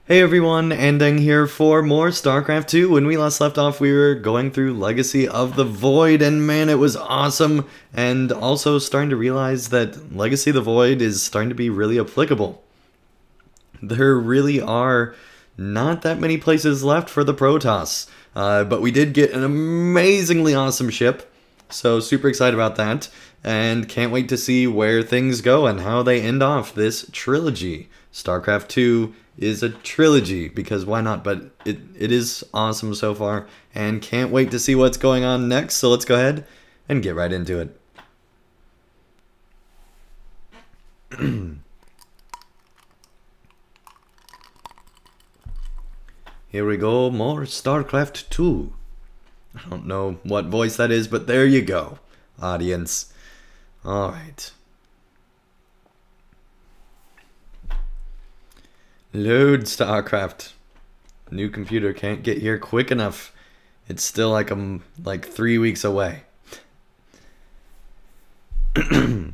Hey everyone, Andang here for more StarCraft 2. When we last left off, we were going through Legacy of the Void, and man, it was awesome. And also starting to realize that Legacy of the Void is starting to be really applicable. There really are not that many places left for the Protoss, but we did get an amazingly awesome ship, so super excited about that, and can't wait to see where things go and how they end off this trilogy. StarCraft 2 is a trilogy, because why not, but it is awesome so far, and can't wait to see what's going on next, so let's go ahead and get right into it. Here we go, more StarCraft 2. I don't know what voice that is, but there you go, audience. Alright. Load StarCraft. New computer can't get here quick enough. It's still like I'm like 3 weeks away. It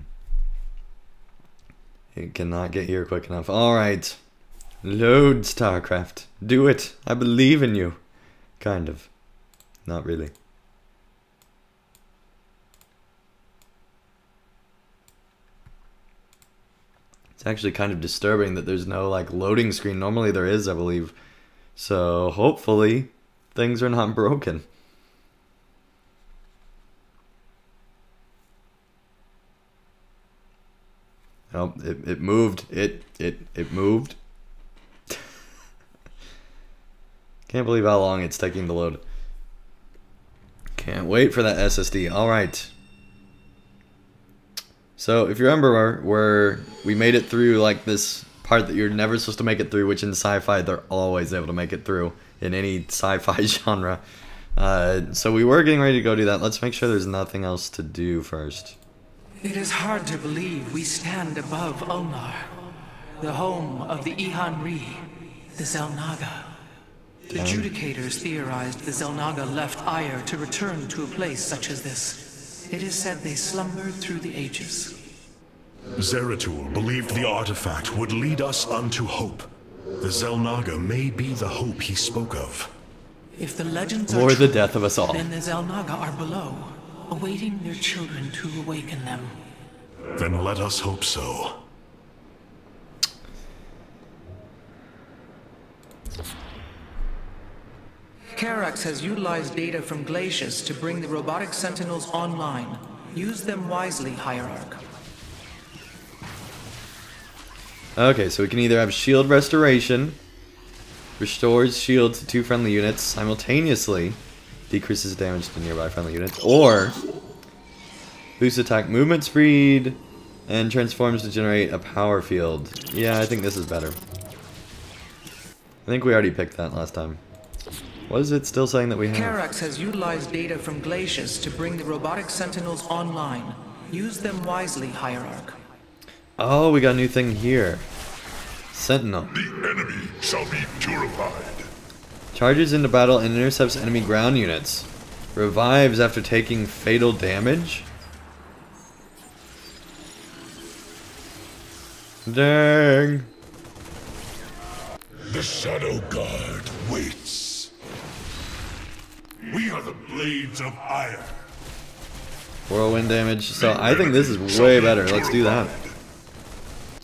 cannot get here quick enough. Alright. Load StarCraft. Do it. I believe in you. Kind of. Not really. It's actually kind of disturbing that there's no like loading screen. Normally there is, I believe. So hopefully things are not broken. Oh, it moved. It moved. Can't believe how long it's taking to load. Can't wait for that SSD. Alright. So, if you remember where we made it through like this part that you're never supposed to make it through, which in sci-fi they're always able to make it through in any sci-fi genre. So we were getting ready to go do that. Let's make sure there's nothing else to do first. It is hard to believe we stand above Ulnar, the home of the Ihan-Ri, the Xel'naga. The Judicators theorized the Xel'naga left Ire to return to a place such as this. It is said they slumbered through the ages. Zeratul believed the artifact would lead us unto hope. The Xel'naga may be the hope he spoke of. If the legends Or are the true, death of us all. then the Xel'naga are below, awaiting their children to awaken them. Then let us hope so. Karax has utilized data from glaciers to bring the robotic sentinels online. Use them wisely, Hierarch. Okay, so we can either have shield restoration, restores shield to 2 friendly units simultaneously, decreases damage to nearby friendly units, or boosts attack movement speed and transforms to generate a power field. Yeah, I think this is better. I think we already picked that last time. What is it still saying that we have? Karax has utilized data from glaciers to bring the robotic sentinels online. Use them wisely, Hierarch. Oh, we got a new thing here. Sentinel. The enemy shall be purified. Charges into battle and intercepts enemy ground units. Revives after taking fatal damage. Dang. The Shadow Guard waits. We are the Blades of Ire. Whirlwind damage. So I think this is way better. Let's do that.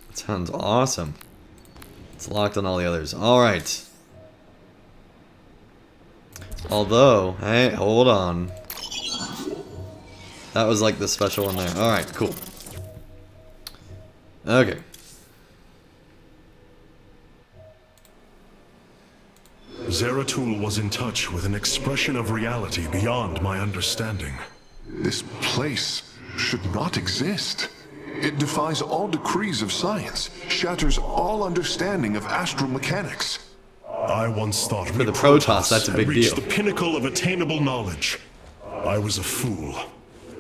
That sounds awesome. It's locked on all the others. Alright. Although, hey, hold on. That was like the special one there. Alright, cool. Okay. Zeratul was in touch with an expression of reality beyond my understanding. This place should not exist. It defies all decrees of science, shatters all understanding of astromechanics. I once thought For the Protoss, that's a big had reached deal. the pinnacle of attainable knowledge. I was a fool.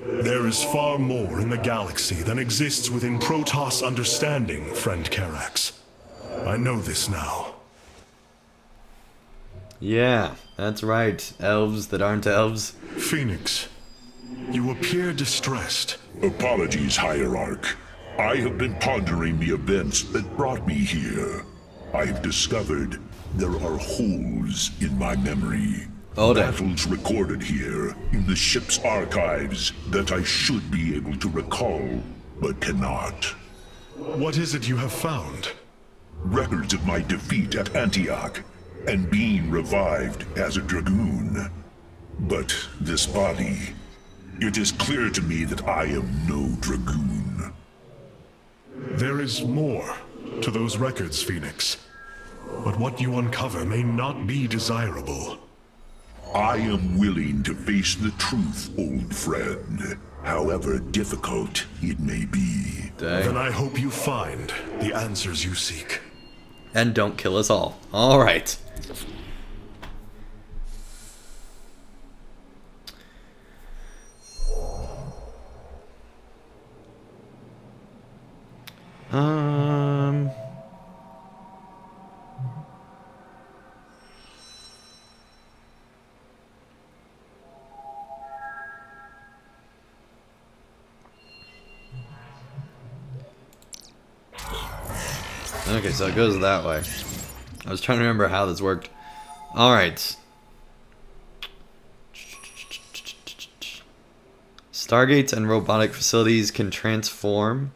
There is far more in the galaxy than exists within Protoss understanding, friend Karax. I know this now. Yeah, that's right. Elves that aren't elves. Phoenix, you appear distressed. Apologies, Hierarch. I have been pondering the events that brought me here. I've discovered there are holes in my memory. Oh, damn. Battles recorded here in the ship's archives that I should be able to recall, but cannot. What is it you have found? Records of my defeat at Antioch, and being revived as a dragoon. But this body, it is clear to me that I am no dragoon. There is more to those records, Phoenix. But what you uncover may not be desirable. I am willing to face the truth, old friend, however difficult it may be. Dang. Then I hope you find the answers you seek. And don't kill us all. Alright. Okay, so it goes that way. I was trying to remember how this worked. Alright. Stargates and robotic facilities can transform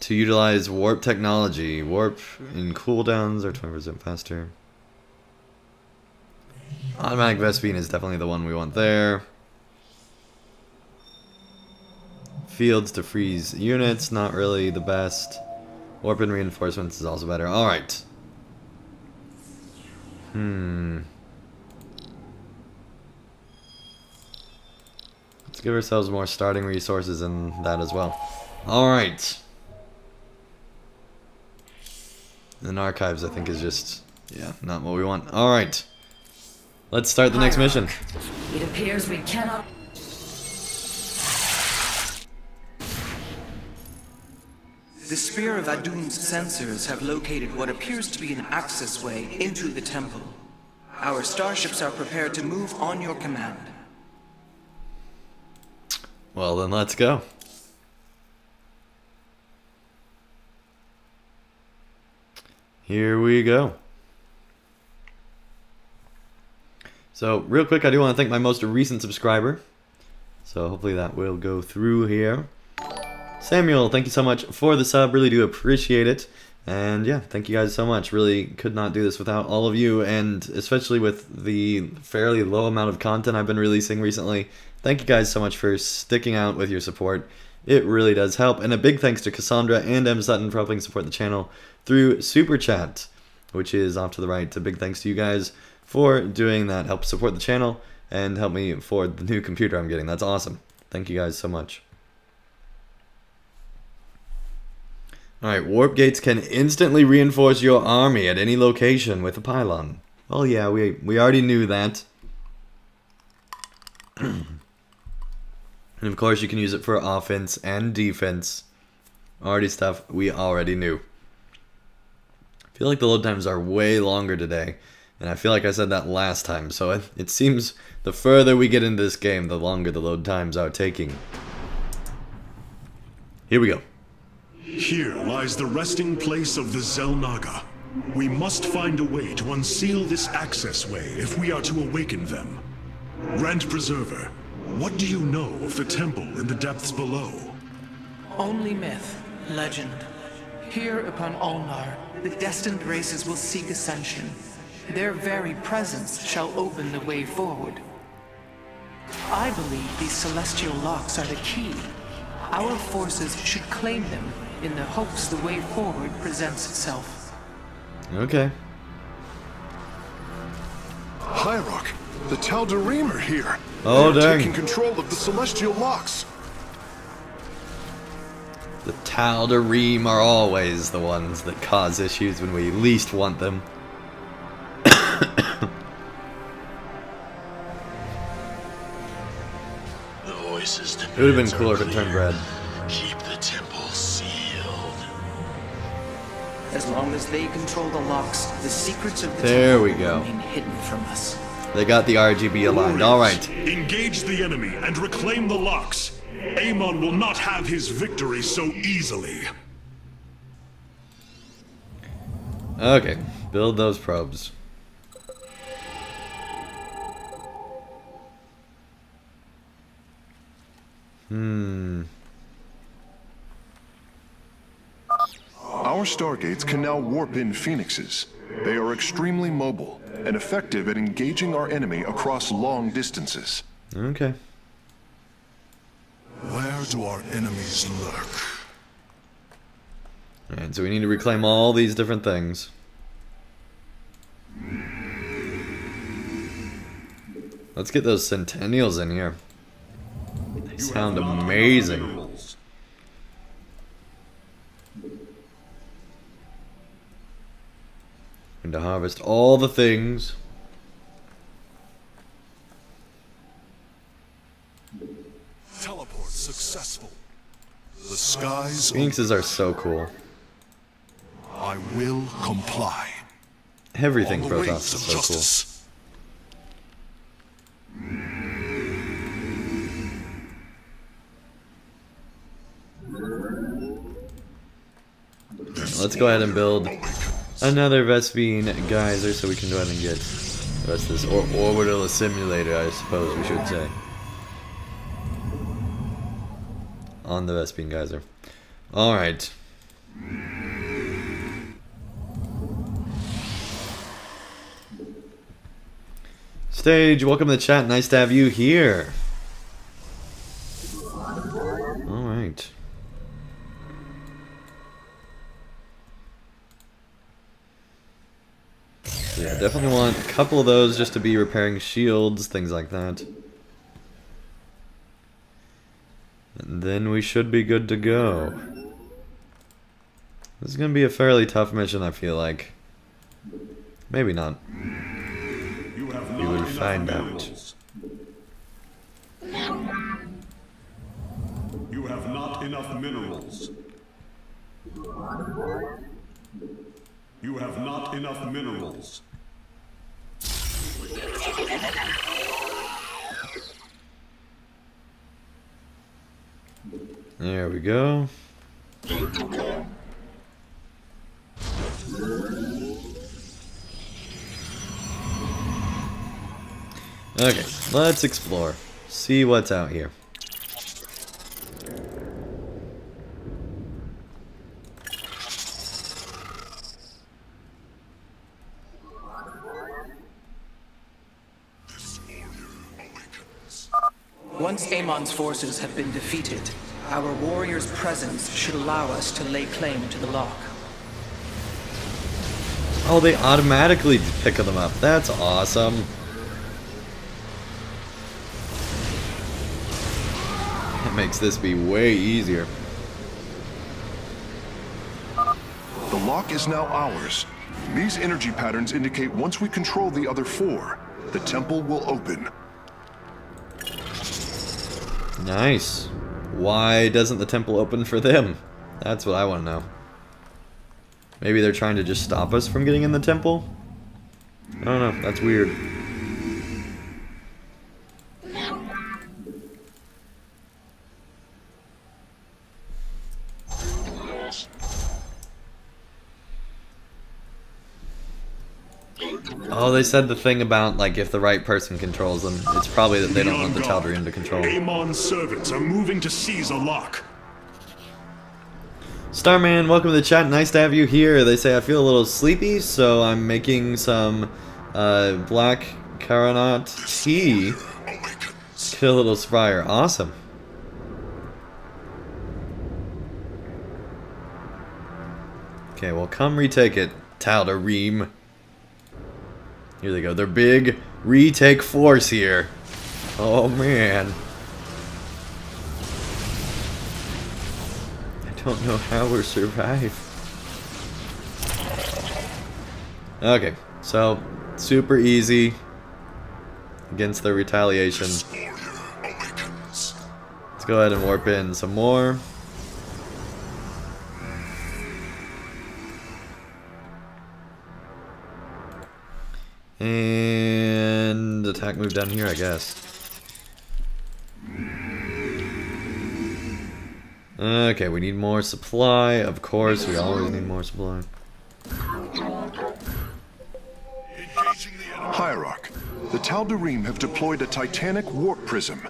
to utilize warp technology. Warp in cooldowns are 20% faster. Automatic Vespine is definitely the one we want there. Fields to freeze units, not really the best. Warp and reinforcements is also better. Alright. Let's give ourselves more starting resources and that as well. Alright. And archives, I think, is just, yeah, not what we want. Alright. Let's start the next mission. It appears we cannot... The Spear of Adun's sensors have located what appears to be an access way into the temple. Our starships are prepared to move on your command. Well, then let's go. Here we go. So, real quick, I do want to thank my most recent subscriber. So, hopefully that will go through here. Samuel, thank you so much for the sub. Really do appreciate it. And yeah, thank you guys so much. Really could not do this without all of you, and especially with the fairly low amount of content I've been releasing recently. Thank you guys so much for sticking out with your support. It really does help. And a big thanks to Cassandra and M. Sutton for helping support the channel through Super Chat, which is off to the right. A big thanks to you guys for doing that. Help support the channel and help me afford the new computer I'm getting. That's awesome. Thank you guys so much. Alright, warp gates can instantly reinforce your army at any location with a pylon. Well, yeah, we already knew that. And of course you can use it for offense and defense. Already stuff we already knew. I feel like the load times are way longer today. And I feel like I said that last time. So it seems the further we get into this game, the longer the load times are taking. Here we go. Here lies the resting place of the Xel'naga. We must find a way to unseal this access way if we are to awaken them. Grand Preserver, what do you know of the temple in the depths below? Only myth, legend. Here upon Ulnar, the destined races will seek ascension. Their very presence shall open the way forward. I believe these celestial locks are the key. Our forces should claim them in the hopes the way forward presents itself. Okay. Hierarch, the Tal'Darim are here. Oh, They're dang. taking control of the celestial locks. The Tal'Darim are always the ones that cause issues when we least want them. It would have been cooler if it turned red. Keep the temple sealed. As long as they control the locks, the secrets of the There temple we will go. remain hidden from us. They got the RGB aligned. Alright. Engage the enemy and reclaim the locks. Amon will not have his victory so easily. Okay. Build those probes. Our stargates can now warp in phoenixes. They are extremely mobile and effective at engaging our enemy across long distances. Okay. Where do our enemies lurk? Alright, so we need to reclaim all these different things. Let's get those Centennials in here. They sound amazing. And to harvest all the things. Teleport successful. The skies. Phoenixes are so cool. I will comply. Everything On the Protoss wings is of so cool. justice. Let's go ahead and build another Vespene geyser so we can go ahead and get the rest of this orbital simulator, I suppose we should say. On the Vespene geyser. Alright. Stage, welcome to the chat. Nice to have you here. Alright. Yeah, definitely want a couple of those just to be repairing shields, things like that. And then we should be good to go. This is going to be a fairly tough mission, I feel like. Maybe not. You will find out. You have not enough minerals. You have not enough minerals. There we go. Okay, let's explore. See what's out here. Once Amon's forces have been defeated, our warrior's presence should allow us to lay claim to the lock. Oh, they automatically pick them up. That's awesome. That makes this be way easier. The lock is now ours. These energy patterns indicate once we control the other four, the temple will open. Nice. Why doesn't the temple open for them? That's what I want to know. Maybe they're trying to just stop us from getting in the temple? I don't know. That's weird. Oh, they said the thing about, like, if the right person controls them. It's probably that they don't want the Tal'Darim to control. Amon's servants are moving to seize a lock. Starman, welcome to the chat. Nice to have you here. They say I feel a little sleepy, so I'm making some black Caronat tea. Get a little spire. Awesome. Okay, well, come retake it, Tal'Darim. Here they go. They're big retake force here. Oh, man. I don't know how we'll survive. Okay, so super easy against the retaliation. Let's go ahead and warp in some more. And attack move down here, I guess. Okay, we need more supply. Of course, we always need more supply. Hierarch, the Tal'Darim have deployed a titanic warp prism.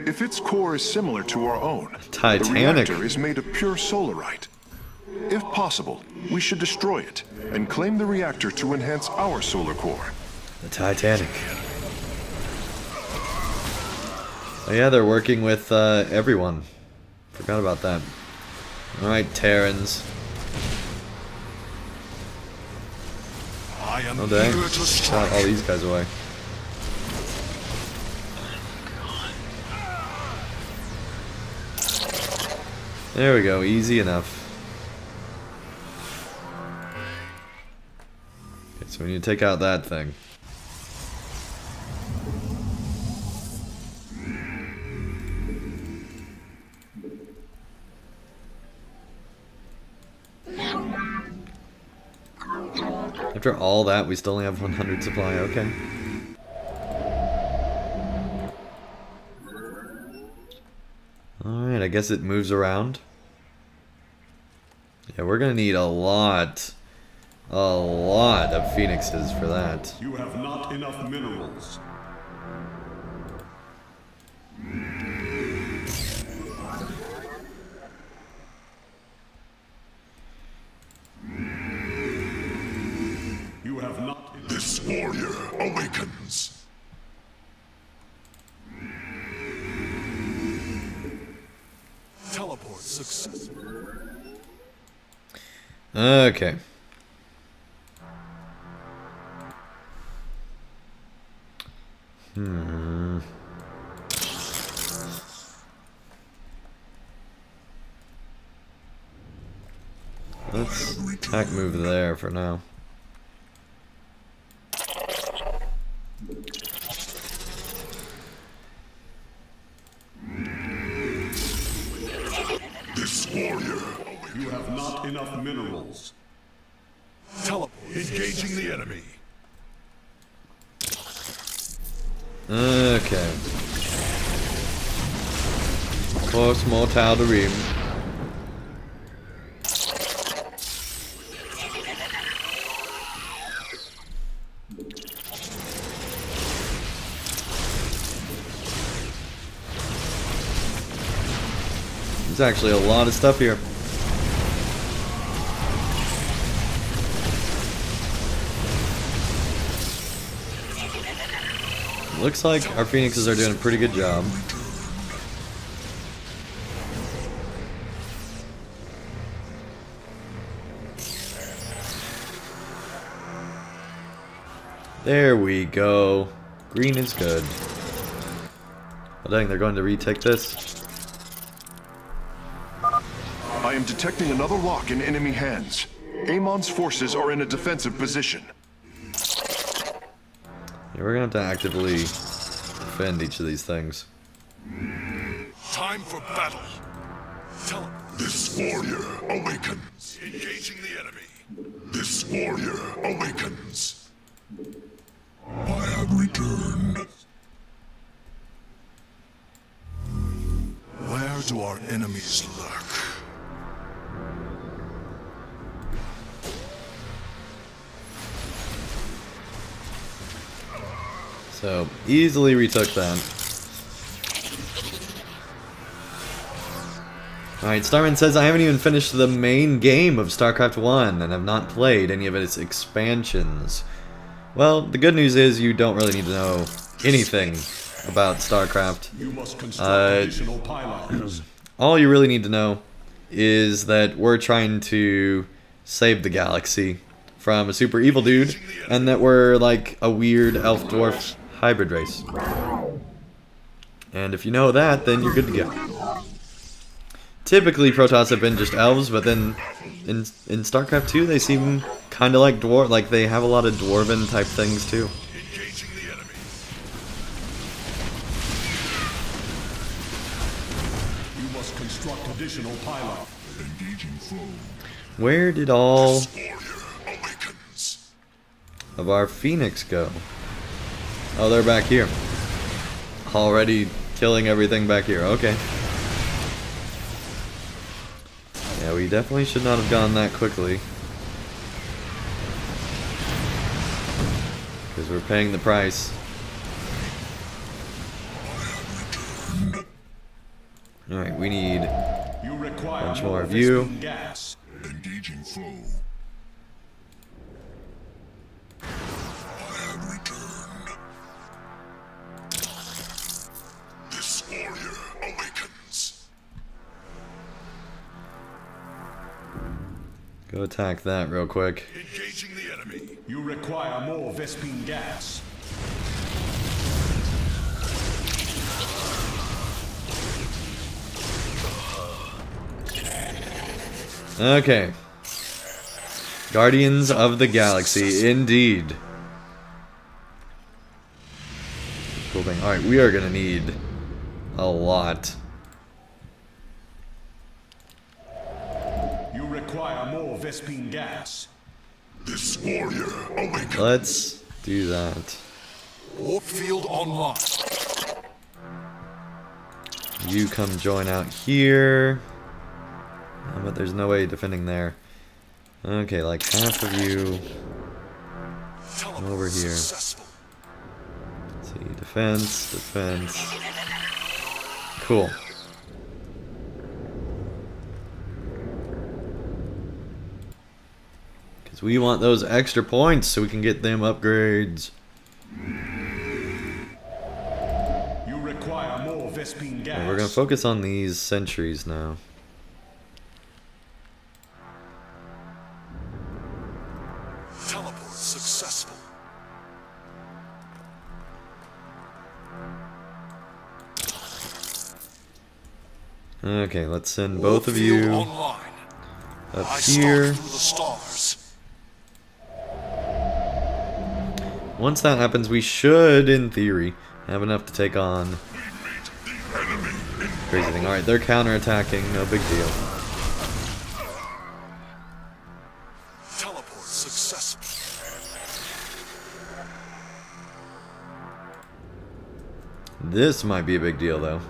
If its core is similar to our own, Titanic? the reactor is made of pure solarite. If possible, we should destroy it and claim the reactor to enhance our solar core. The Titanic. Oh yeah, they're working with everyone. Forgot about that. Alright, Terrans. Oh dang. Shot all these guys away. There we go, easy enough. Okay, so we need to take out that thing. After all that, we still only have 100 supply, okay. Alright, I guess it moves around. Yeah, we're gonna need a lot of phoenixes for that. You have not enough minerals. You have not. This warrior awakens. Teleport success. Okay. Let's attack move there for now. This warrior. You have not enough minerals. Teleport. Engaging the enemy. Okay. Force more Tal'Darim. There's actually a lot of stuff here. Looks like our phoenixes are doing a pretty good job. There we go. Green is good. Oh dang, they're going to retake this. I am detecting another lock in enemy hands. Amon's forces are in a defensive position. Yeah, we're gonna have to actively defend each of these things. Time for battle. Teleport. This warrior awakens. Engaging the enemy. This warrior awakens. I have returned. Where do our enemies lurk? So, easily retook that. Alright, Starman says, I haven't even finished the main game of StarCraft 1 and have not played any of its expansions. Well, the good news is you don't really need to know anything about StarCraft. You must construct additional pylons. All you really need to know is that we're trying to save the galaxy from a super evil dude, and that we're like a weird elf-dwarf hybrid race. And if you know that, then you're good to go. Typically, Protoss have been just elves, but then in StarCraft 2, they seem kind of like dwarf, like they have a lot of dwarven type things too. Engaging the enemy. You must construct additional pylons. Engaging foe. Where did all This warrior awakens. of our Phoenix go? Oh, they're back here. Already killing everything back here. Okay. Yeah, we definitely should not have gone that quickly. Because we're paying the price. Alright, we need a bunch more of you. Engaging foe. I have returned. This warrior awakens. Go attack that real quick. Engaging the enemy. You require more Vespene gas. Okay. Guardians of the Galaxy, indeed. Cool thing. Alright, we are gonna need a lot. You require more Vespene gas. This warrior awakens. Let's do that. Warp field online. You come join out here. But there's no way defending there. Okay, like half of you over here. Let's see, defense, defense. Cool. Because we want those extra points so we can get them upgrades. You require more Vespene gas. And we're going to focus on these sentries now. Teleport successful. Okay, let's send both of you Online. up I here. stalk through the stars. Once that happens, we should, in theory, have enough to take on The enemy in crazy thing. Alright, they're counterattacking, no big deal. teleport successful. This might be a big deal, though.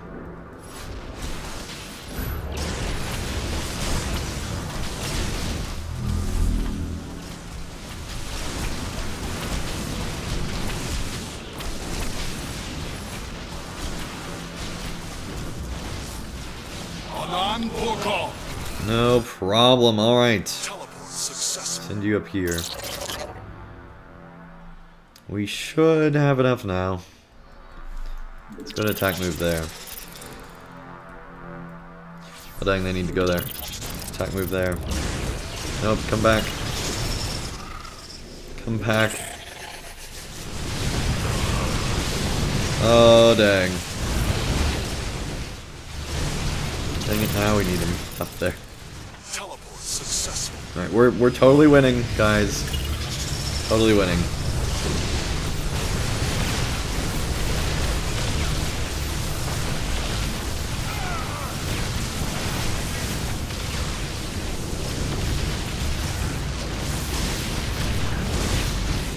Anan Porkal. No problem, alright. Teleport successful. Send you up here. We should have enough now. Let's go to attack move there. Oh dang, they need to go there. Attack move there. Nope, come back. Come back. Oh dang. Dang it, now we need him up there. Teleport successful. Alright, we're totally winning, guys. Totally winning.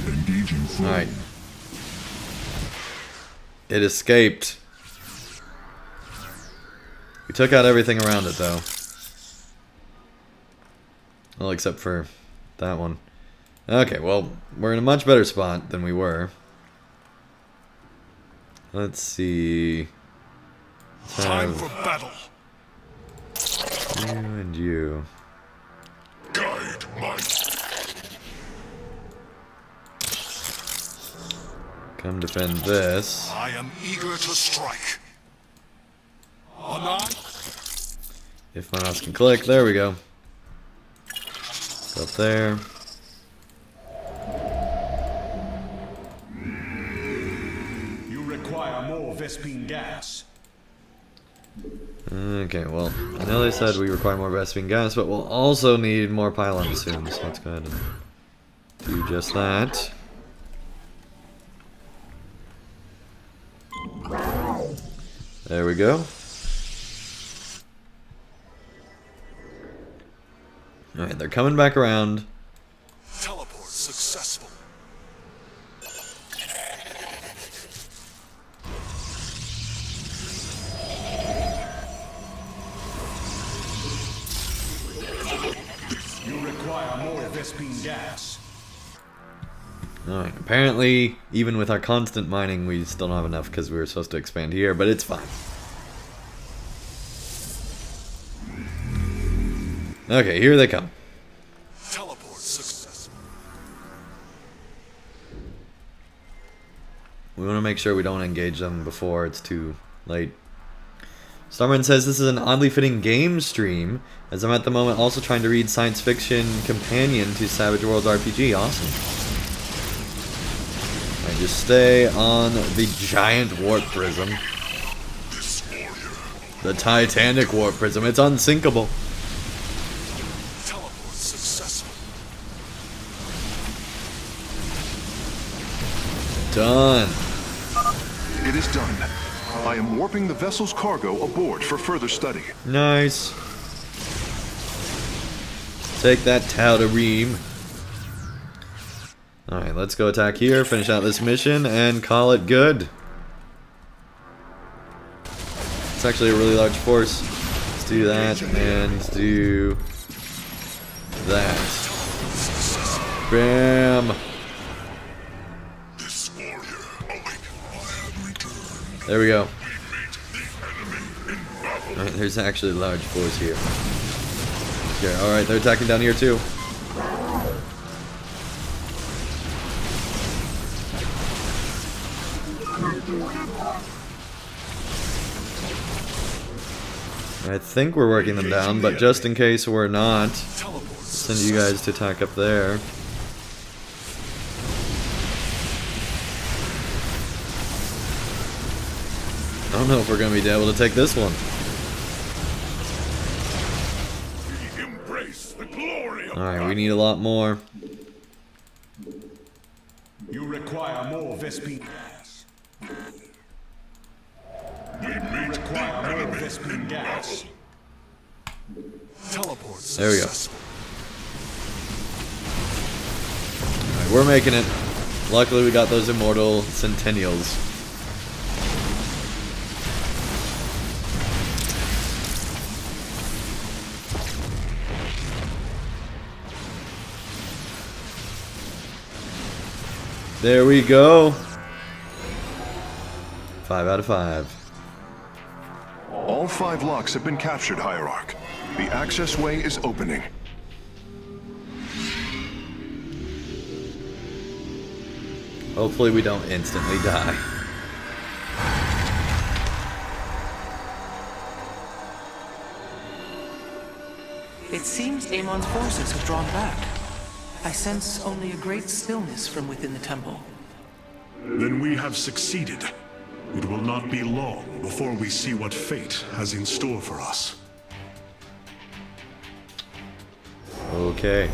Engaging foe. Alright. It escaped. We took out everything around it, though. Well, except for that one. Okay, well, we're in a much better spot than we were. Let's see. Let's Time have for battle. you and you. Guide might. Come defend this. I am eager to strike. Anan. If my mouse can click, there we go. Go up there. You require more Vespene gas. Okay, well, I know they said we require more Vespene gas, but we'll also need more pylons soon, so let's go ahead and do just that. There we go. Alright, they're coming back around. Teleport successful. You require more Vespene gas. Alright, apparently, even with our constant mining, we still don't have enough because we were supposed to expand here, but it's fine. Okay, here they come. Teleport successful. We want to make sure we don't engage them before it's too late. Starman says this is an oddly fitting game stream, as I'm at the moment also trying to read science fiction companion to Savage Worlds RPG. Awesome. I just stay on the giant warp prism. The Titanic warp prism. It's unsinkable. Teleport successful. Done. It is done. I am warping the vessel's cargo aboard for further study. Nice. Take that Tal'Darim. Alright, let's go attack here, finish out this mission, and call it good. It's actually a really large force. Let's do that, and do that. Bam! There we go. Alright, there's actually a large force here. Okay, alright, they're attacking down here too. I think we're working them down, but just in case we're not, send you guys to attack up there. I don't know if we're going to be able to take this one. Alright, we need a lot more. You require more Vespene gas. You require more Vespene gas. Teleport There we go. successful. Alright, we're making it. Luckily we got those immortal centennials. There we go. 5 out of 5. All 5 locks have been captured, Hierarch. The access way is opening. Hopefully we don't instantly die. It seems Amon's forces have drawn back. I sense only a great stillness from within the temple. Then we have succeeded. It will not be long before we see what fate has in store for us. Okay.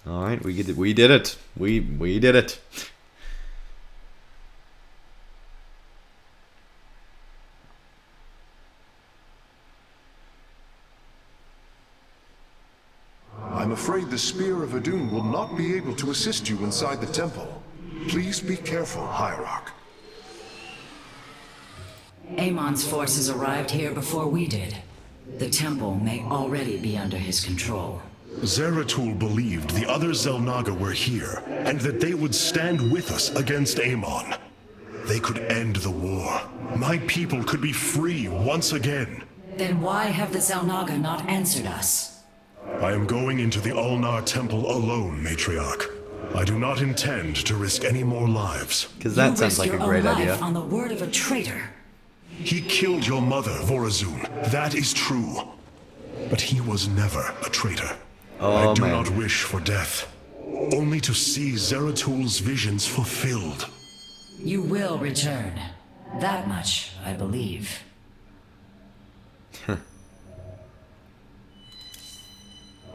All right, we did it. We did it. We did it. I'm afraid the Spear of Adun will not be able to assist you inside the temple. Please be careful, Hierarch. Amon's forces arrived here before we did. The temple may already be under his control. Zeratul believed the other Xel'naga were here, and that they would stand with us against Amon. They could end the war. My people could be free once again. Then why have the Xel'naga not answered us? I am going into the Ulnar Temple alone, Matriarch. I do not intend to risk any more lives. Because that You sounds risked like a your own great life idea. on the word of a traitor. He killed your mother, Vorazun. That is true. But he was never a traitor. Oh, I do man. not wish for death. Only to see Zeratul's visions fulfilled. You will return. That much, I believe.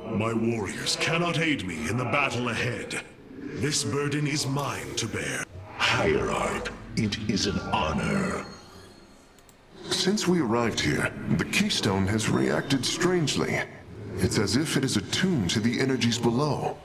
My warriors cannot aid me in the battle ahead. This burden is mine to bear. Hierarch, it is an honor. Since we arrived here, the Keystone has reacted strangely. It's as if it is attuned to the energies below.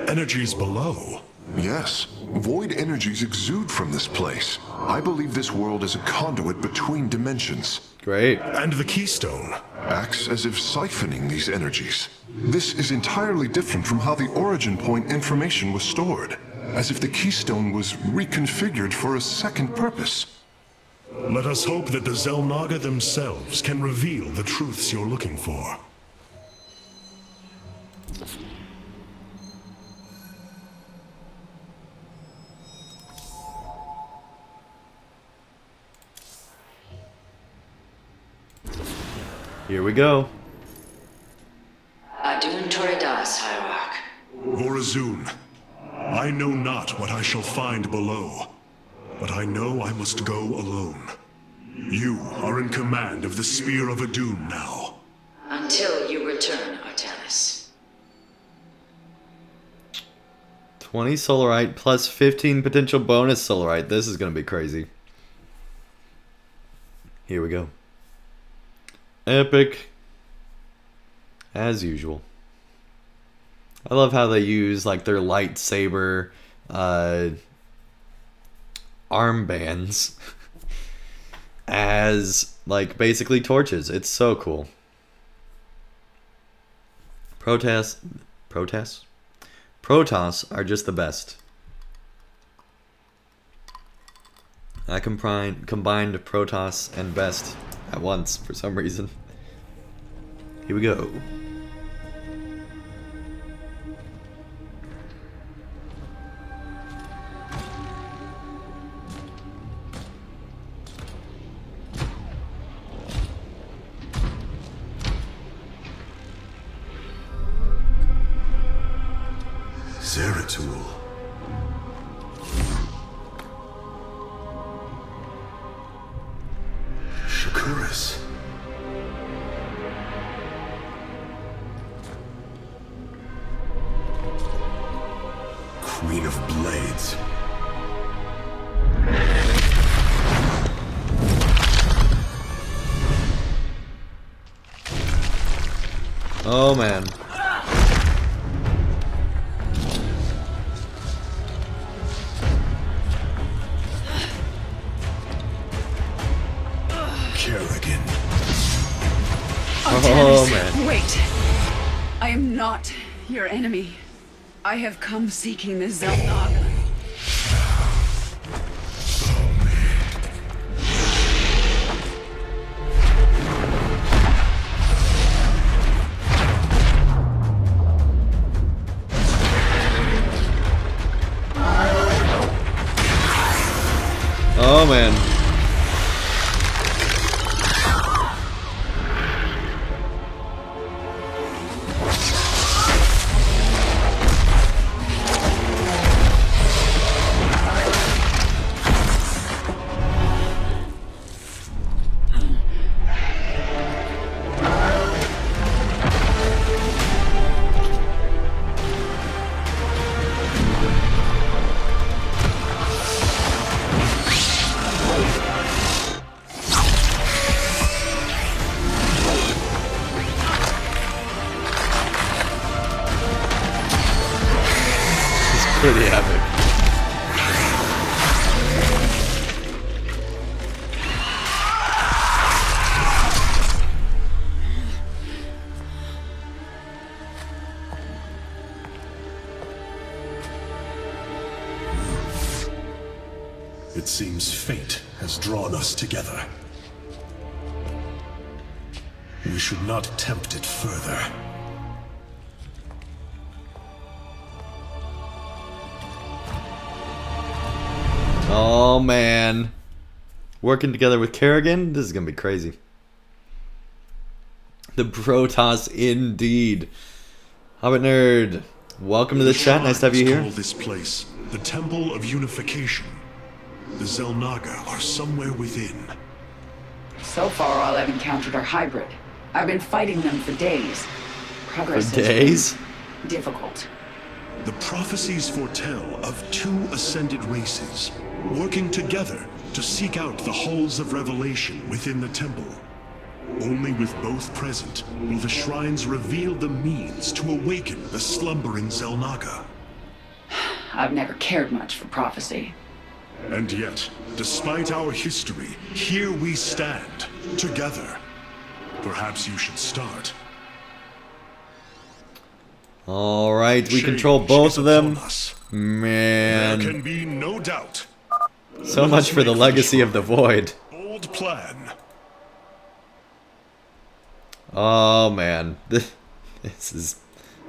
Energies below. Yes, void energies exude from this place. I believe this world is a conduit between dimensions. Great. And the Keystone. acts as if siphoning these energies. This is entirely different from how the origin point information was stored, as if the keystone was reconfigured for a second purpose. Let us hope that the Xel'naga themselves can reveal the truths you're looking for. Here we go. Adun Toridas, Hierarch. Vorazun, I know not what I shall find below, but I know I must go alone. You are in command of the Spear of Adun now. Until you return, Artanis. 20 Solarite plus 15 potential bonus Solarite. This is going to be crazy. Here we go. Epic. As usual. I love how they use like their lightsaber armbands as like basically torches. It's so cool. Protoss are just the best. I combined Protoss and best at once for some reason. Here we go. Zeratul. Shakuris. Queen of Blades. Oh man. Oh, man. Wait. I am not your enemy. I have come seeking the Xel'naga. Oh man. Pretty epic. It seems fate has drawn us together. We should not tempt it further. Oh man. Working together with Kerrigan? This is gonna be crazy. The Protoss indeed. Hobbit Nerd, welcome to the chat. Nice to have you here. Call this place the Temple of Unification. The Xel'naga are somewhere within. So far, all I've encountered are hybrid. I've been fighting them for days. Progress For days? has been difficult. The prophecies foretell of two ascended races working together to seek out the halls of revelation within the temple. Only with both present will the shrines reveal the means to awaken the slumbering Xel'naga. I've never cared much for prophecy. And yet, despite our history, here we stand, together. Perhaps you should start. Alright, we control Change both is of them. upon us. Man. There can be no doubt. So much for the legacy of the void. Bold plan. Oh man. This is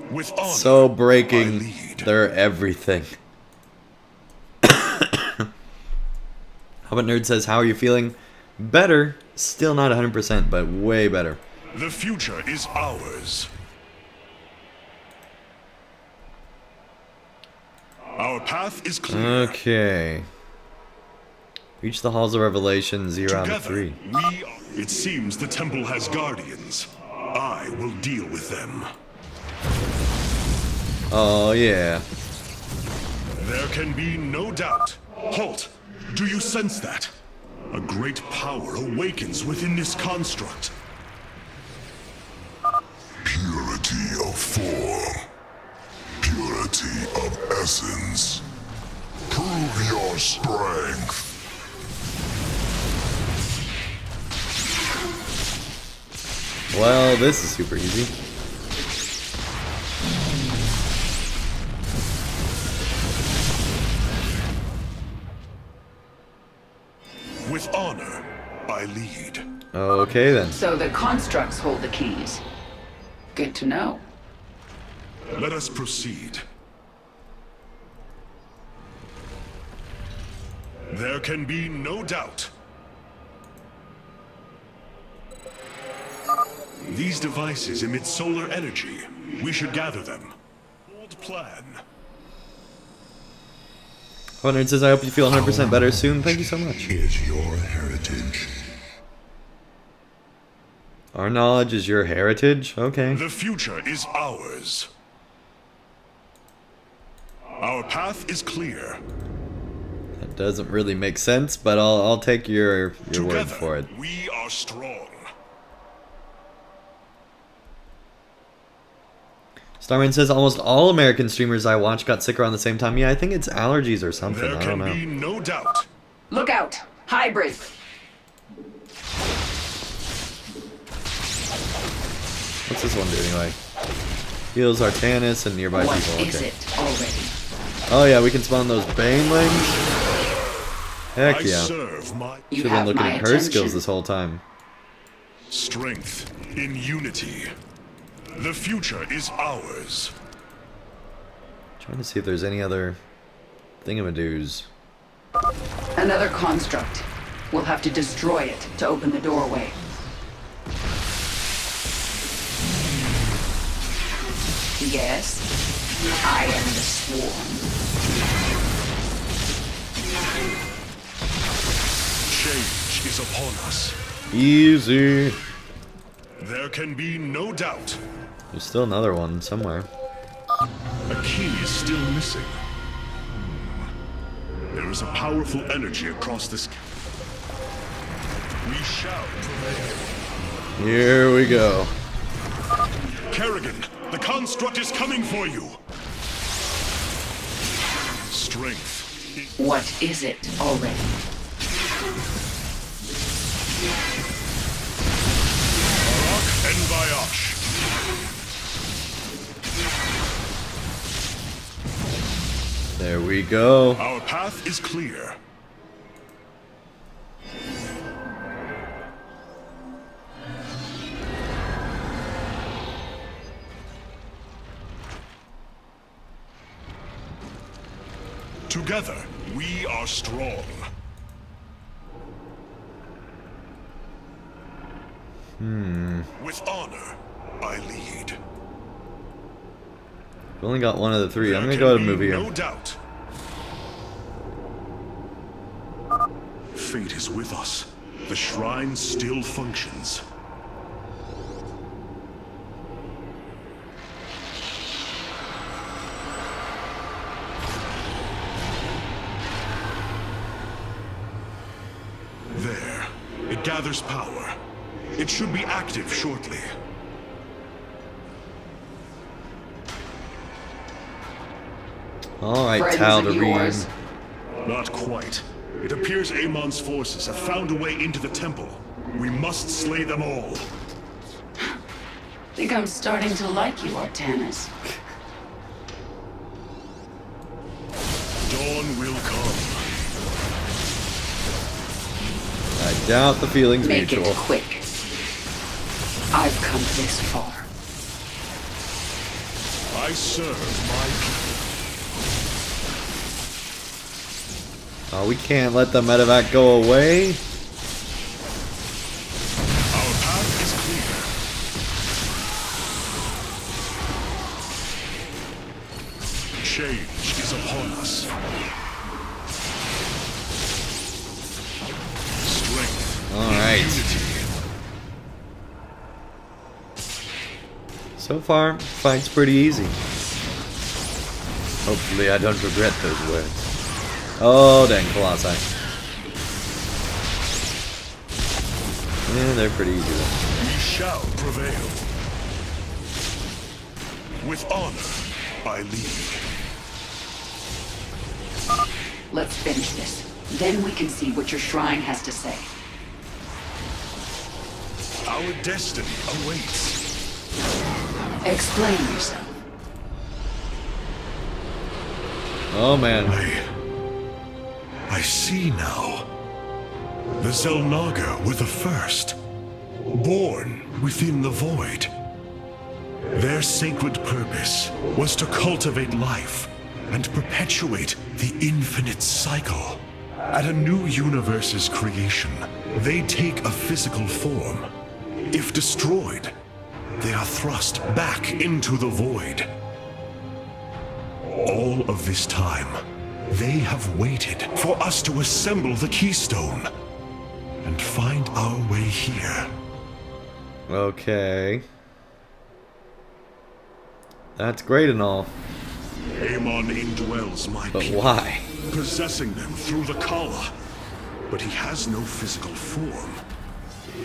With honor, so I breaking lead. their everything. How about Nerd says, how are you feeling? Better. Still not 100%, but way better. The future is ours. Our path is clear. Okay. Reach the halls of revelation 0 out of Together, 3. it seems the temple has guardians. I will deal with them. Oh yeah. There can be no doubt. Halt! Do you sense that? A great power awakens within this construct. Purity of form. Purity of essence. Prove your strength. Well, this is super easy. With honor, I lead. Okay then. So the constructs hold the keys. Good to know. Let us proceed. There can be no doubt. These devices emit solar energy. We should gather them. Bold plan. Oh, Nerd says, I hope you feel 100% better soon. Thank you so much. Is your heritage. Our knowledge is your heritage? Okay. The future is ours. Our path is clear. That doesn't really make sense, but I'll take your word for it. We are strong. Starman says almost all American streamers I watch got sick around the same time. Yeah, I think it's allergies or something. There I don't can know. be no doubt. Look out! Hybrid! What's this one do anyway? Heals Artanis and nearby What people. is Okay. it already? Oh yeah, we can spawn those banelings. Heck I yeah. serve my You Should have have been looking my at her attention. skills this whole time. strength in unity. The future is ours. Trying to see if there's any other thingamadoos. Another construct. We'll have to destroy it to open the doorway. Yes, I am the swarm. Change is upon us. Easy. There can be no doubt. There's still another one somewhere. A key is still missing. There is a powerful energy across this. We shall prevail. Here we go. Kerrigan, the construct is coming for you. Strength. What is it already? Barak and Vayash. There we go. Our path is clear. Together, we are strong. With honor, I lead. We only got one of the three. I'm There gonna go ahead can and move be here. no doubt. Fate is with us. The shrine still functions. There. It gathers power. It should be active shortly. All right, Friends Tal of to read. yours. Not quite. It appears Amon's forces have found a way into the temple. We must slay them all. Think I'm starting to like you, Artanis. Dawn will come. I doubt the feeling's Make mutual. it quick. I've come this far. I serve my people. Oh, we can't let the medevac go away. Our path is clear. Change is upon us. Strength. All right. Unity. So far, fight's pretty easy. Hopefully I don't regret those words. Oh, dang, Colossi. Yeah, they're pretty easy though. We shall prevail. With honor, I lead. Let's finish this. Then we can see what your shrine has to say. Our destiny awaits. Explain yourself. Oh man. I see now. The Xel'naga were the first, born within the void. Their sacred purpose was to cultivate life and perpetuate the infinite cycle. At a new universe's creation, they take a physical form. If destroyed, they are thrust back into the void. All of this time, they have waited for us to assemble the keystone and find our way here. Okay. That's great and all. Amon indwells my But people, why? possessing them through the Kala. But he has no physical form.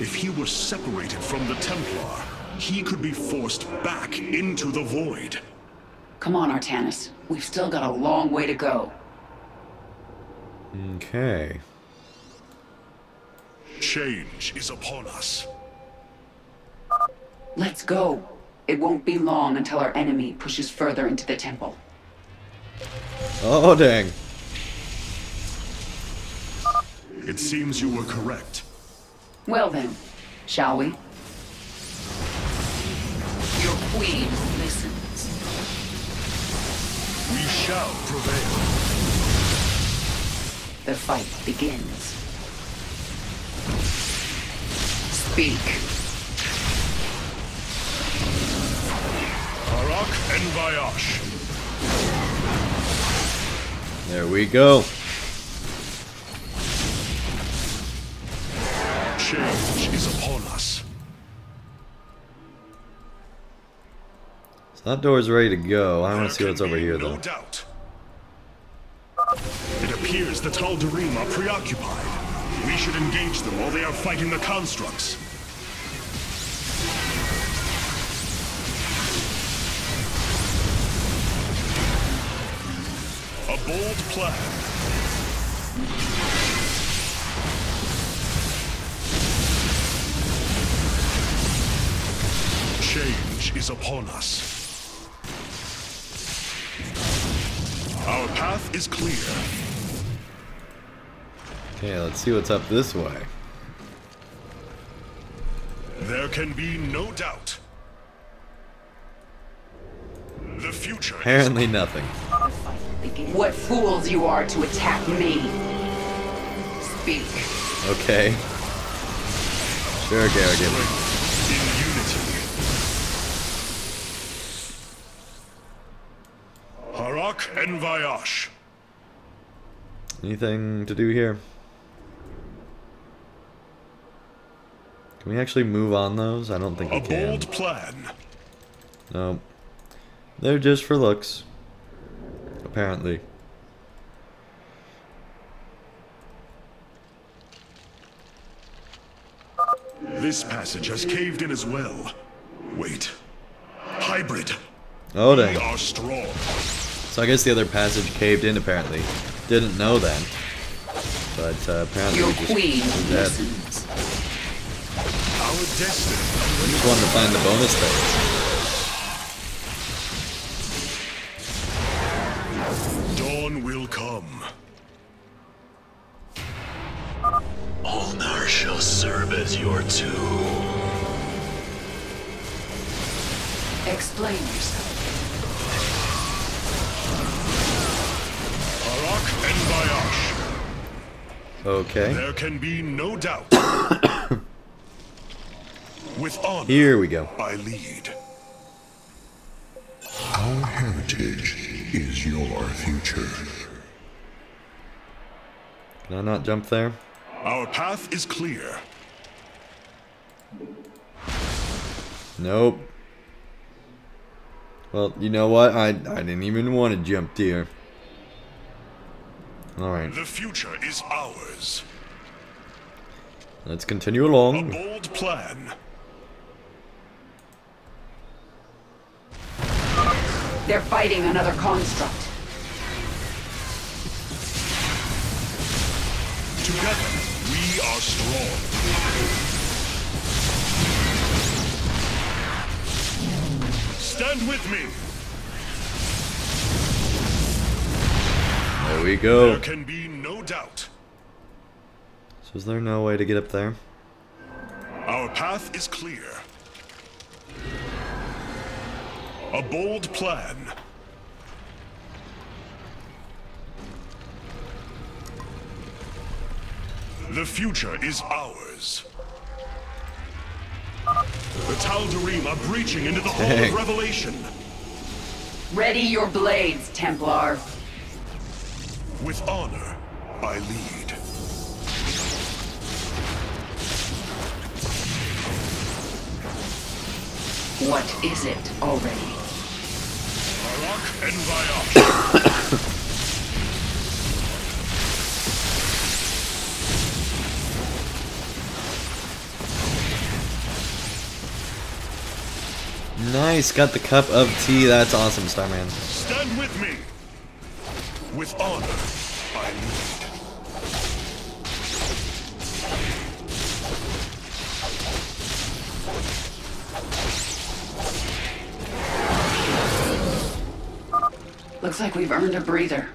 If he were separated from the Templar, he could be forced back into the void. Come on, Artanis. We've still got a long way to go. Okay. Change is upon us. Let's go. It won't be long until our enemy pushes further into the temple. Oh, dang. It seems you were correct. Well then, shall we? Your queen listens. We shall prevail. The fight begins. Speak. Arak and Vayash. There we go. Change is upon us. So that door's ready to go. I want to see There what's can over be here, no though. doubt. It appears the Tal'Darim are preoccupied. We should engage them while they are fighting the constructs. A bold plan. Change is upon us. Our path is clear. Okay, let's see what's up this way. There can be no doubt. The future Apparently nothing. What fools you are to attack me. Speak. Okay. Sure, Garrigan. in unity. Harak and Vayash. Anything to do here? Can we actually move on those? I don't think we A can. bold plan. No. They're just for looks. Apparently. This passage has caved in as well. Wait. Hybrid. Oh, We dang. are strong. So I guess the other passage caved in, apparently. Didn't know then. But apparently Your we just queen we're dead. listens. Our destiny. Just wanted to find the bonus thing. Dawn will come. Ulnar shall serve as your tomb. Explain yourself. Arak and Bayash. Okay. There can be no doubt. With honor, Here we go. I lead. Our heritage is your future. Can I not jump there? Our path is clear. Nope. Well, you know what? I didn't even want to jump there. Alright. The future is ours. Let's continue A along. bold plan. They're fighting another construct. Together, we are strong. Stand with me. There we go. There can be no doubt. So is there no way to get up there? Our path is clear. A bold plan. The future is ours. The Tal'Darim are breaching into the Hall Dang. of Revelation. Ready your blades, Templar. With honor, I lead. What is it already? Arak and Vayash. Nice, got the cup of tea. That's awesome, Starman. Stand with me. With honor, I lead. Looks like we've earned a breather.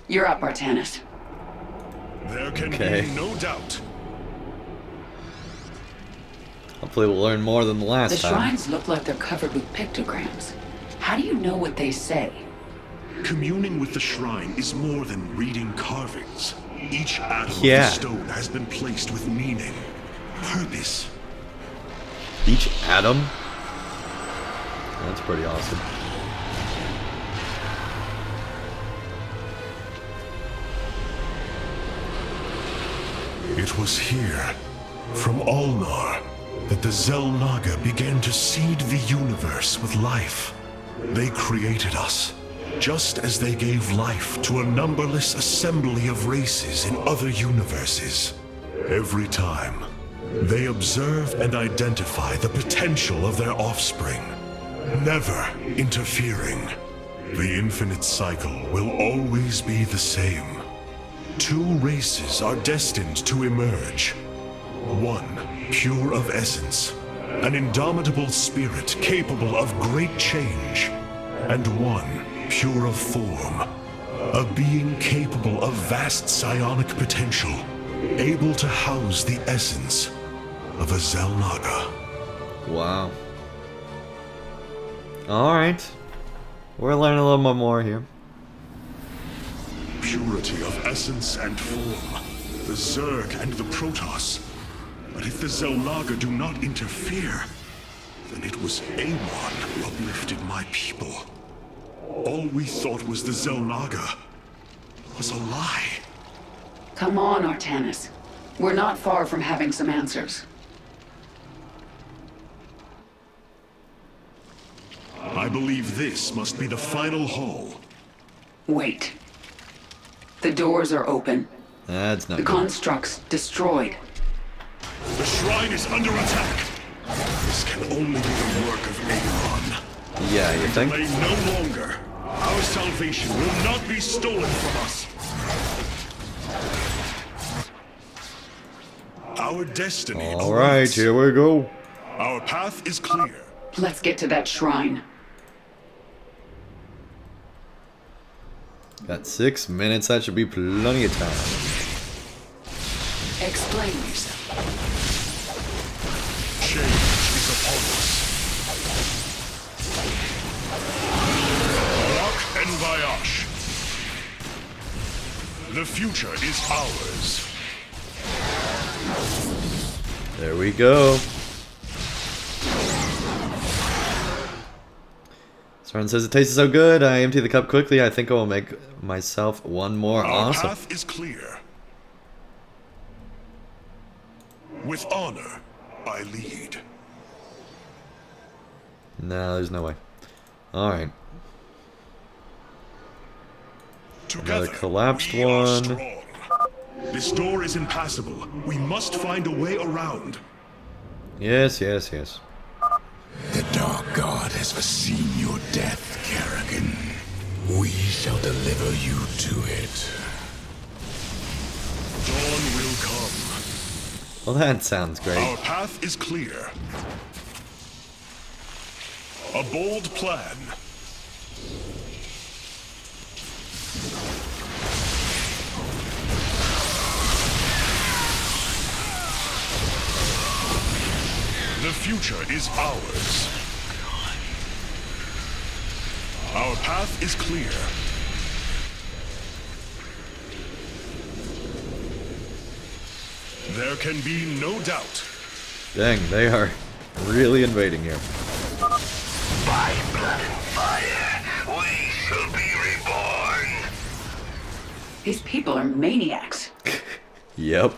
You're up, Artanis. There can Okay. be no doubt. Hopefully we'll learn more than the last The time. shrines look like they're covered with pictograms. How do you know what they say? Communing with the shrine is more than reading carvings. Each atom Yeah. of the stone has been placed with meaning, purpose. Each atom? That's pretty awesome. It was here, from Ulnar, that the Xel'naga began to seed the universe with life. They created us, just as they gave life to a numberless assembly of races in other universes. Every time, they observe and identify the potential of their offspring, never interfering. The infinite cycle will always be the same. Two races are destined to emerge. One, pure of essence, an indomitable spirit capable of great change. And one, pure of form, a being capable of vast psionic potential, able to house the essence of a Xel'naga. Wow. Alright. We're learning a little bit more here. Purity of essence and form, the Zerg and the Protoss. But if the Xel'naga do not interfere, then it was Amon who uplifted my people. All we thought was the Xel'naga was a lie. Come on, Artanis. We're not far from having some answers. I believe this must be the final hall. Wait. The doors are open. That's not The good. construct's destroyed. The shrine is under attack. This can only be the work of Amon. Yeah, you think? Delay no longer. Our salvation will not be stolen from us. Our destiny All right, awaits. here we go. Our path is clear. Let's get to that shrine. Got 6 minutes. That should be plenty of time. Explain yourself. Change is upon us. Rock and Vayash. The future is ours. There we go. Soren says it tastes so good. I empty the cup quickly. I think I will make myself one more. Our Awesome. path is clear. With honor, I lead. No, there's no way. Alright. Another collapsed we are one. strong. This door is impassable. We must find a way around. Yes, yes, yes. The Dark God has foreseen your death, Kerrigan. We shall deliver you to it. Dawn will come. Well, that sounds great. Our path is clear. A bold plan. The future is ours. Our path is clear. There can be no doubt. Dang, they are really invading here. By blood and fire, we shall be reborn. These people are maniacs. Yep.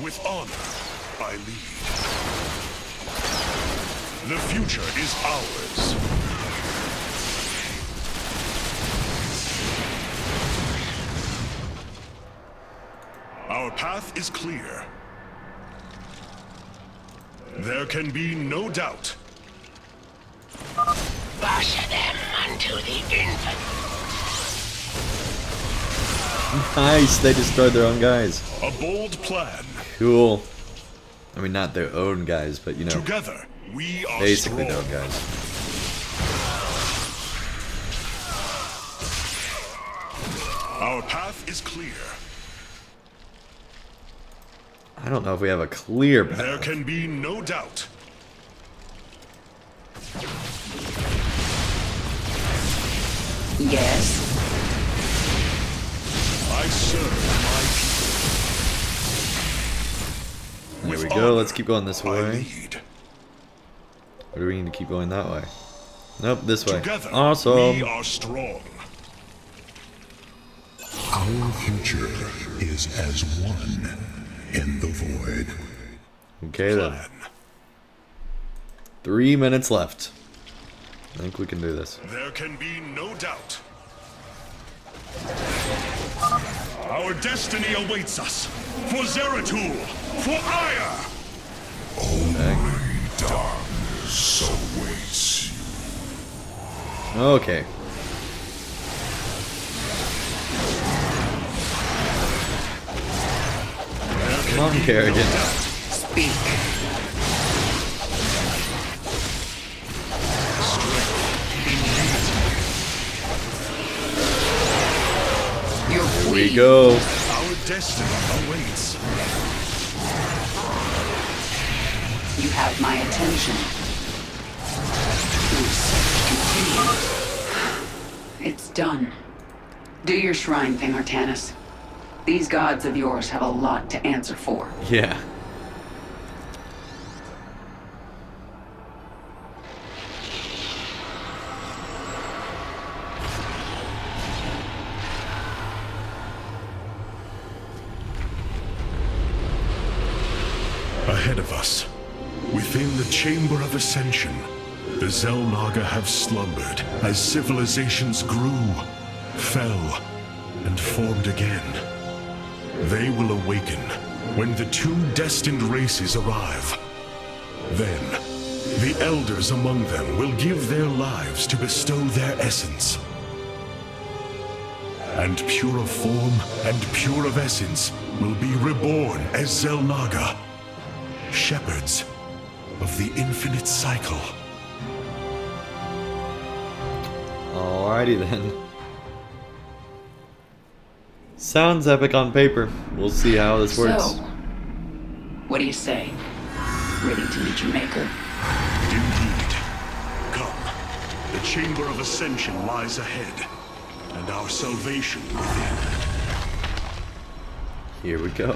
With honor, I lead. The future is ours. Our path is clear. There can be no doubt. Bash them unto the infant. Nice, they destroyed their own guys. A bold plan. Cool. I mean, not their own guys, but you know, Together, we are basically strong. their own guys. Our path is clear. I don't know if we have a clear path. There can be no doubt. Yes. I serve my There people. we go, let's keep going this I way. lead. Or do we need to keep going that way? Nope, this way. Together, Awesome. we are strong. Our future is as one in the void. Okay then. Plan. 3 minutes left. I think we can do this. There can be no doubt. Our destiny awaits us. For Zeratul, for Aya. Only darkness awaits you. Okay. Come on, Kerrigan. Speak. You're Here we weak. go. Our destiny awaits. You have my attention. Continue. It's done. Do your shrine thing, Artanis. These gods of yours have a lot to answer for. Yeah. Ahead of us, within the Chamber of Ascension, the Xel'naga have slumbered as civilizations grew, fell, and formed again. They will awaken when the two destined races arrive. Then, The elders among them will give their lives to bestow their essence. And pure of form and pure of essence will be reborn as Xel'naga, shepherds of the infinite cycle. Alrighty then. Sounds epic on paper. We'll see how this works. So, what do you say? Ready to meet your maker? Indeed. Come. The Chamber of Ascension lies ahead, and our salvation within. Here we go.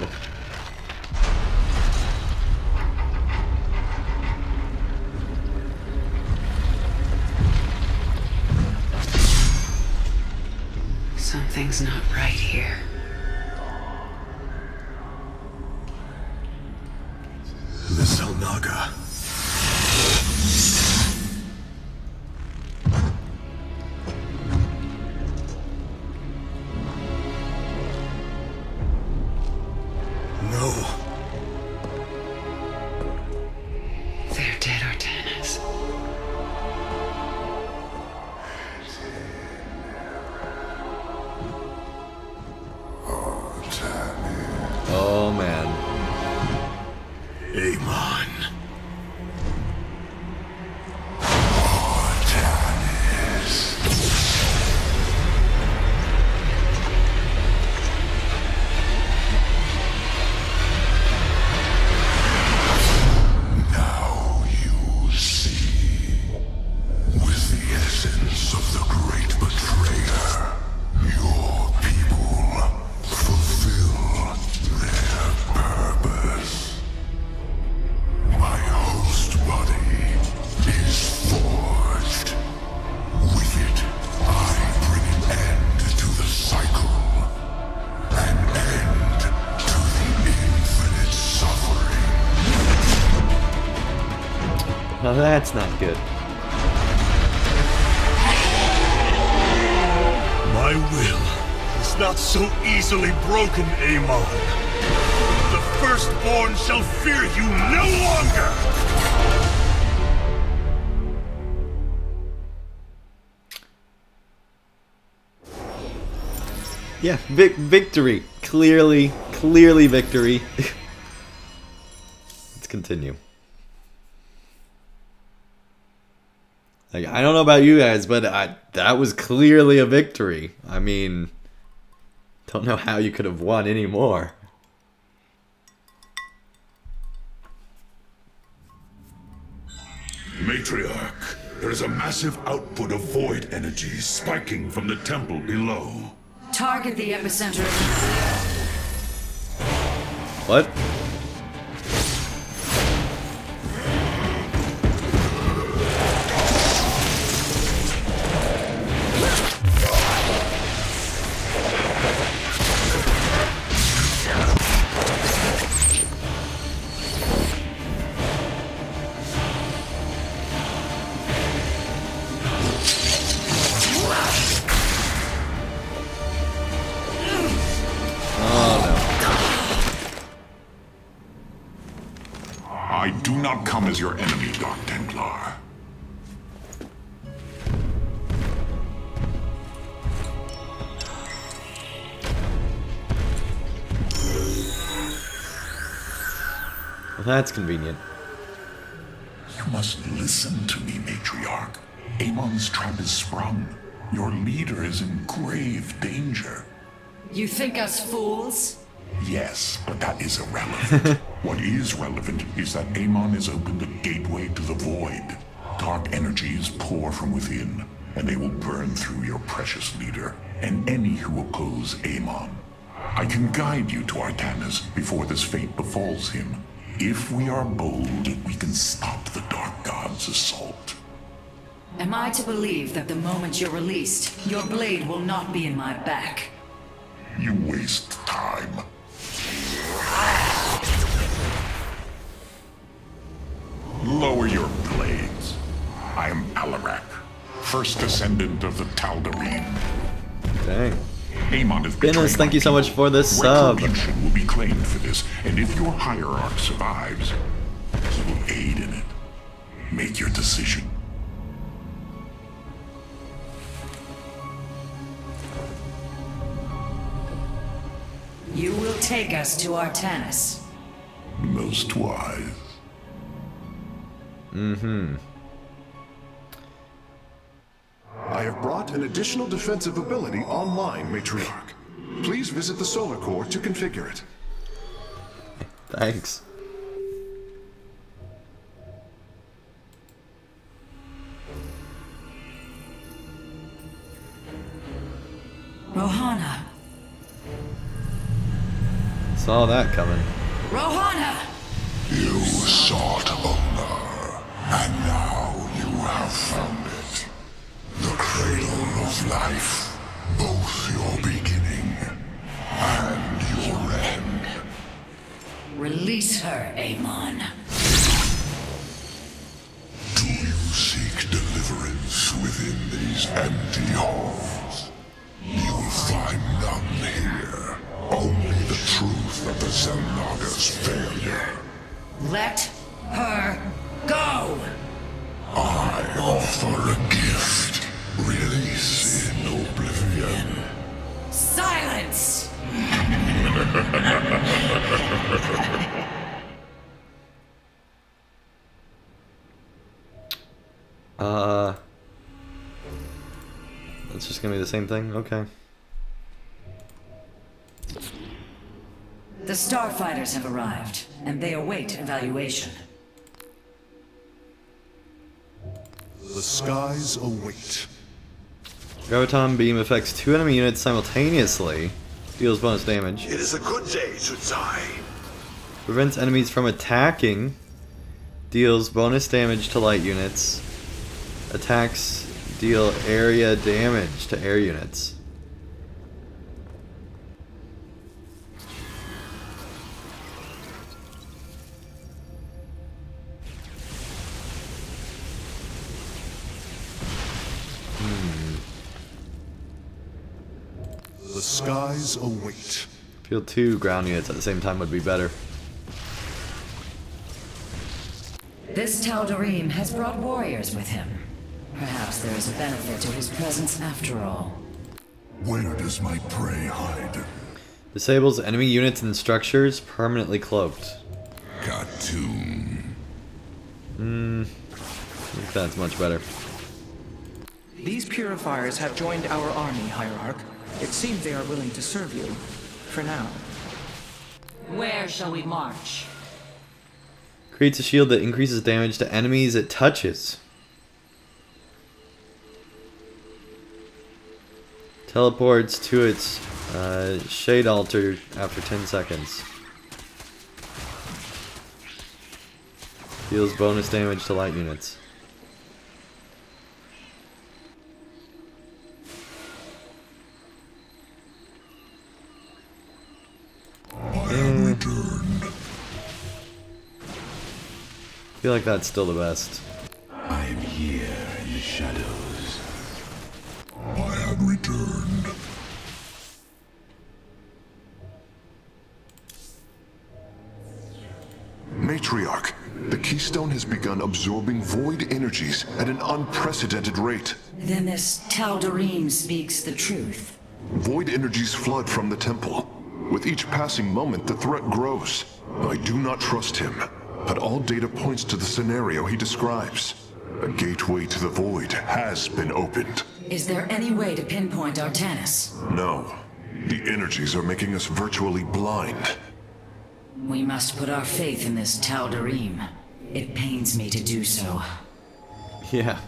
Something's not right here. The Xel'naga. No. They're dead, Artanis. Oh man. Amon. Now you see. With the essence of the great betrayer, your people fulfill their purpose. My host body is forged. With it, I bring an end to the cycle. An end to the infinite suffering. Now that's not good. My will is not so easily broken, Amon. The firstborn shall fear you no longer! Yeah, victory. Clearly victory. Let's continue. Like, I don't know about you guys, but that was clearly a victory. I mean, don't know how you could have won any more. Matriarch, there is a massive output of void energy spiking from the temple below. Target the epicenter. What? I do not come as your enemy, Dark Templar. Well, that's convenient. You must listen to me, Matriarch. Amon's trap is sprung. Your leader is in grave danger. You think us fools? Yes, but that is irrelevant. What is relevant is that Amon has opened a gateway to the void. Dark energies pour from within, and they will burn through your precious leader and any who oppose Amon. I can guide you to Artanis before this fate befalls him. If we are bold, we can stop the Dark God's assault. Am I to believe that the moment you're released, your blade will not be in my back? You waste time. Lower your blades. I am Alarak, first descendant of the Tal'Darim. Dang. Amon has Dennis, thank you so much for this sub. Retribution will be claimed for this, and if your hierarch survives, he will aid in it. Make your decision. You will take us to Artanis. Most wise. I have brought an additional defensive ability online, Matriarch. Please visit the Solar Core to configure it. Thanks. Rohana! Saw that coming. Rohana! You sought honor, and now you have found it. The cradle of life, both your beginning and your end. Release her, Amon. Do you seek deliverance within these empty halls? You will find none here. Only the truth of the Xel'naga's failure. Let her go! I offer a gift. Release in oblivion. Silence! That's just gonna be the same thing? Okay. The starfighters have arrived, and they await evaluation. The skies await. Graviton beam affects 2 enemy units simultaneously. Deals bonus damage. It is a good day to die. Prevents enemies from attacking. Deals bonus damage to light units. Attacks deal area damage to air units. The skies await. Field 2 ground units at the same time would be better. This Tal'Darim has brought warriors with him. Perhaps there is a benefit to his presence after all. Where does my prey hide? Disables enemy units and structures permanently cloaked. Khartoum. I think that's much better. These purifiers have joined our army, Hierarch. It seems they are willing to serve you. For now. Where shall we march? Creates a shield that increases damage to enemies it touches. Teleports to its shade altar after 10 seconds. Deals bonus damage to light units. I feel like that's still the best. I am here in the shadows. I have returned. Matriarch, the Keystone has begun absorbing void energies at an unprecedented rate. Then this Tal'Darim speaks the truth. Void energies flood from the temple. With each passing moment, the threat grows. I do not trust him, but all data points to the scenario he describes. A gateway to the void has been opened. Is there any way to pinpoint Artanis? No. The energies are making us virtually blind. We must put our faith in this Tal'Darim. It pains me to do so. Yeah.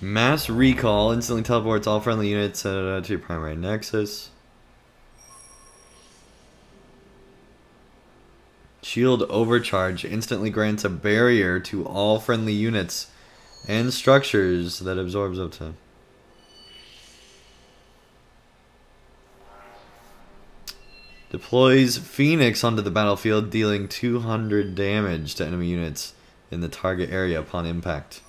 Mass recall instantly teleports all friendly units to your primary nexus. Shield overcharge instantly grants a barrier to all friendly units and structures that absorbs up to. Deploys Phoenix onto the battlefield, dealing 200 damage to enemy units in the target area upon impact.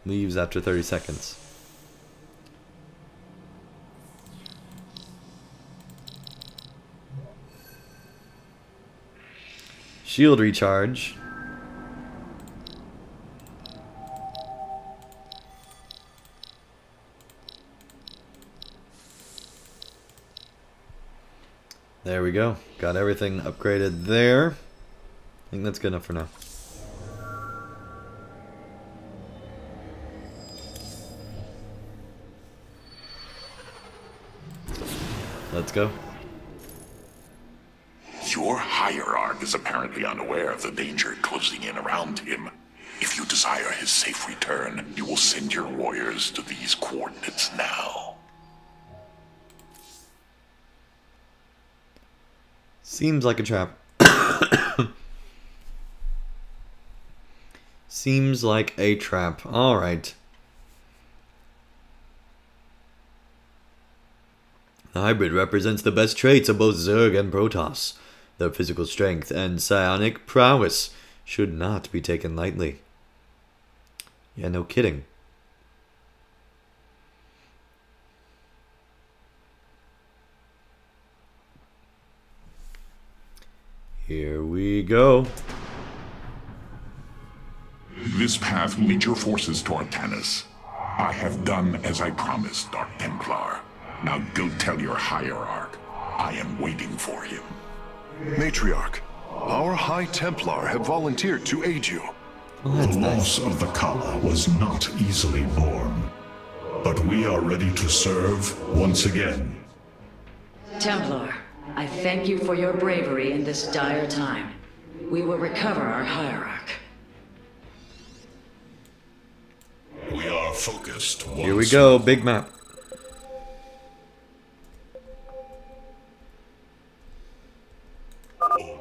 Leaves after 30 seconds. Shield recharge. There we go. Got everything upgraded there. I think that's good enough for now. Let's go. Your hierarch is apparently unaware of the danger closing in around him. If you desire his safe return, you will send your warriors to these coordinates now. Seems like a trap. Seems like a trap. Alright. The hybrid represents the best traits of both Zerg and Protoss. Their physical strength and psionic prowess should not be taken lightly. Yeah, no kidding. Here we go. This path will lead your forces toward Tanis. I have done as I promised, Dark Templar. Now go tell your hierarch. I am waiting for him. Matriarch, our High Templar have volunteered to aid you. The loss of the Kala was not easily borne. But we are ready to serve once again. Templar, I thank you for your bravery in this dire time. We will recover our hierarch. We are focused. Here we go, big map.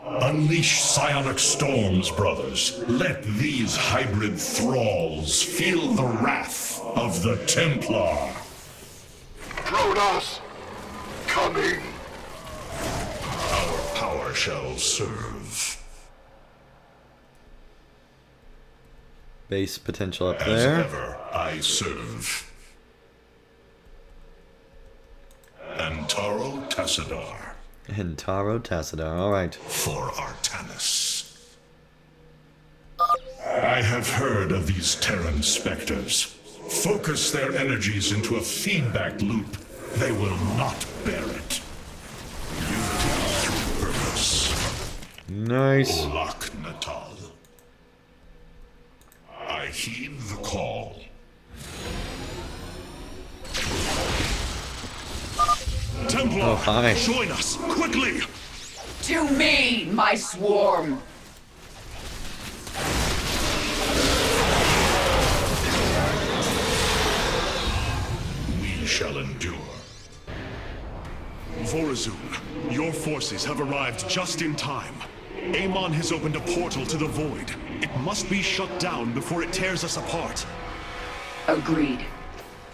Unleash psionic storms, brothers. Let these hybrid thralls feel the wrath of the Templar. Protoss, coming. Our power shall serve. Base potential up As there. ever, I serve. Antaro Tassadar. And Taro Tassadar, alright. For Artanis. I have heard of these Terran specters. Focus their energies into a feedback loop. They will not bear it. Unity through purpose. Nice. Olak Natal. I heed the call. Templar, Oh, hi. join us, quickly! To me, my swarm! We shall endure. Vorazun, your forces have arrived just in time. Amon has opened a portal to the Void. It must be shut down before it tears us apart. Agreed.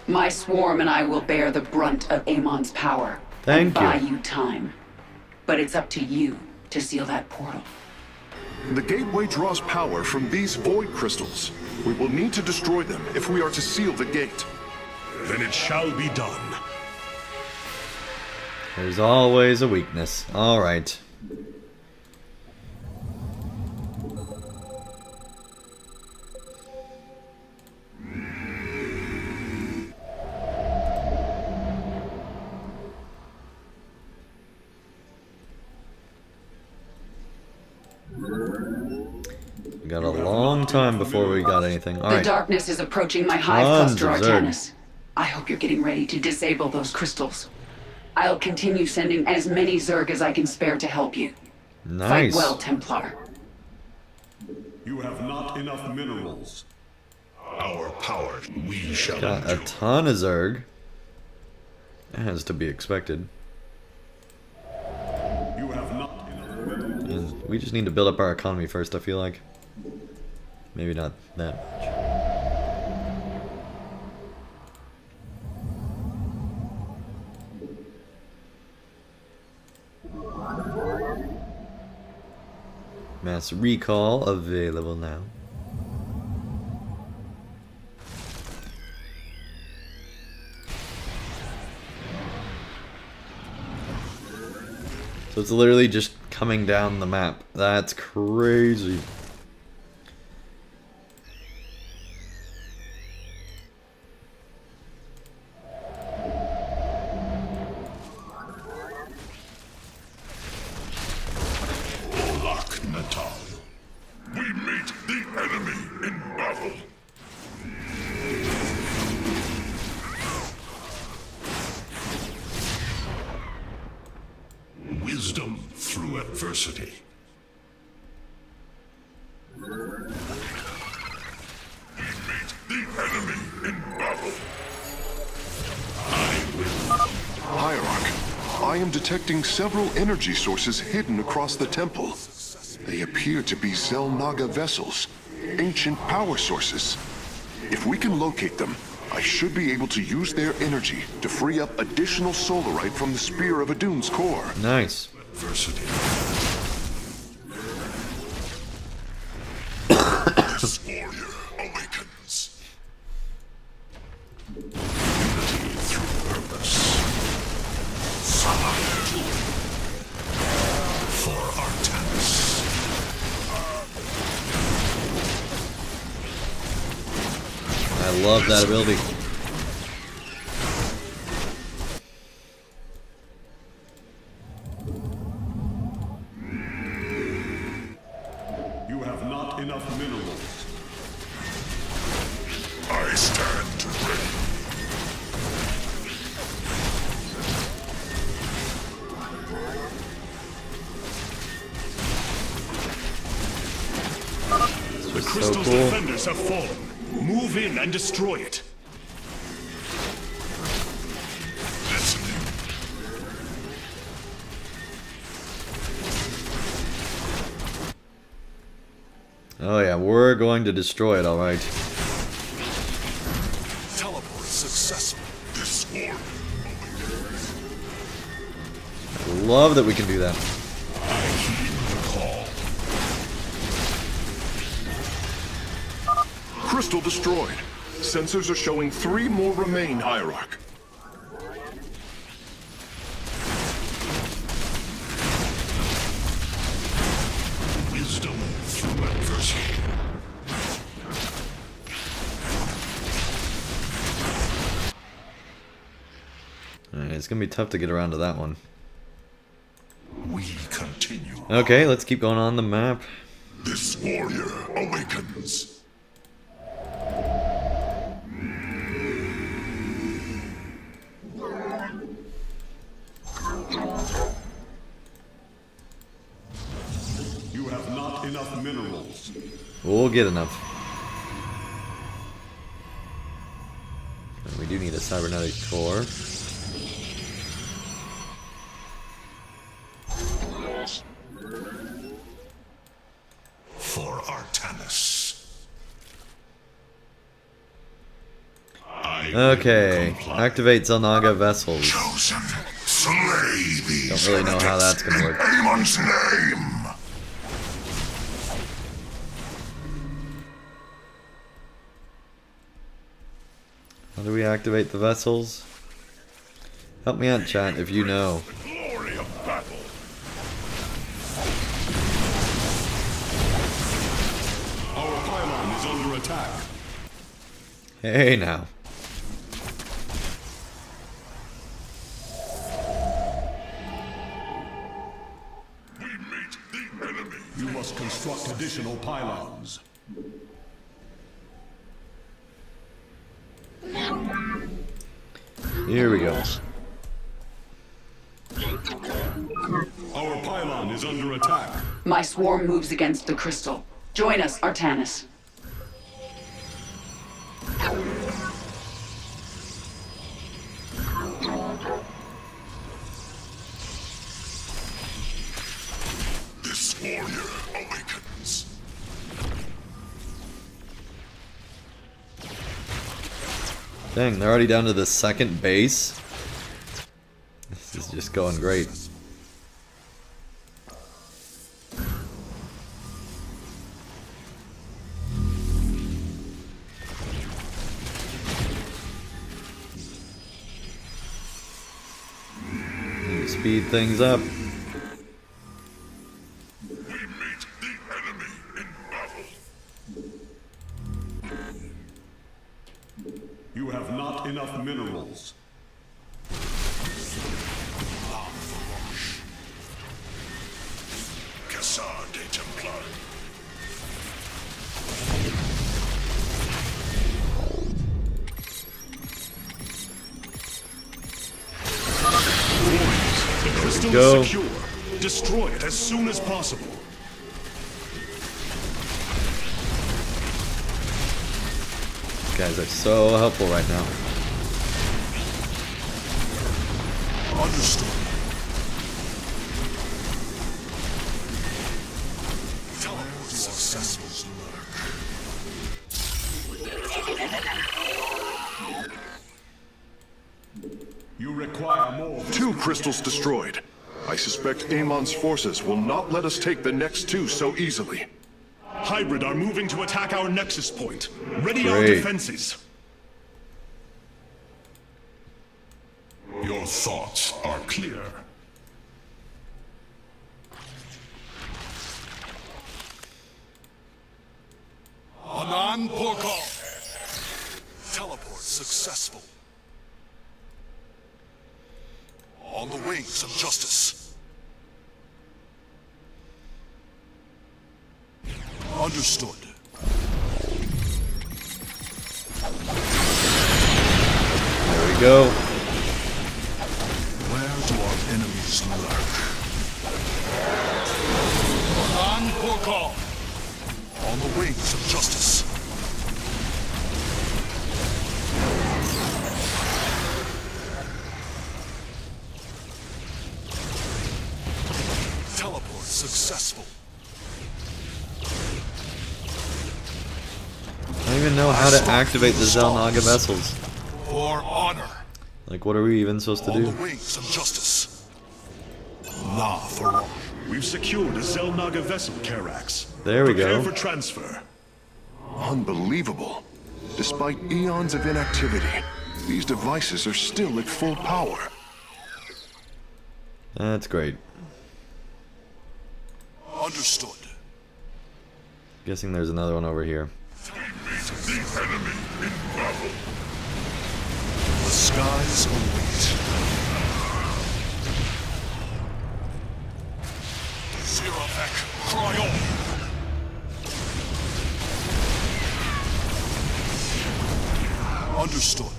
My swarm and I will bear the brunt of Amon's power. Thank and buy you. you time. But it's up to you to seal that portal. The gateway draws power from these void crystals. We will need to destroy them if we are to seal the gate. Then it shall be done. There's always a weakness. Alright. We got a long time before we got anything. The Alright. darkness is approaching my hive Tons cluster, of Zerg. Artanis. I hope you're getting ready to disable those crystals. I'll continue sending as many Zerg as I can spare to help you. Nice. Fight well, Templar. You have not enough minerals. Our power we shall Got a endure. ton of Zerg. That has to be expected. You have not enough minerals. And we just need to build up our economy first, I feel like. Maybe not that much. Mass recall available now. So it's literally just coming down the map. That's crazy. We meet the enemy in battle. Wisdom through adversity. We meet the enemy in battle. Hierarch, I am detecting several energy sources hidden across the temple. They appear to be Xel'naga vessels, ancient power sources. If we can locate them, I should be able to use their energy to free up additional solarite from the Spear of Adun's core. Nice. Adversity. This warrior awakens. Unity through purpose. Fire. For Artemis. I love that ability. You have not enough minerals. I stand ready. The crystal's defenders have fallen. Move in and destroy it. Listening. Oh yeah, we're going to destroy it, alright. Teleport successful. This war. I love that we can do that. I heed the call. Crystal destroyed. Sensors are showing 3 more remain, Hierarch. Wisdom through adversity. Alright, it's gonna be tough to get around to that one. We continue. Okay, let's keep going on the map. This warrior awakens. You have not enough minerals. We'll get enough. And we do need a cybernetic core. For Artemis. Okay, activate Xel'naga vessels. Chosen. Slay these. Don't really know how that's gonna work. Anyone's name. How do we activate the vessels? Help me out, chat, if you know. Glory of battle. Our pylon is under attack. Hey now. We meet the enemy. You must construct additional pylons. Here we go. Our pylon is under attack. My swarm moves against the crystal. Join us, Artanis. This warrior awakens. Dang, they're already down to the second base. This is just going great. Speed things up. enough minerals. Cassar de Templar. The crystal go. is secure. Destroy it as soon as possible. These guys are so helpful right now. Understood. Teleport successful. You require more. 2 crystals destroyed. I suspect Amon's forces will not let us take the next 2 so easily. Hybrid are moving to attack our nexus point. Ready our Great. defenses. Your thoughts are clear. Anan Porkal. Teleport successful. On the wings of justice. Understood. There we go. Where do our enemies lurk? Anan Porkal. On the wings of justice. Teleport successful. I don't even know how to activate the Xel'naga vessels. For honor. Like, what are we even supposed to On do? the wings of justice. La for We've secured a Xel'naga vessel, Karax. There we Prepare go. for transfer. Unbelievable. Despite eons of inactivity, these devices are still at full power. That's great. Understood. Guessing there's another one over here. The enemy in battle. The skies await. Ziravek, cry on. Understood.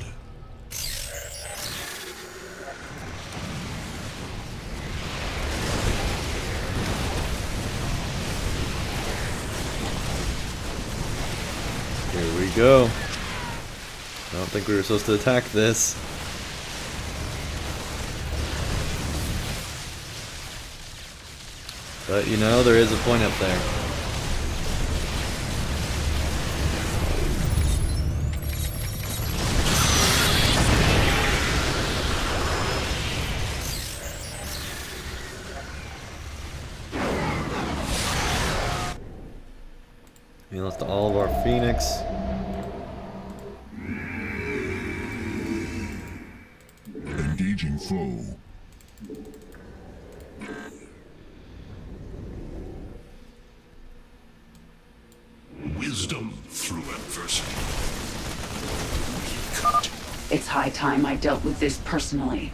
Here we go. I don't think we were supposed to attack this. But you know, there is a point up there. We lost all of our Phoenix. Engaging foe. Wisdom through adversity. It's high time I dealt with this personally.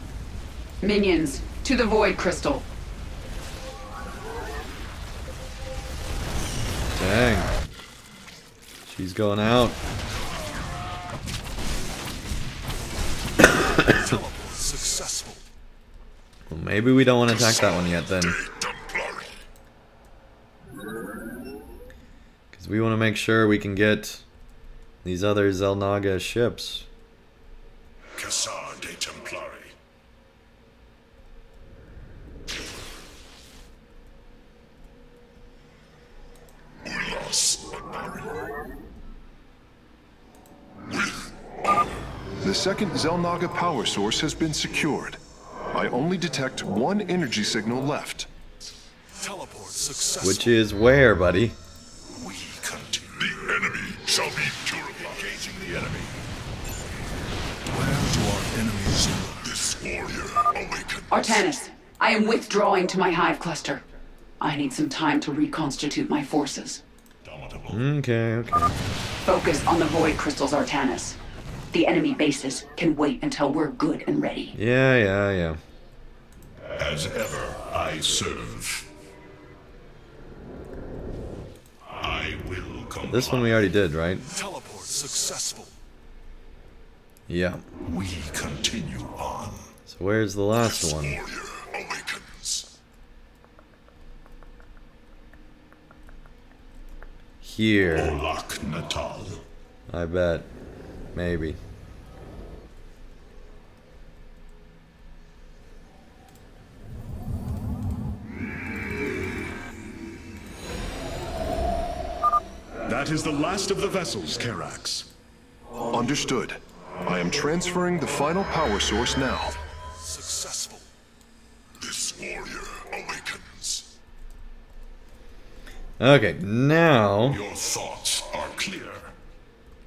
Minions, to the Void Crystal. Dang. She's going out. Successful. Well, maybe we don't want to attack that one yet then. Because we want to make sure we can get these other Xel'naga ships. Cassar de Templari. The second Xel'naga power source has been secured. I only detect one energy signal left. Teleport successful. Which is where, buddy? We continue. The enemy shall be durable. Engaging the enemy. Where do our enemies look? This warrior awakens. Artanis, I am withdrawing to my hive cluster. I need some time to reconstitute my forces. Okay, okay. Focus on the Void Crystals, Artanis. The enemy bases can wait until we're good and ready. Yeah. As ever, I serve. I will comply. This one we already did, right? Teleport successful. Yeah. We continue on. So where's the last one? Warrior awakens. Here. Olak Natal. I bet. Maybe. That is the last of the vessels, Karax. Understood. I am transferring the final power source now. Successful. This warrior awakens. Okay, now Your thoughts are clear.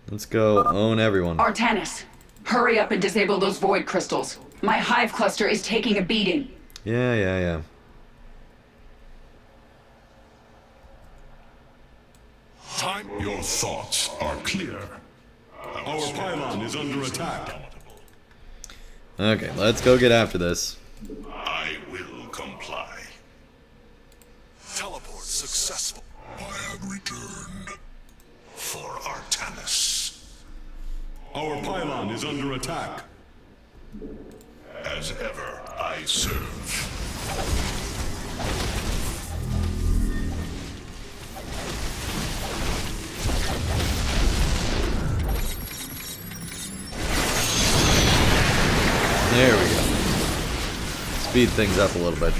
let's go own everyone. Artanis, hurry up and disable those void crystals. My hive cluster is taking a beating. Yeah. Time. Your thoughts are clear. Our pylon is under attack. Okay, let's go get after this. I will comply. Teleport successful. I have returned for Artanis. Our pylon is under attack. As ever, I serve. There we go. Speed things up a little bit.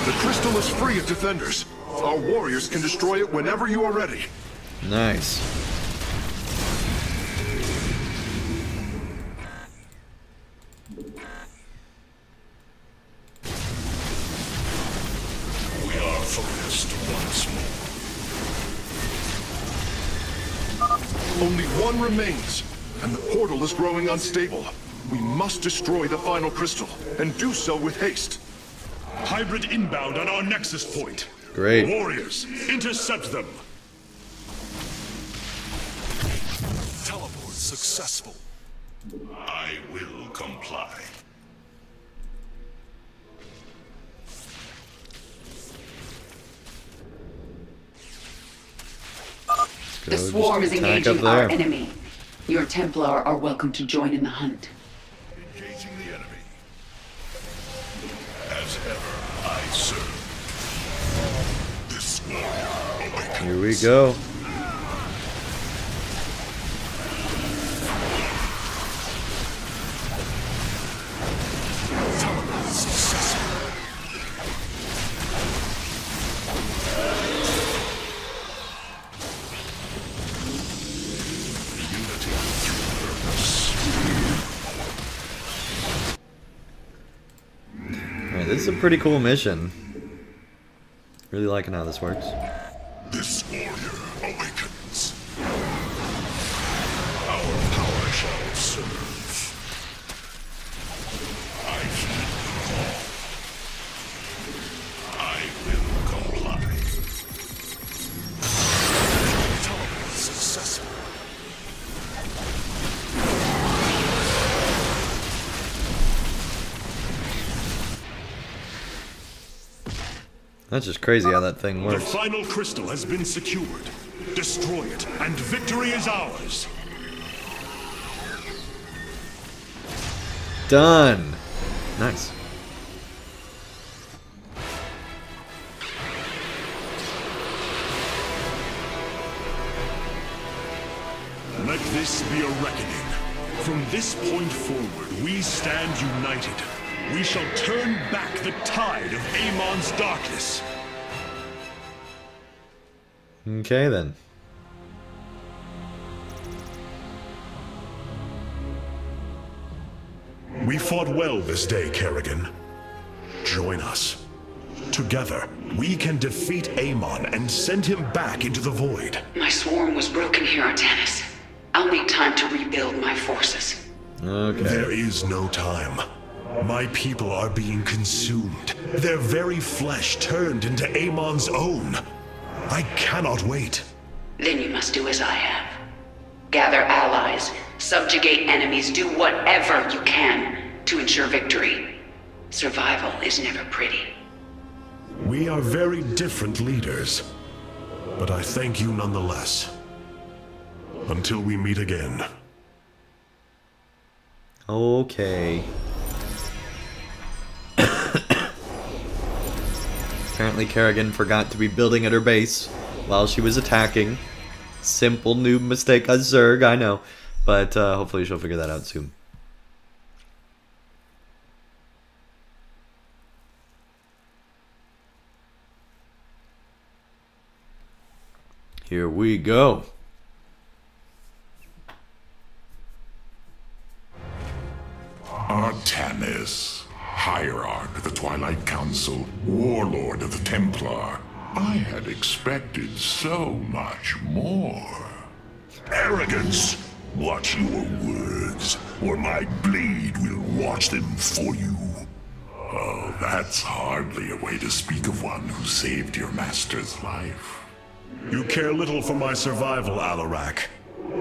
The crystal is free of defenders. Our warriors can destroy it whenever you are ready. Nice. We are focused once more. Only one remains, and the portal is growing unstable. We must destroy the final crystal, and do so with haste. Hybrid inbound on our nexus point. Great. Warriors, intercept them. Teleport successful. I will comply. The swarm is attack up engaging there. our enemy. Your Templar are welcome to join in the hunt. Engaging the enemy. As ever, I serve. This warrior awakens. Here we go. Teleport successful. Alright, this is a pretty cool mission. Really liking how this works. This warrior awakens. Our power shall serve. I heed the call. I will comply. Teleport successful. That's just crazy how that thing The works. final crystal has been secured. Destroy it, and victory is ours. Done. Nice. Let this be a reckoning. From this point forward, we stand united. We shall turn back the tide of Amon's darkness. Okay then. We fought well this day, Kerrigan. Join us. Together, we can defeat Amon and send him back into the void. My swarm was broken here, Artanis. I'll need time to rebuild my forces. Okay. There is no time. My people are being consumed. Their very flesh turned into Amon's own. I cannot wait. Then you must do as I have. Gather allies, subjugate enemies, do whatever you can to ensure victory. Survival is never pretty. We are very different leaders, but I thank you nonetheless. Until we meet again. Okay. Apparently Kerrigan forgot to be building at her base while she was attacking. Simple noob mistake on Zerg, I know. But hopefully she'll figure that out soon. Here we go. Artanis, Hierarch of the Twilight Council, Warlord of the Templar. I had expected so much more. Arrogance! Watch your words, or my blade will watch them for you. Oh, that's hardly a way to speak of one who saved your master's life. You care little for my survival, Alarak.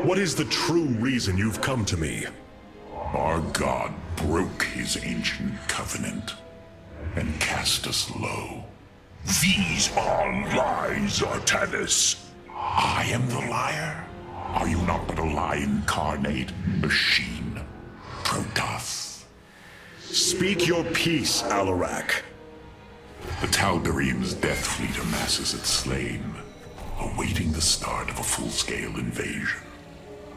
What is the true reason you've come to me? Our god broke his ancient covenant and cast us low. These are lies, Artanis. I am the liar? Are you not but a lie incarnate, machine, Protoss? Speak your peace, Alarak. The Tal'Darim's death fleet amasses its slain, awaiting the start of a full-scale invasion.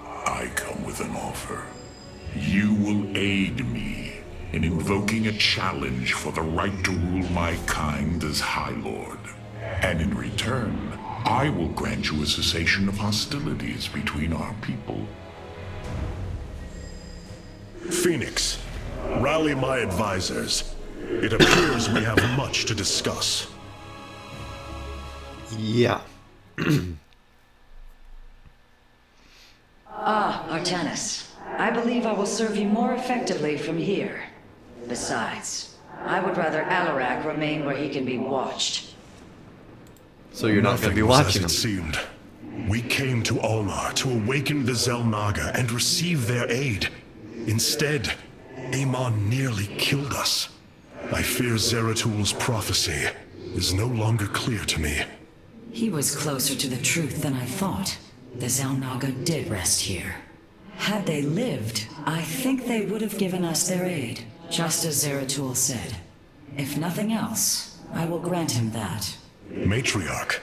I come with an offer. You will aid me in invoking a challenge for the right to rule my kind as High Lord. And in return, I will grant you a cessation of hostilities between our people. Phoenix, rally my advisors. It appears we have much to discuss. Yeah. Artanis. I believe I will serve you more effectively from here. Besides, I would rather Alarak remain where he can be watched. So you're not going to be Nothing was watching as him. it seemed. We came to Ulnar to awaken the Xel'naga and receive their aid. Instead, Amon nearly killed us. I fear Zeratul prophecy is no longer clear to me. He was closer to the truth than I thought. The Xel'naga did rest here. Had they lived, I think they would have given us their aid, just as Zeratul said. If nothing else, I will grant him that. Matriarch,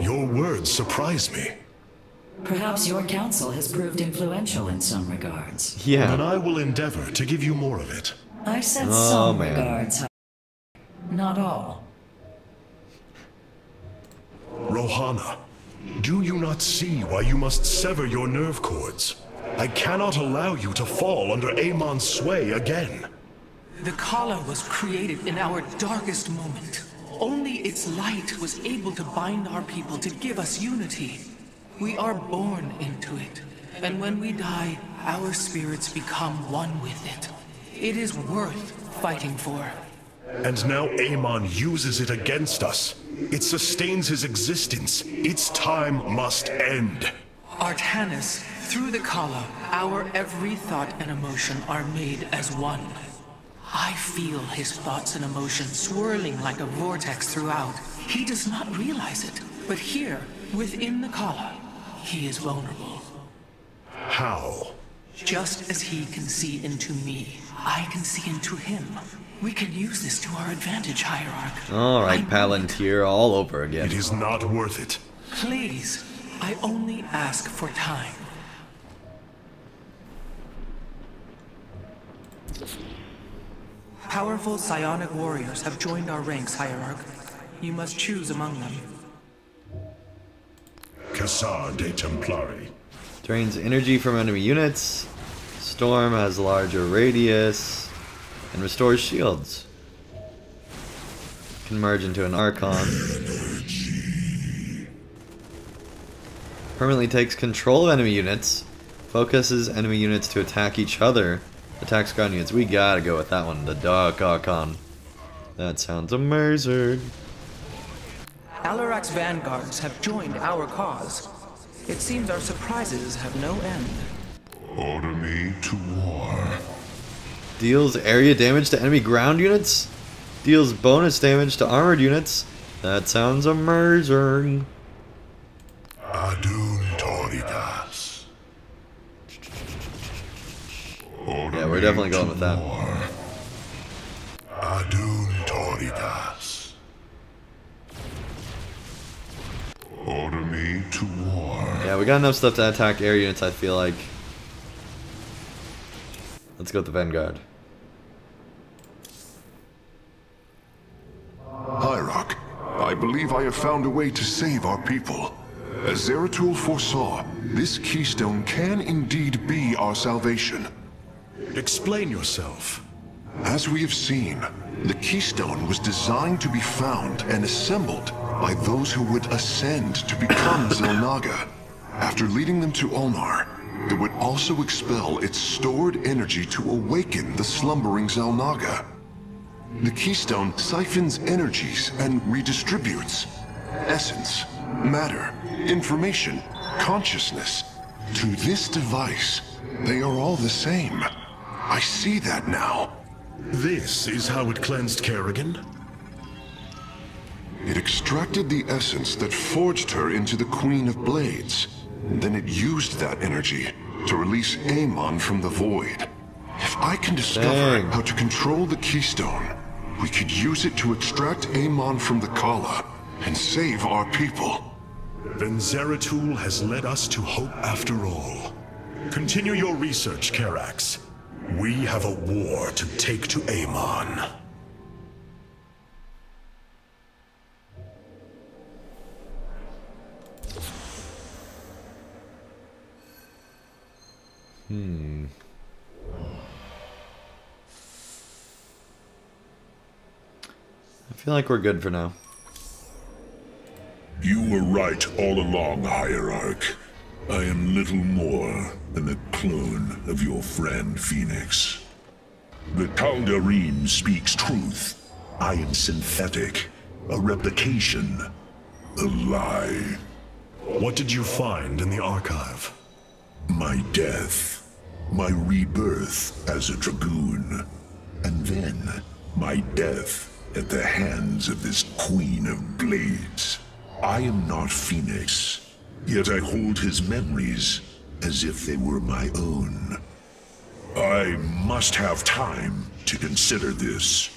your words surprise me. Perhaps your counsel has proved influential in some regards. Yeah. Then I will endeavor to give you more of it. I said Oh, some man. regards, not all. Rohana, do you not see why you must sever your nerve cords? I cannot allow you to fall under Amon's sway again. The Kala was created in our darkest moment. Only its light was able to bind our people to give us unity. We are born into it, and when we die, our spirits become one with it. It is worth fighting for. And now Amon uses it against us. It sustains his existence. Its time must end. Artanis, through the Kala, our every thought and emotion are made as one. I feel his thoughts and emotions swirling like a vortex throughout. He does not realize it, but here, within the Kala, he is vulnerable. How? Just as he can see into me, I can see into him. We can use this to our advantage, Hierarch. Alright, Palantir all over again. It is not worth it. Please, I only ask for time. Powerful psionic warriors have joined our ranks, Hierarch. You must choose among them. Cassar de Templari. Drains energy from enemy units. Storm has larger radius. And restores shields. Can merge into an Archon. Permanently takes control of enemy units. Focuses enemy units to attack each other. Attack squad units. We gotta go with that one. The Dark-Archon. That sounds amazing. Alarak's vanguards have joined our cause. It seems our surprises have no end. Order me to war. Deals area damage to enemy ground units. Deals bonus damage to armored units. That sounds amazing. Adun Torigas. Yeah, we're definitely going with that. Adun Torigas. Order me to war. Yeah, we got enough stuff to attack air units, I feel like. Let's go with the Vanguard. Hierarch, I believe I have found a way to save our people. As Zeratul foresaw, this keystone can indeed be our salvation. Explain yourself. As we have seen, the keystone was designed to be found and assembled by those who would ascend to become Xel'naga. After leading them to Ulnar, it would also expel its stored energy to awaken the slumbering Xel'naga. The keystone siphons energies and redistributes essence, matter, information, consciousness. To this device, they are all the same. I see that now. This is how it cleansed Kerrigan? It extracted the essence that forged her into the Queen of Blades. Then it used that energy to release Amon from the void. If I can discover how to control the keystone, we could use it to extract Amon from the Kala and save our people. Then Zeratul has led us to hope after all. Continue your research, Karax. We have a war to take to Amon. I feel like we're good for now. You were right all along, Hierarch. I am little more than a clone of your friend Phoenix. The Tal'Darim speaks truth. I am synthetic, a replication, a lie. What did you find in the archive? My death, my rebirth as a Dragoon, and then my death at the hands of this Queen of Blades. I am not Phoenix, yet I hold his memories as if they were my own. I must have time to consider this.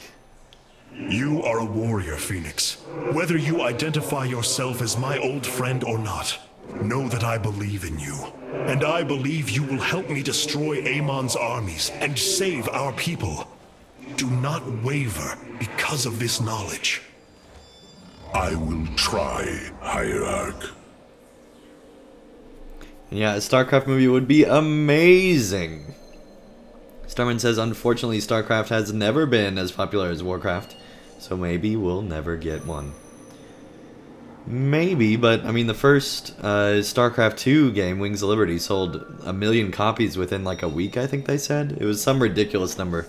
You are a warrior, Phoenix. Whether you identify yourself as my old friend or not, know that I believe in you. And I believe you will help me destroy Amon's armies and save our people. Do not waver because of this knowledge. I will try, Hierarch. Yeah, a StarCraft movie would be amazing. Starman says, unfortunately, StarCraft has never been as popular as Warcraft, so maybe we'll never get one. Maybe, but I mean, the first StarCraft 2 game, Wings of Liberty, sold 1 million copies within like a week, I think they said. It was some ridiculous number.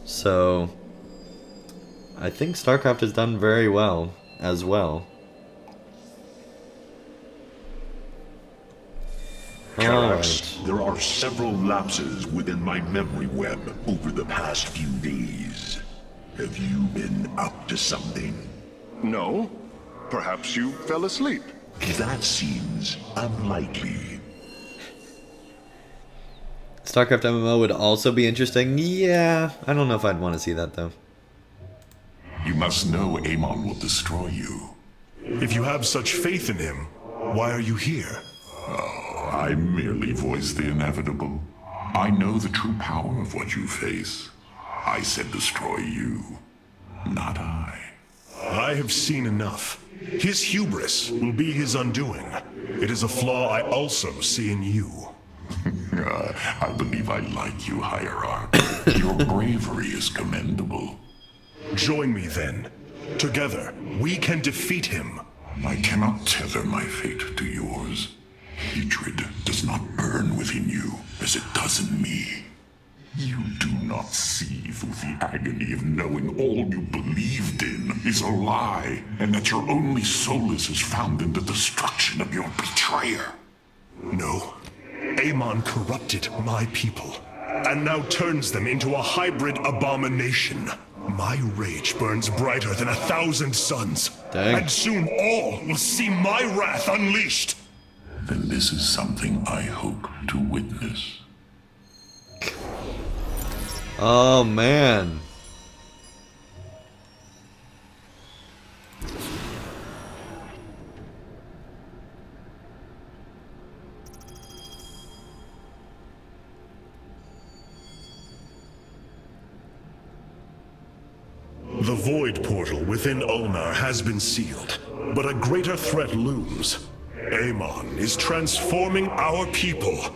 So, I think StarCraft has done very well as well. Karax, there are several lapses within my memory web over the past few days. Have you been up to something? No. Perhaps you fell asleep. That seems unlikely. StarCraft MMO would also be interesting. Yeah, I don't know if I'd want to see that though. You must know Amon will destroy you. If you have such faith in him, why are you here? Oh, I merely voice the inevitable. I know the true power of what you face. I said destroy you, not I. I have seen enough. His hubris will be his undoing. It is a flaw I also see in you. I believe I like you, Hierarch. Your bravery is commendable. Join me then. Together, we can defeat him. I cannot tether my fate to yours. Hatred does not burn within you as it does in me. You do not see through the agony of knowing all you believed in is a lie, and that your only solace is found in the destruction of your betrayer. No. Amon corrupted my people, and now turns them into a hybrid abomination. My rage burns brighter than 1,000 suns. Dang. And soon all will see my wrath unleashed. Then this is something I hope to witness. Oh, man. The Void Portal within Ulnar has been sealed, but a greater threat looms. Amon is transforming our people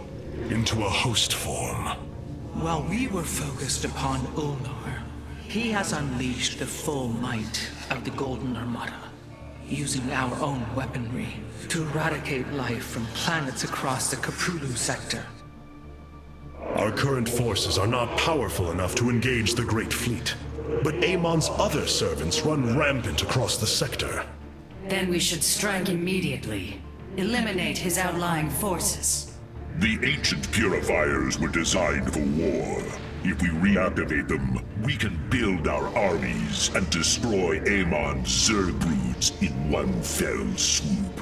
into a host form. While we were focused upon Ulnar, he has unleashed the full might of the Golden Armada, using our own weaponry to eradicate life from planets across the Caprulu sector. Our current forces are not powerful enough to engage the Great Fleet, but Amon's other servants run rampant across the sector. Then we should strike immediately. Eliminate his outlying forces. The ancient purifiers were designed for war. If we reactivate them, we can build our armies and destroy Amon's Zerg broods in one fell swoop.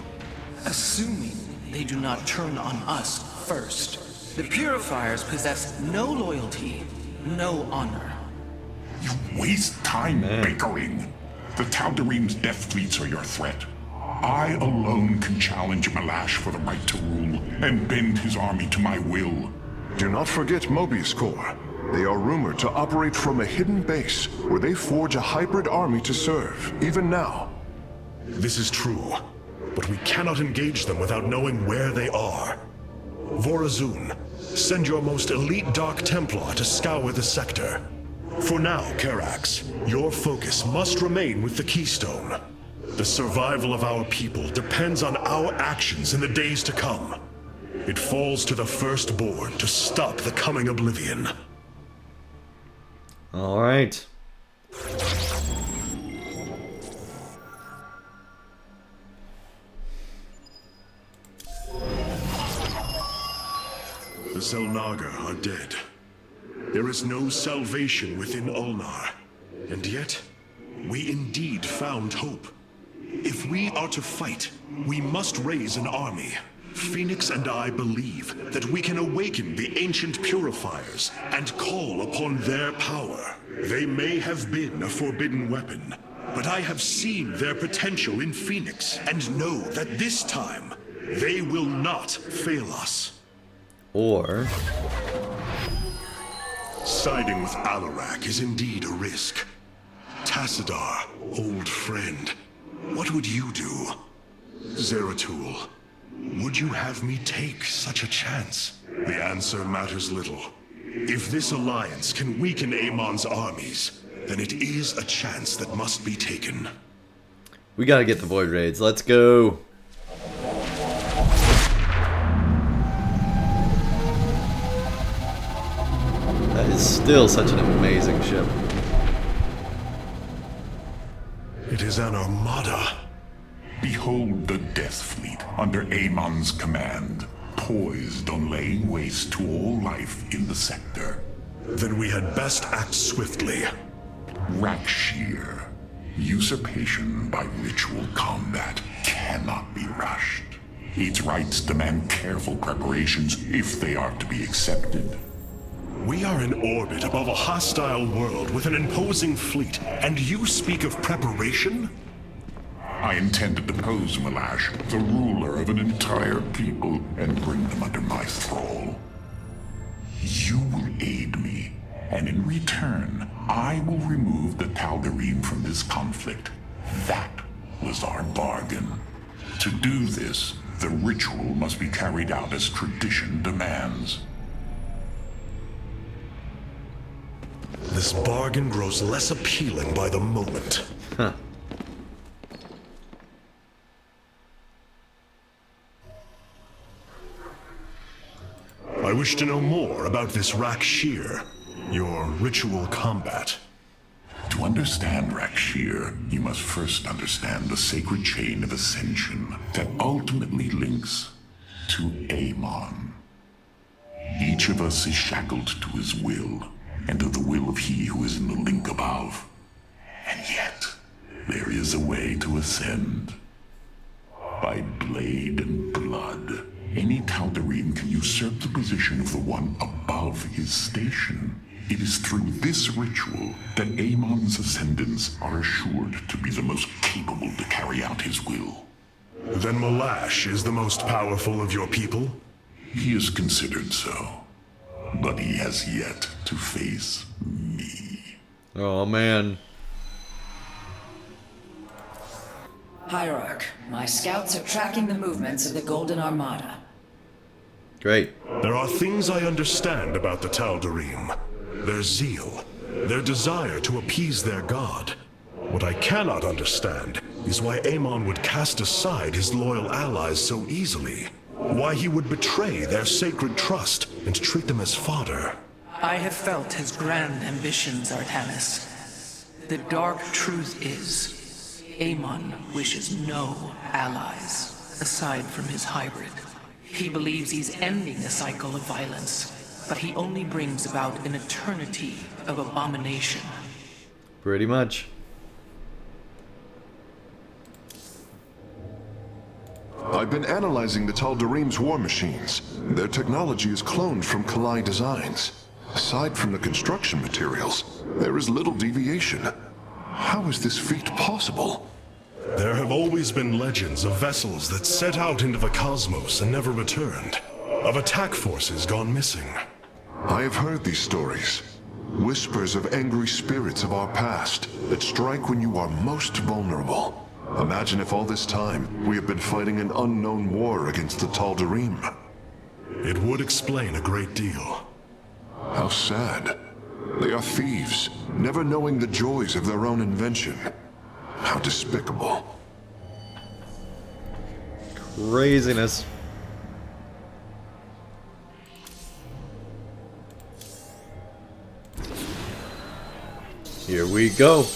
Assuming they do not turn on us first. The purifiers possess no loyalty, no honor. You waste time bickering. The Tal'Darim's death fleets are your threat. I alone can challenge Malash for the right to rule and bend his army to my will. Do not forget Mobius Corps. They are rumored to operate from a hidden base where they forge a hybrid army to serve, even now. This is true, but we cannot engage them without knowing where they are. Vorazun, send your most elite Dark Templar to scour the sector. For now, Karax, your focus must remain with the Keystone. The survival of our people depends on our actions in the days to come. It falls to the Firstborn to stop the coming oblivion. All right. The Xel'naga are dead. There is no salvation within Ulnar. And yet, we indeed found hope. If we are to fight, we must raise an army. Phoenix and I believe that we can awaken the ancient purifiers and call upon their power. They may have been a forbidden weapon, but I have seen their potential in Phoenix and know that this time, they will not fail us. Or siding with Alarak is indeed a risk. Tassadar, old friend, what would you do? Zeratul, would you have me take such a chance? The answer matters little. If this alliance can weaken Amon's armies, then it is a chance that must be taken. we gotta get the Void Raids. Let's go. That is still such an amazing ship. It is an armada. Behold the Death Fleet under Amon's command, poised on laying waste to all life in the sector. Then we had best act swiftly. Rakshir. Usurpation by ritual combat cannot be rushed. Its rites demand careful preparations if they are to be accepted. We are in orbit above a hostile world with an imposing fleet, and you speak of preparation? I intend to depose Malash, the ruler of an entire people, and bring them under my thrall. You will aid me, and in return, I will remove the Tal'Darim from this conflict. That was our bargain. To do this, the ritual must be carried out as tradition demands. This bargain grows less appealing by the moment. Huh. I wish to know more about this Rakshir. Your ritual combat. To understand Rakshir, you must first understand the sacred chain of ascension that ultimately links to Amon. Each of us is shackled to his will, and to the will of he who is in the link above. And yet, there is a way to ascend. By blade and blood, any Tal'Darim can usurp the position of the one above his station. It is through this ritual that Amon's ascendants are assured to be the most capable to carry out his will. Then Malash is the most powerful of your people? He is considered so, but he has yet to face me. Oh man. Hierarch, my scouts are tracking the movements of the Golden Armada. Great. There are things I understand about the Tal'Darim. Their zeal, their desire to appease their god. What I cannot understand is why Amon would cast aside his loyal allies so easily. Why he would betray their sacred trust and treat them as fodder. I have felt his grand ambitions, Artanis. The dark truth is, Amon wishes no allies, aside from his hybrid. He believes he's ending a cycle of violence, but he only brings about an eternity of abomination. Pretty much. I've been analyzing the Tal'Darim's war machines. Their technology is cloned from Kalai designs. Aside from the construction materials, there is little deviation. How is this feat possible? There have always been legends of vessels that set out into the cosmos and never returned. Of attack forces gone missing. I have heard these stories. Whispers of angry spirits of our past that strike when you are most vulnerable. Imagine if all this time we have been fighting an unknown war against the Tal'Darim. It would explain a great deal. How sad. They are thieves, never knowing the joys of their own invention. How despicable. Craziness. Here we go.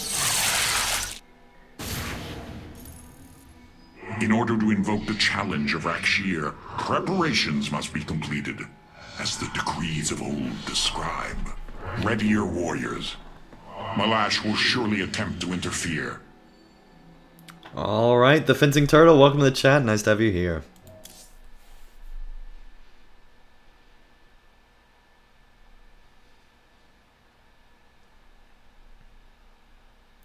In order to invoke the challenge of Rakshir, preparations must be completed, as the decrees of old describe. Ready your warriors. Malash will surely attempt to interfere. Alright, the Fencing Turtle, welcome to the chat. Nice to have you here.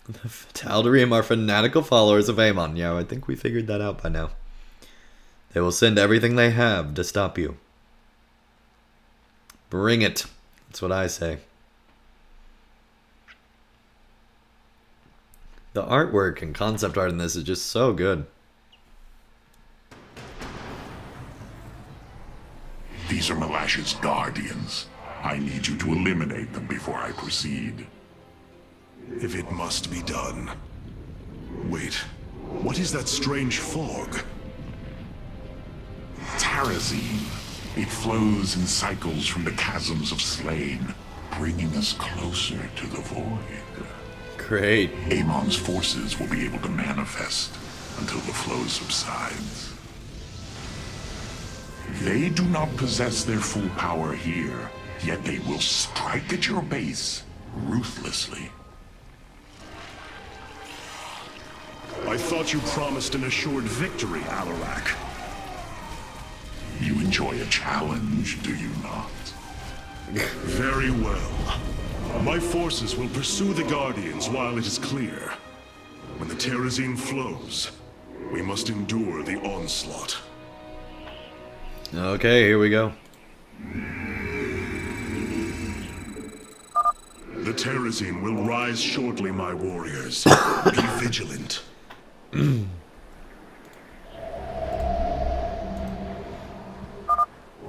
The Tal'Darim are fanatical followers of Amon. Yeah, I think we figured that out by now. They will send everything they have to stop you. Bring it. That's what I say. The artwork and concept art in this is just so good. These are Malash's guardians. I need you to eliminate them before I proceed. If it must be done. Wait, what is that strange fog? Terrazine. It flows in cycles from the chasms of slain, bringing us closer to the void. Great. Amon's forces will be able to manifest until the flow subsides. They do not possess their full power here, yet they will strike at your base ruthlessly. I thought you promised an assured victory, Alarak. You enjoy a challenge, do you not? Very well. My forces will pursue the Guardians while it is clear. When the Terrazine flows, we must endure the onslaught. Okay, here we go. The Terrazine will rise shortly, my warriors. Be vigilant.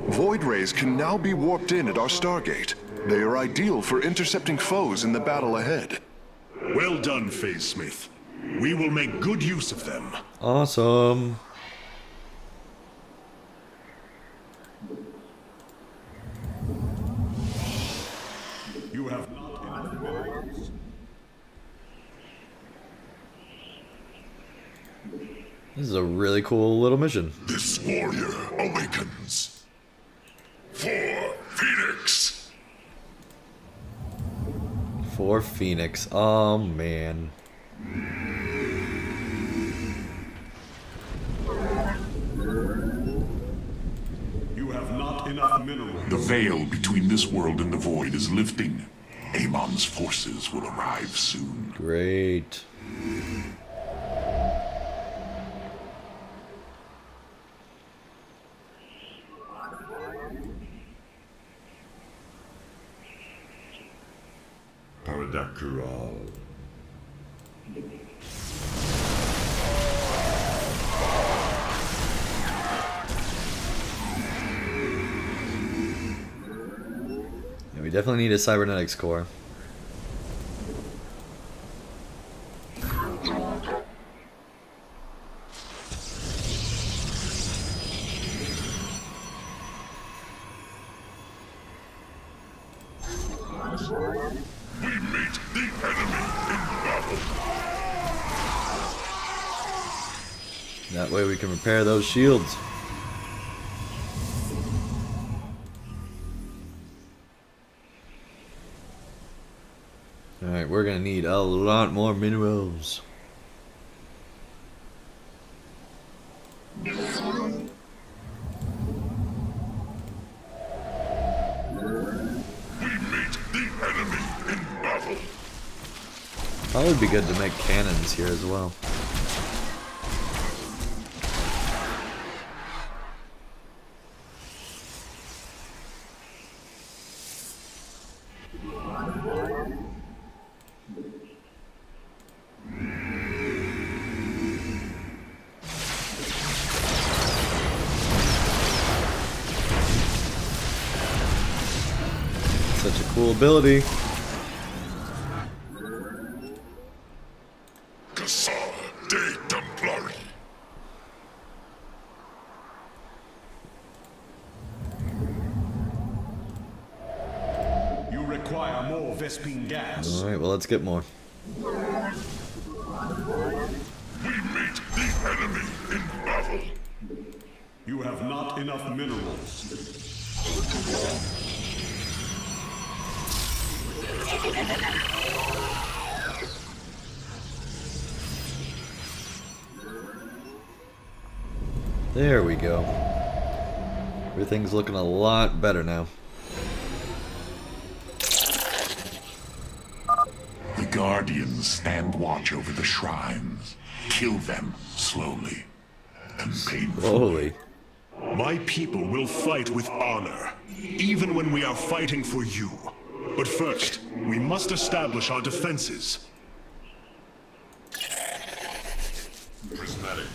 Void rays can now be warped in at our Stargate. They are ideal for intercepting foes in the battle ahead. Well done, Phase Smith. We will make good use of them. Awesome. You This is a really cool little mission. This warrior awakens. For Phoenix! For Phoenix. Oh, man. You have not enough minerals. The veil between this world and the void is lifting. Amon's forces will arrive soon. Great. Paradakral. Yeah, we definitely need a cybernetics core. We meet the enemy in battle. That way we can repair those shields. Alright, we're gonna need a lot more minerals. Probably would be good to make cannons here as well. Such a cool ability. You require more Vespine gas. Alright, well, let's get more. We meet the enemy in battle. You have not enough minerals. There we go. Everything's looking a lot better now. The Guardians stand watch over the shrines. Kill them slowly and painfully. Slowly. My people will fight with honor, even when we are fighting for you. But first, we must establish our defenses. Prismatic.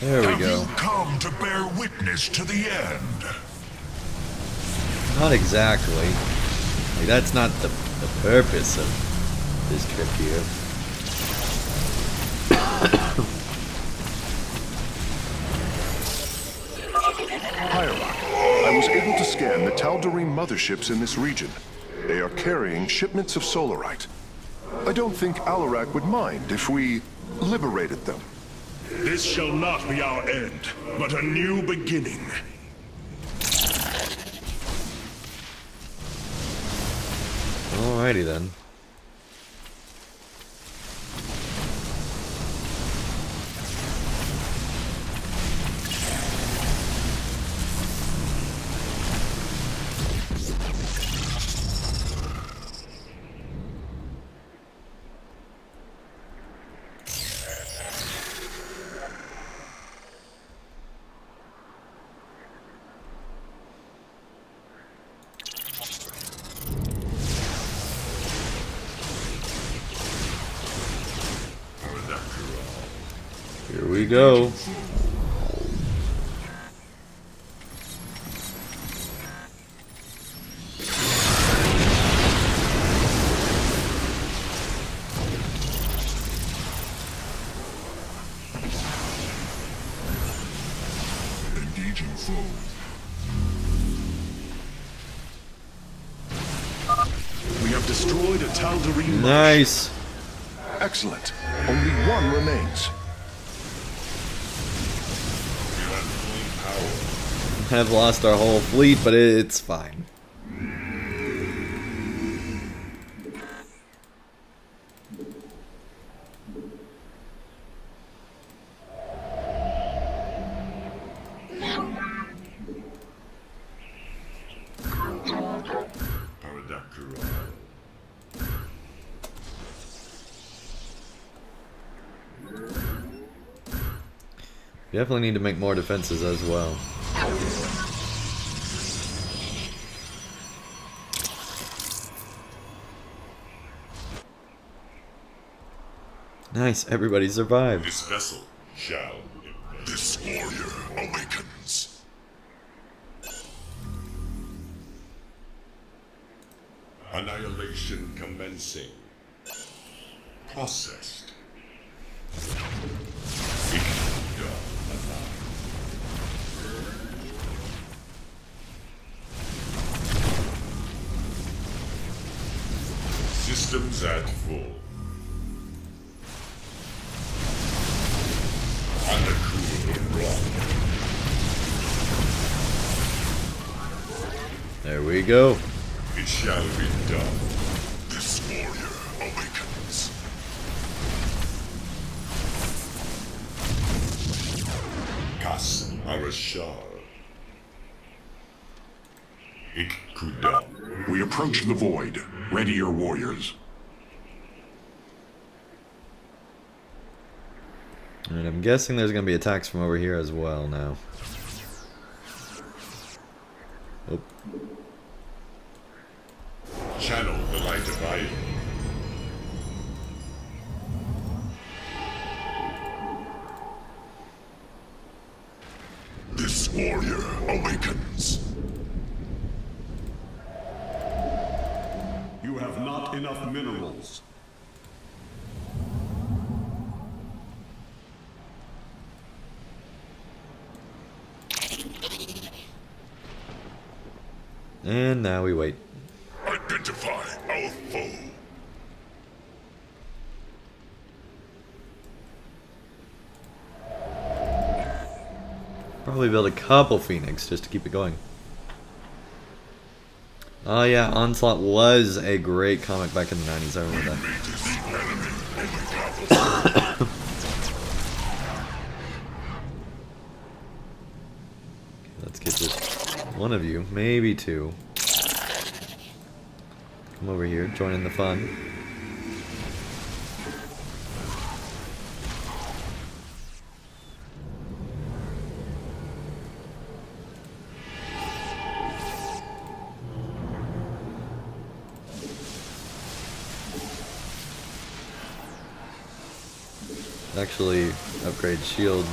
There we go. Have you come to bear witness to the end? Not exactly. Like, that's not the purpose of this trip here. Hierarch, I was able to scan the Tal'Darim motherships in this region. They are carrying shipments of solarite. I don't think Alarak would mind if we liberated them. This shall not be our end, but a new beginning. Alrighty then. Here we go. destroyed a Tal'Darim. Nice. Excellent. Only one remains. Have lost our whole fleet, but it's fine. We definitely need to make more defenses as well. Nice, everybody survived. This vessel shall. This warrior awakens. Annihilation commencing. Processed. Systems at full. There we go. It shall be done. This warrior awakens. Kas Arashar. Ikkuda. We approach the void. Ready your warriors. And I'm guessing there's going to be attacks from over here as well now. Oh. Channel the light of Iron. This warrior awakens. You have not enough minerals. And now we wait. Identify our foe. Probably build a couple Phoenix just to keep it going. Oh yeah, Onslaught was a great comic back in the 90s, I remember that. Let's get just one of you, maybe two. Come over here, join in the fun. Actually, upgrade shield.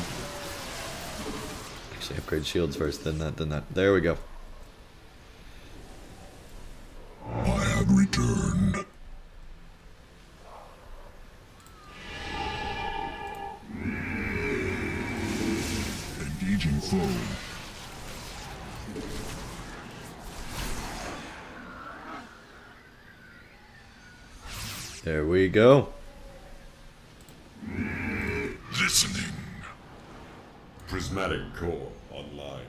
Actually, upgrade shields first, then that, then that. There we go. I have returned. Engaging foe. There we go. Listening. Prismatic core online.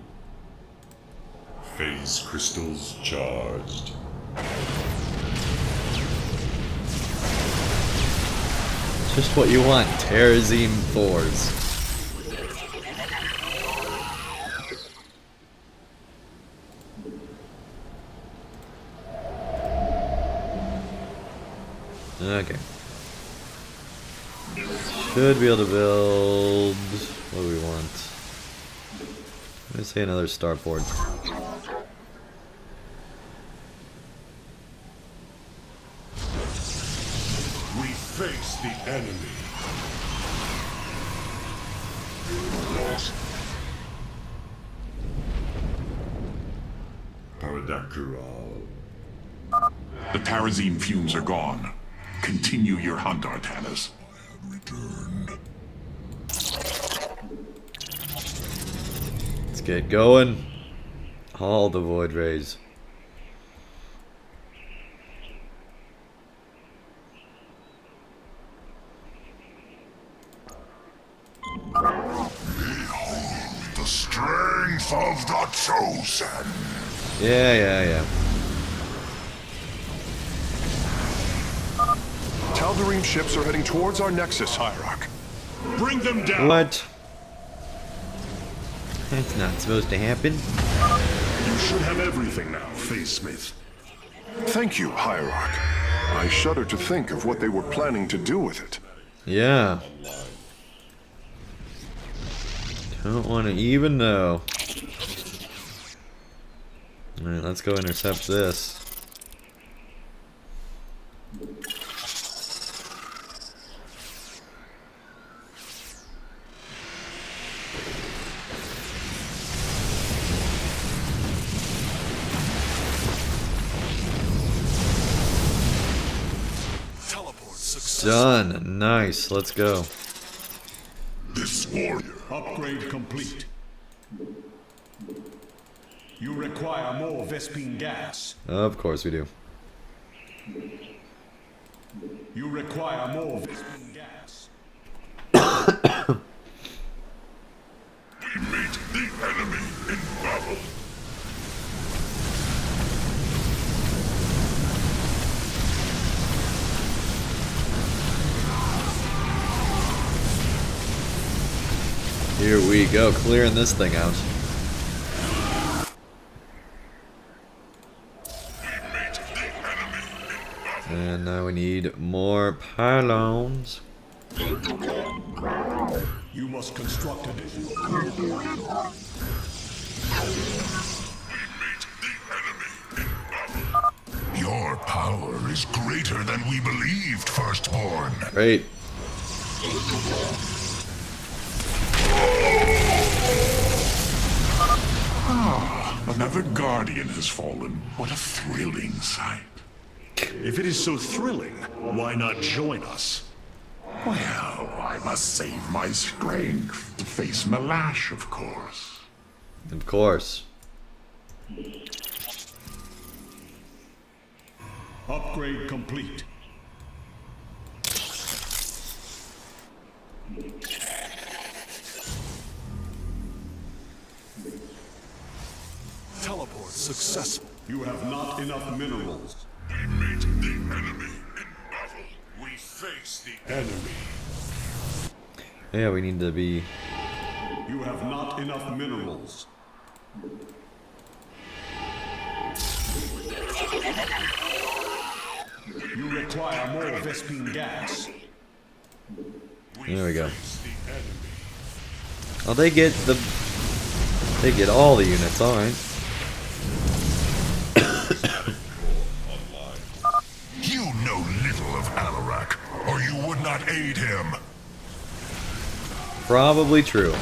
Phase crystals charged. Just what you want, Terrazine 4s. Okay. Should be able to build... what do we want? I'm gonna say another starport. We face the enemy. Paradakural. The Tarazine fumes are gone. Continue your hunt, Artanis. Returned. Let's get going. All the void rays. of the Chosen. Yeah. Tal'Darim ships are heading towards our nexus, Hierarch. Bring them down! What? That's not supposed to happen. You should have everything now, Phase-Smith. Thank you, Hierarch. I shudder to think of what they were planning to do with it. Yeah. Don't want to even know. Alright, let's go intercept this. Done. Nice. Let's go. This warrior. Upgrade complete. You require more Vespene gas. Of course we do. You require more Vespene gas. We meet the enemy in battle. Here we go, clearing this thing out. And now we need more pylons. You must construct additional. Your power is greater than we believed, Firstborn. Great. Another guardian has fallen. What a thrilling sight. If it is so thrilling, why not join us? Well, I must save my strength to face Malash, of course. Of course. Upgrade complete. Teleport successful. You have not enough minerals. We meet the enemy in battle. We face the enemy. Yeah, we need to be... You have not enough minerals. You require more Vespene gas. There we go. Oh, they get the... They get all the units, alright. You know little of Alarak, or you would not aid him. Probably true.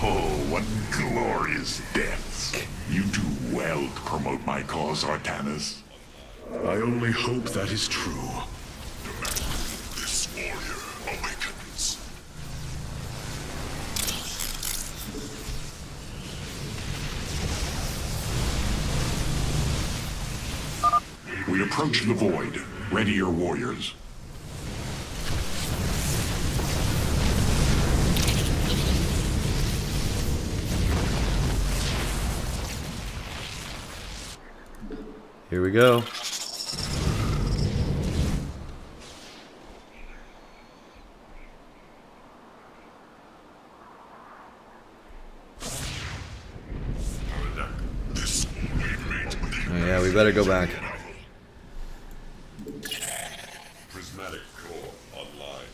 Oh, what glorious deaths. You do well to promote my cause, Artanis. I only hope that is true. This warrior awakens. We approach the void. Ready your warriors. Here we go. Oh, yeah, we better go back. Prismatic core online.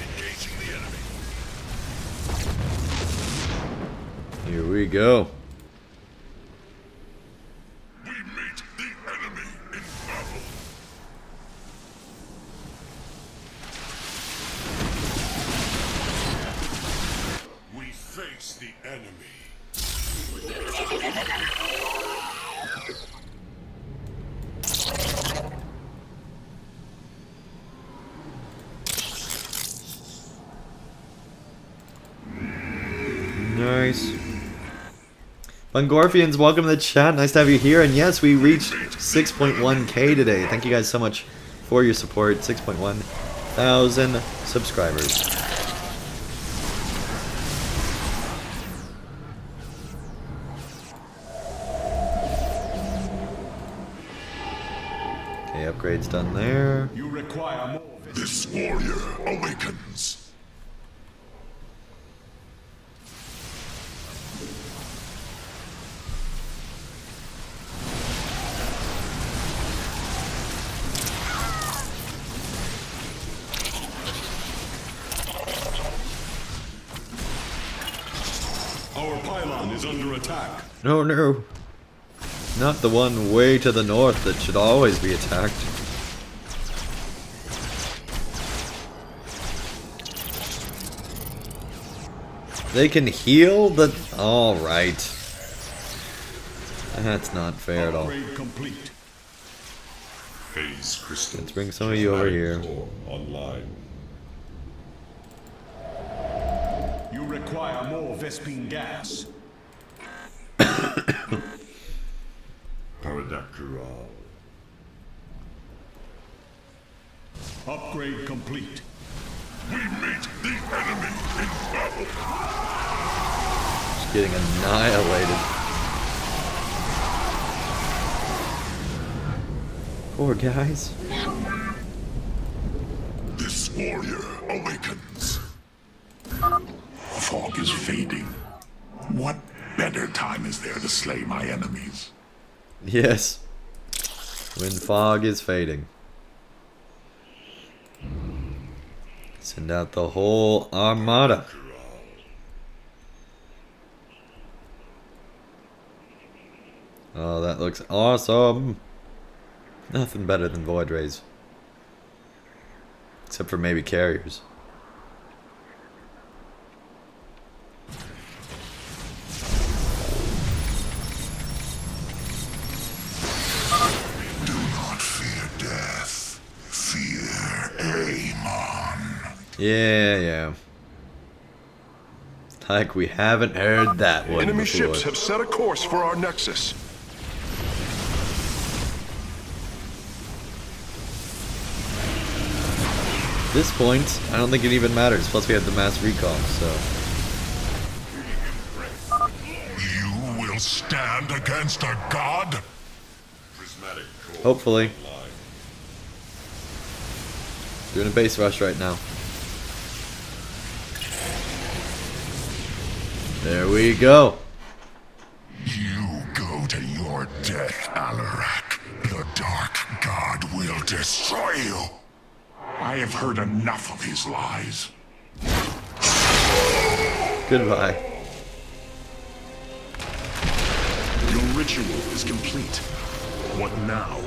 Engaging the enemy. Here we go. We meet the enemy in battle. We face the enemy. Nice. Bungorfians, welcome to the chat. Nice to have you here. And yes, we reached 6.1k today. Thank you guys so much for your support. 6.1 thousand subscribers. Okay, upgrades done there. You require more. This warrior awakens. Our pylon is under attack. No, no. Not the one way to the north that should always be attacked. They can heal the... Alright. That's not fair at all. Complete. Phase crystal. Let's bring some of you over here. Online. You require more Vespine gas. Paradactyl. Upgrade complete. We meet the enemy in battle. Just getting annihilated. Poor guys. This warrior awakens. Fog is fading. What better time is there to slay my enemies? Yes. When fog is fading. Send out the whole armada. Oh, that looks awesome. Nothing better than Void Rays. Except for maybe carriers. Do not fear death. Fear Amon. Yeah. Like we haven't heard that one Enemy before. ships have set a course for our nexus. At this point, I don't think it even matters. Plus we have the mass recall, so... You will stand against a god? Hopefully. Doing a base rush right now. There we go. You go to your death, Alarak. The Dark God will destroy you. I have heard enough of his lies. Goodbye. Your ritual is complete. What now?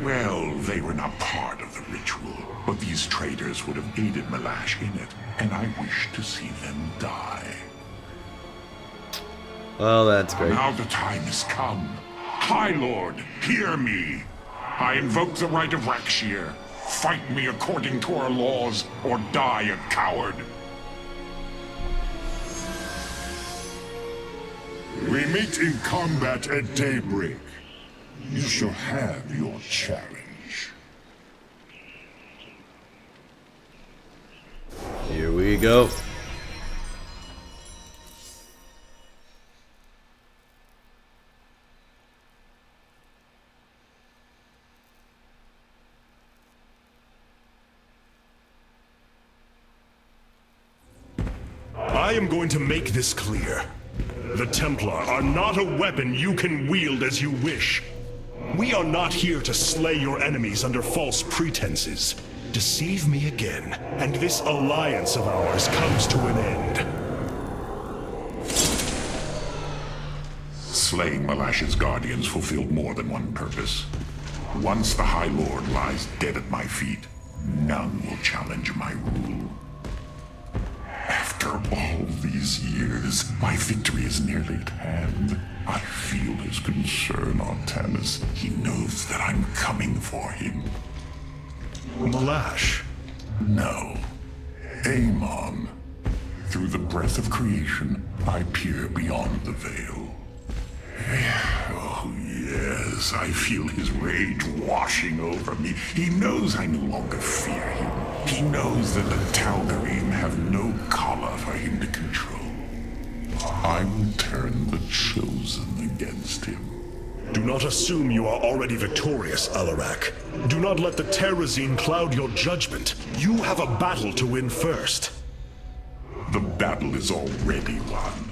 Well, they were not part of the ritual, but these traitors would have aided Malash in it, and I wish to see them die. Well, that's great. Now the time has come. High Lord, hear me. I invoke the right of Rakshir. Fight me according to our laws, or die a coward. We meet in combat at daybreak. You shall have your challenge. Here we go. I am going to make this clear. The Templar are not a weapon you can wield as you wish. We are not here to slay your enemies under false pretenses. Deceive me again, and this alliance of ours comes to an end. Slaying Malash's guardians fulfilled more than one purpose. Once the High Lord lies dead at my feet, none will challenge my rule. After all these years, my victory is nearly at hand. I feel his concern, Artanis. He knows that I'm coming for him. Malash. No. Amon. Through the breath of creation, I peer beyond the veil. Oh, yes, I feel his rage washing over me. He knows I no longer fear him. He knows that the Tal'Darim have no collar for him to control. I will turn the Chosen against him. Do not assume you are already victorious, Alarak. Do not let the Terrazine cloud your judgment. You have a battle to win first. The battle is already won.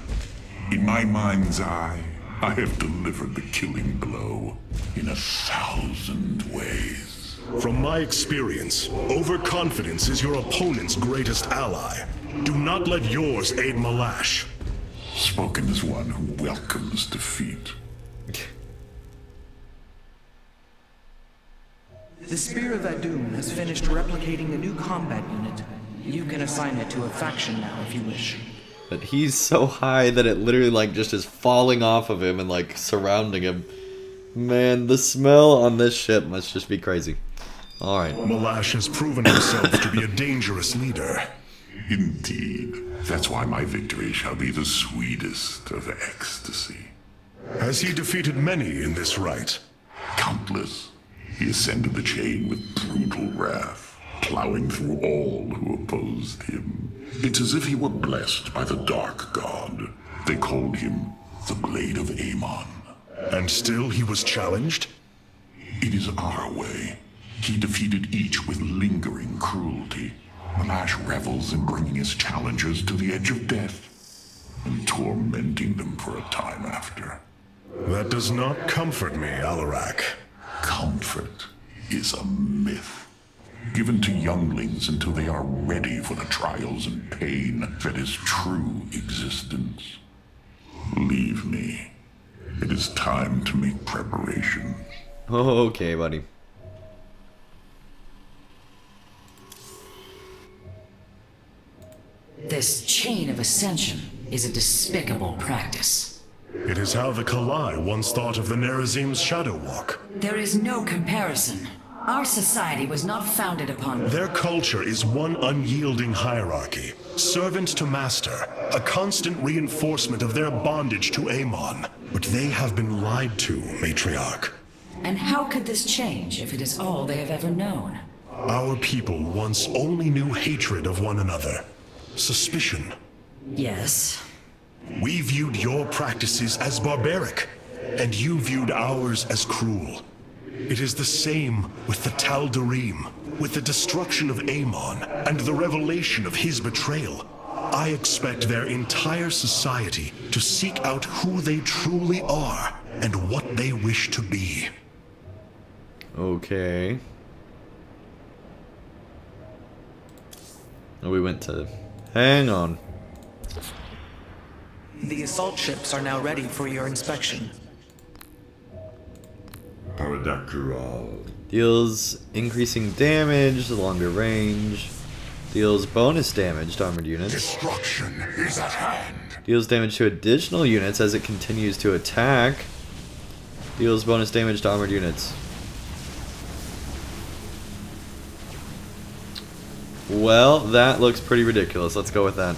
In my mind's eye, I have delivered the killing blow in 1,000 ways. From my experience, overconfidence is your opponent's greatest ally. Do not let yours aid Malash. Spoken as one who welcomes defeat. The Spear of Adun has finished replicating a new combat unit. You can assign it to a faction now if you wish. But he's so high that it literally like just is falling off of him and like surrounding him. Man, the smell on this ship must just be crazy. Alright. Malash has proven himself to be a dangerous leader. Indeed. That's why my victory shall be the sweetest of ecstasy. Has he defeated many in this rite? Countless. He ascended the chain with brutal wrath, plowing through all who opposed him. It's as if he were blessed by the Dark God. They called him the Blade of Amon. And still he was challenged? It is our way. He defeated each with lingering cruelty. Malash revels in bringing his challengers to the edge of death, and tormenting them for a time after. That does not comfort me, Alarak. Comfort is a myth, given to younglings until they are ready for the trials and pain that is true existence. Leave me. It is time to make preparations. Okay, buddy. This chain of ascension is a despicable practice. It is how the Kalai once thought of the Nerazim's Shadow Walk. There is no comparison. Our society was not founded upon... Their culture is one unyielding hierarchy, servant to master, a constant reinforcement of their bondage to Amon. But they have been lied to, Matriarch. And how could this change if it is all they have ever known? Our people once only knew hatred of one another. Suspicion. Yes. We viewed your practices as barbaric, and you viewed ours as cruel. It is the same with the Tal'Darim, with the destruction of Amon, and the revelation of his betrayal. I expect their entire society to seek out who they truly are, and what they wish to be. Okay. Oh, we went to... Hang on. The assault ships are now ready for your inspection. Deals increasing damage, longer range. Deals bonus damage to armored units. Destruction is at hand. Deals damage to additional units as it continues to attack. Deals bonus damage to armored units. Well, that looks pretty ridiculous. Let's go with that.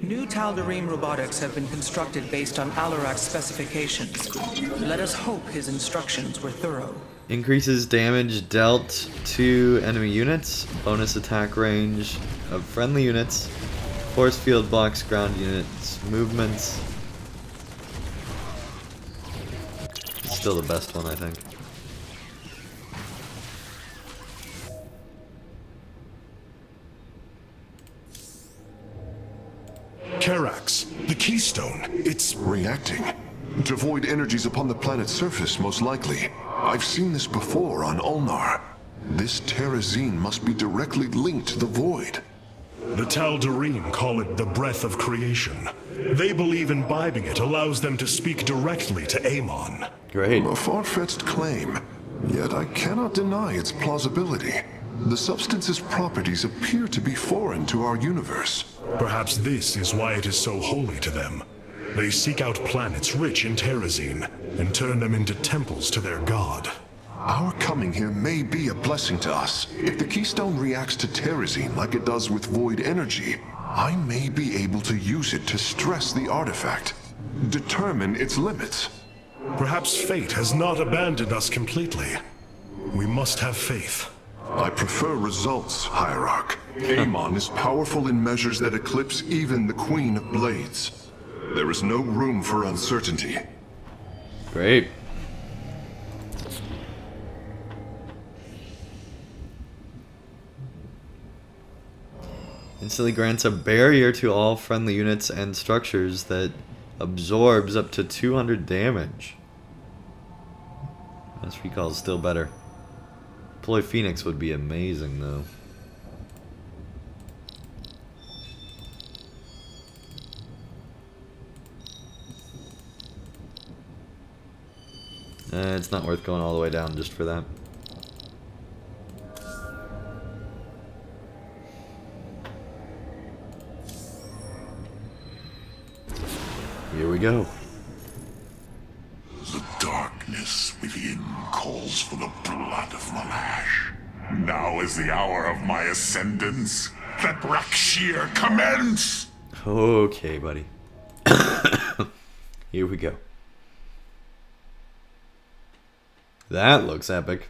New Tal'Darim robotics have been constructed based on Alarak's specifications. Let us hope his instructions were thorough. Increases damage dealt to enemy units. Bonus attack range of friendly units. Force field blocks ground units' movements. It's still the best one, I think. Karax, the Keystone, it's reacting to void energies upon the planet's surface, most likely. I've seen this before on Ulnar. This Terrazine must be directly linked to the void. The Tal'Darim call it the breath of creation. They believe imbibing it allows them to speak directly to Amon. Great. A far-fetched claim, yet I cannot deny its plausibility. The substance's properties appear to be foreign to our universe. Perhaps this is why it is so holy to them. They seek out planets rich in Terrazine and turn them into temples to their god. Our coming here may be a blessing to us. If the Keystone reacts to Terrazine like it does with void energy, I may be able to use it to stress the artifact. determine its limits. Perhaps fate has not abandoned us completely. We must have faith. I prefer results, Hierarch. Amon is powerful in measures that eclipse even the Queen of Blades. There is no room for uncertainty. Great. Instantly grants a barrier to all friendly units and structures that absorbs up to 200 damage. Mass recall is still better. Deploy Phoenix would be amazing though. It's not worth going all the way down just for that. Here we go. The darkness within calls for the blood of Malash. Now is the hour of my ascendance. Let Rakshir commence! Okay, buddy. Here we go. That looks epic.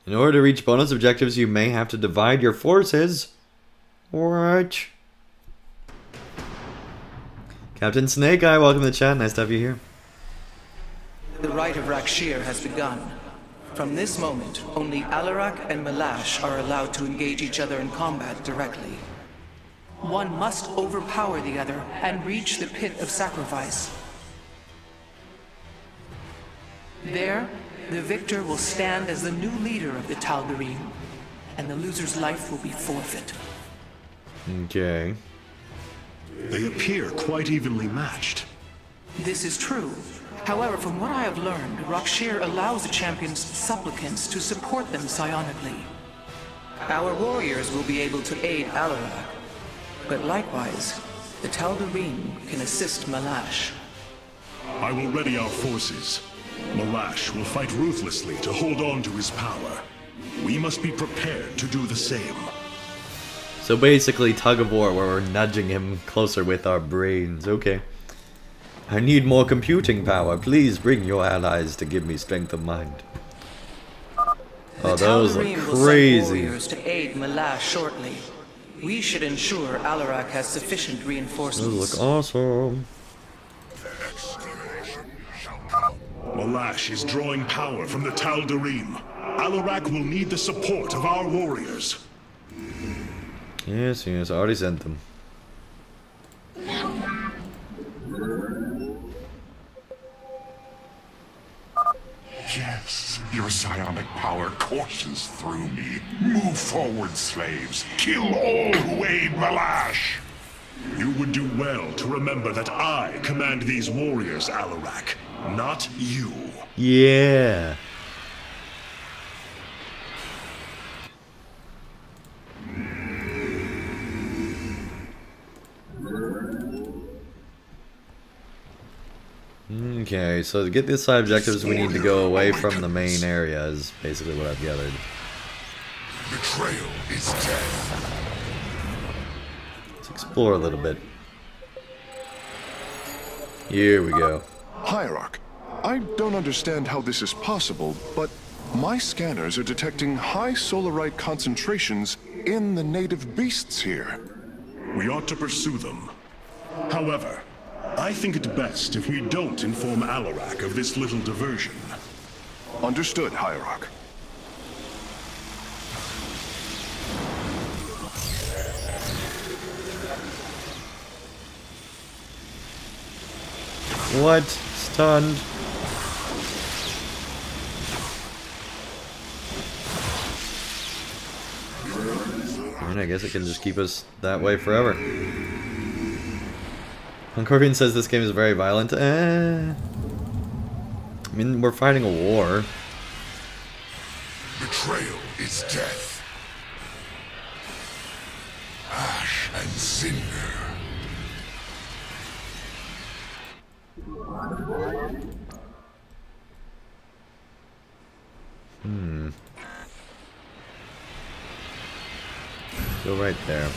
In order to reach bonus objectives, you may have to divide your forces. What? Captain Snake Eye, welcome to the chat. Nice to have you here. The rite of Rakshir has begun. From this moment, only Alarak and Malash are allowed to engage each other in combat directly. One must overpower the other and reach the pit of sacrifice. There, the victor will stand as the new leader of the Tal'Darim, and the loser's life will be forfeit. Okay. They appear quite evenly matched. This is true. However, from what I have learned, Rakshir allows the champion's supplicants to support them psionically. Our warriors will be able to aid Alarak, but likewise, the Tal'Darim can assist Malash. I will ready our forces. Malash will fight ruthlessly to hold on to his power. We must be prepared to do the same. So basically, tug of war where we're nudging him closer with our brains. Okay. I need more computing power. Please bring your allies to give me strength of mind. Oh, those look crazy. Warriors to aid Malash shortly. We should ensure Alarak has sufficient reinforcements. Those look awesome. Malash is drawing power from the Tal'Darim. Alarak will need the support of our warriors. Yes, I already sent them. Yes, your psionic power courses through me. Move forward, slaves. Kill all who aid Malash. You would do well to remember that I command these warriors, Alarak, not you. Yeah. Okay, so to get these side objectives, we need to go away from the main area, is basically what I've gathered. Betrayal is death. Let's explore a little bit. Here we go. Hierarch, I don't understand how this is possible, but my scanners are detecting high solarite concentrations in the native beasts here. We ought to pursue them. However, I think it best if we don't inform Alarak of this little diversion. Understood, Hierarch. What? Stunned. And I guess it can just keep us that way forever. Concordian says this game is very violent. I mean, we're fighting a war. Betrayal is death. Ash and cinder. Go right there.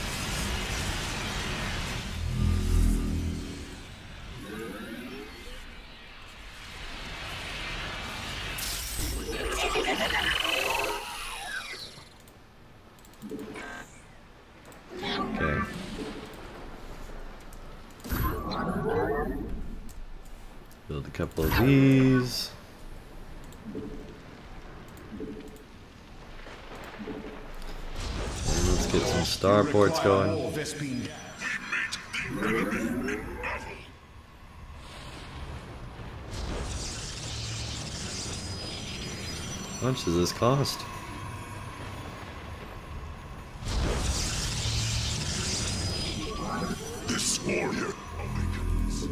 Okay. Build a couple of these. And let's get some starports going. How much does this cost? This warrior awakens.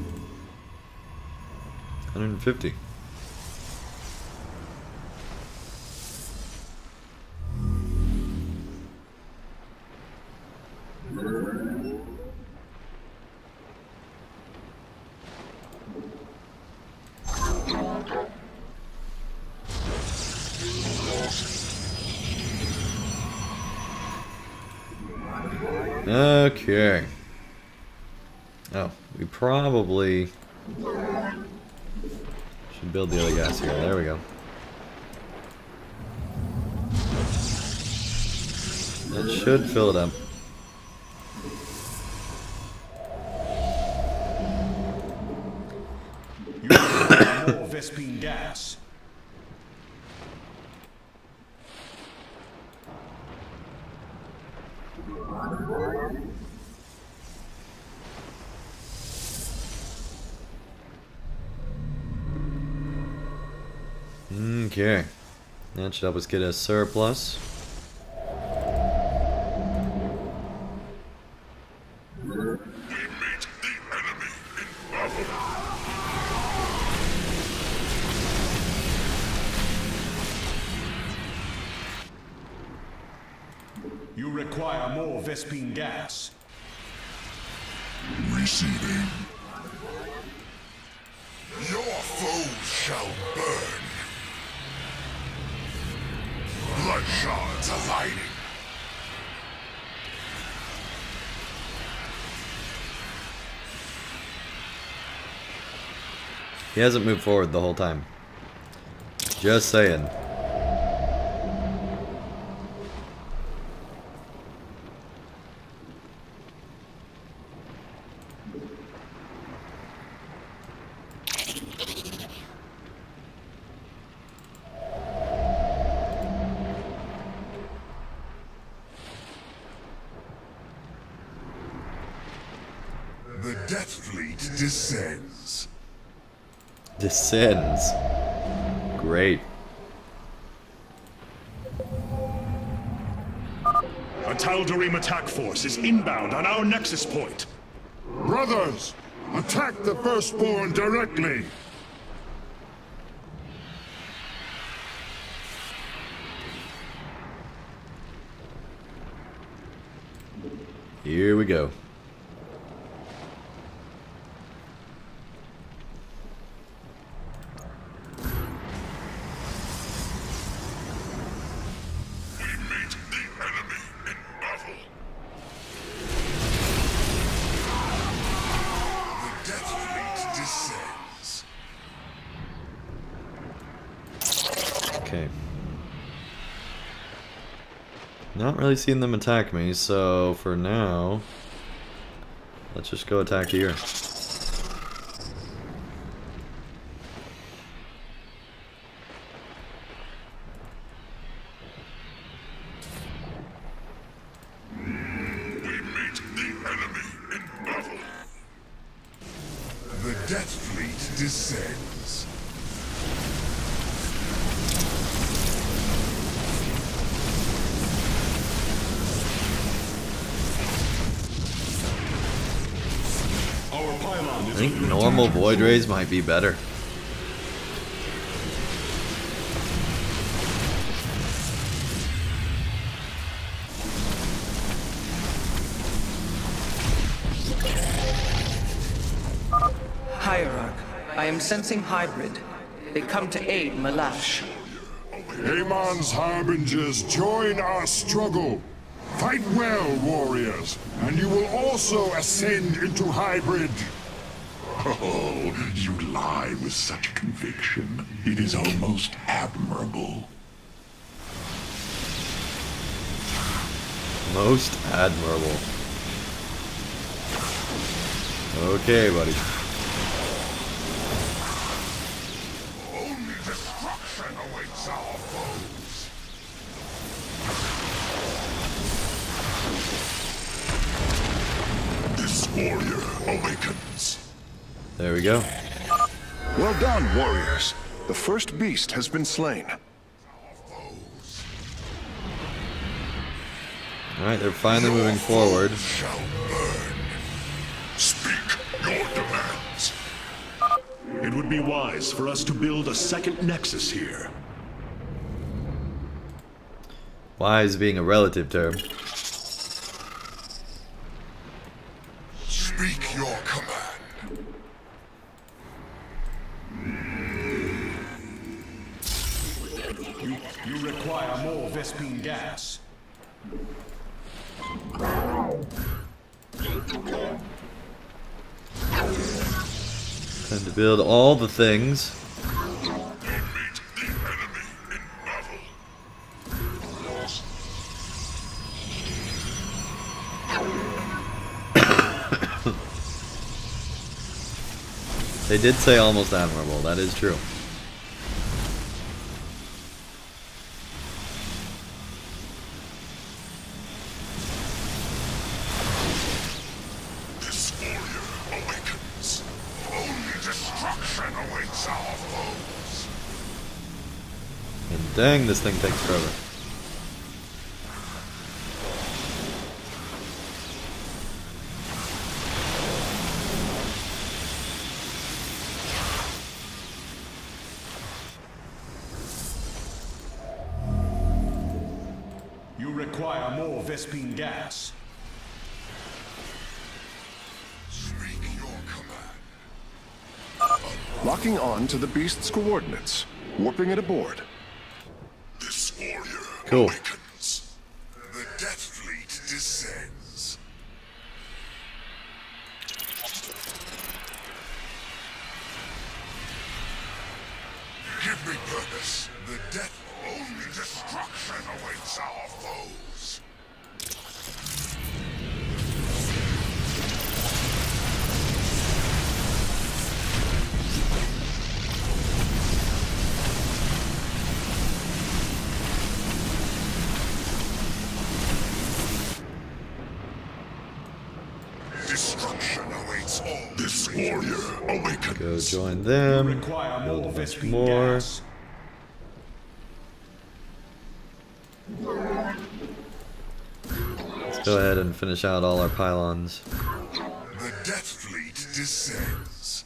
150. Okay. Oh, we probably should build the other gas here. There we go. That should fill it up. You require more Vespine gas. Okay. That should help us get a surplus. We meet the enemy in battle. You require more Vespine gas. Receiving. Your foes shall burn. Blood shards aligning. He hasn't moved forward the whole time. Just saying. The Death Fleet descends. Descends. Great. A Tal'Darim attack force is inbound on our nexus point. Brothers, attack the Firstborn directly. Here we go. Okay. Not really seeing them attack me, so for now, let's just go attack here. The Death Fleet descends. Our pylon I is think under normal attack. void rays might be better. Hierarch, I am sensing hybrid. They come to aid Malash. Hamon's harbingers join our struggle. Fight well, warriors, and you will also ascend into hybrid. Oh, you lie with such conviction. It is almost admirable. Most admirable. Okay, buddy. Only destruction awaits our foes. This warrior awakens. There we go. Well done, warriors. The first beast has been slain. Alright, they're finally moving forward. Shall burn. Speak your demands. It would be wise for us to build a second nexus here. Wise being a relative term. Speak your command. You require more Vespine gas. Time to build all the things. They did say almost admirable, that is true. This warrior awakens. Only destruction awaits our foes. And dang, this thing takes forever. You require more Vespine gas. Speak your command. Locking on to the beast's coordinates. Warping it aboard. This warrior Cool. awakens. The Death Fleet descends. Give me purpose. The death only destruction awaits our foes. Destruction awaits all. This warrior awakens. Go join them. Require Build more a bunch Vespine more. gas. Let's go ahead and finish out all our pylons. The Death Fleet descends.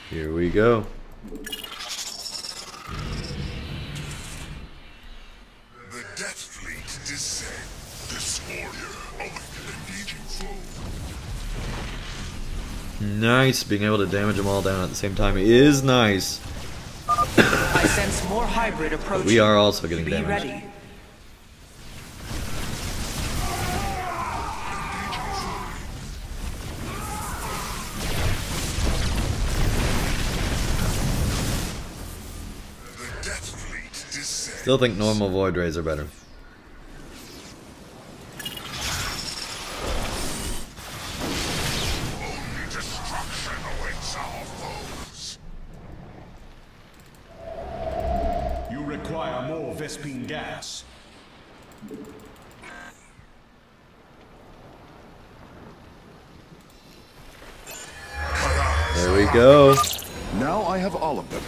Here we go. The Death Fleet descends. This warrior awakened. Engaging foe. Nice, being able to damage them all down at the same time is nice. I sense more hybrid approaching. We are also getting Be damaged. ready. The Death Fleet descends. Still think normal void rays are better. Only destruction awaits our foes. You require more Vespine gas. There we go. Now I have all of them.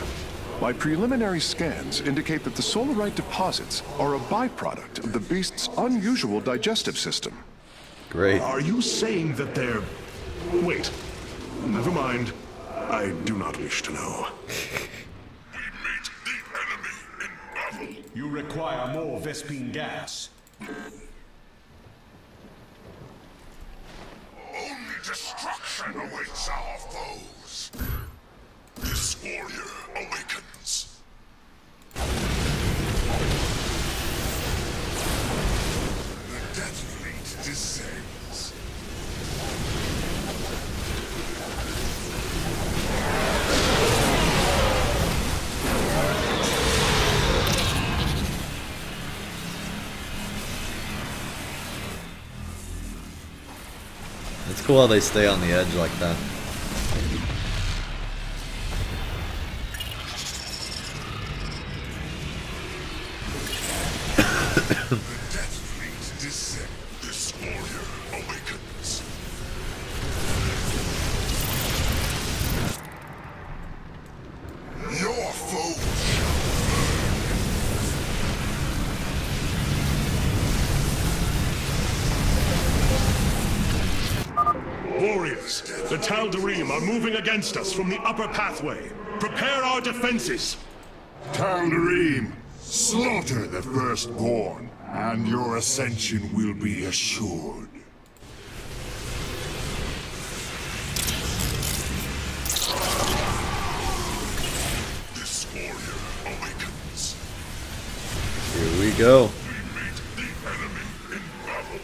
My preliminary scans indicate that the solarite deposits are a byproduct of the beast's unusual digestive system. Great. Are you saying that they're... Wait. Never mind. I do not wish to know. We meet the enemy in battle. You require more Vespine gas. warrior awakens. The Death Fleet descends. It's cool how they stay on the edge like that. The Death Fleet descends. This warrior awakens. Your foe Warriors, the Tal'Darim are moving against us from the upper pathway. Prepare our defenses. Tal'Darim, slaughter the firstborn, and your ascension will be assured. This warrior awakens. Here we go. We meet the enemy in battle.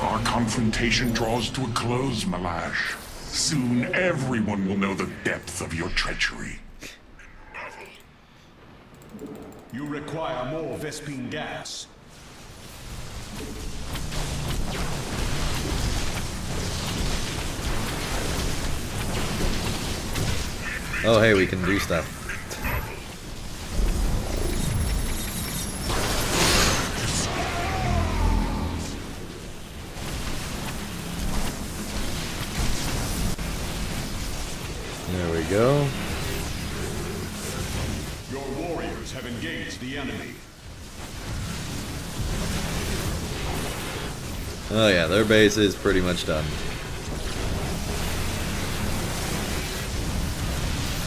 Our confrontation draws to a close, Malash. Soon everyone will know the depth of your treachery. You require more Vespine gas. Oh, hey, we can do stuff. There we go. Your warriors have engaged the enemy. Oh yeah, their base is pretty much done.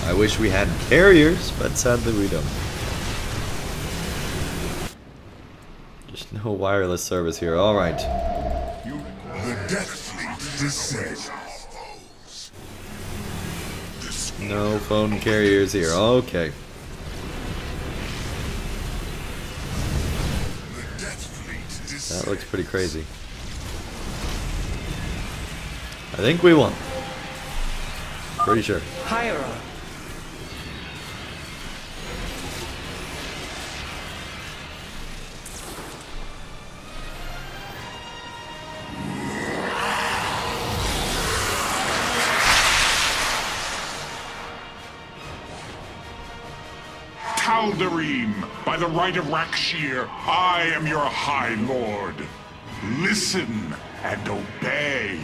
I wish we had carriers, but sadly we don't. Just no wireless service here. Alright. The Death Fleet descends. No phone carriers here. Okay. That looks pretty crazy. I think we won. Pretty sure. Hyra. Tal'Darim, by the right of Rakshir, I am your High Lord. Listen and obey.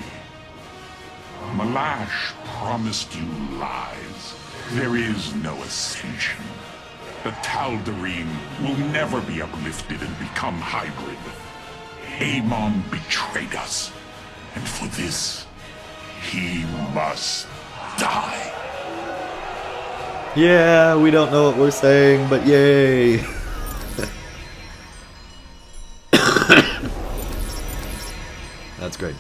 Malash promised you lies. There is no ascension. The Tal'Darim will never be uplifted and become hybrid. Amon betrayed us, and for this, he must die. Yeah, we don't know what we're saying, but yay! That's great.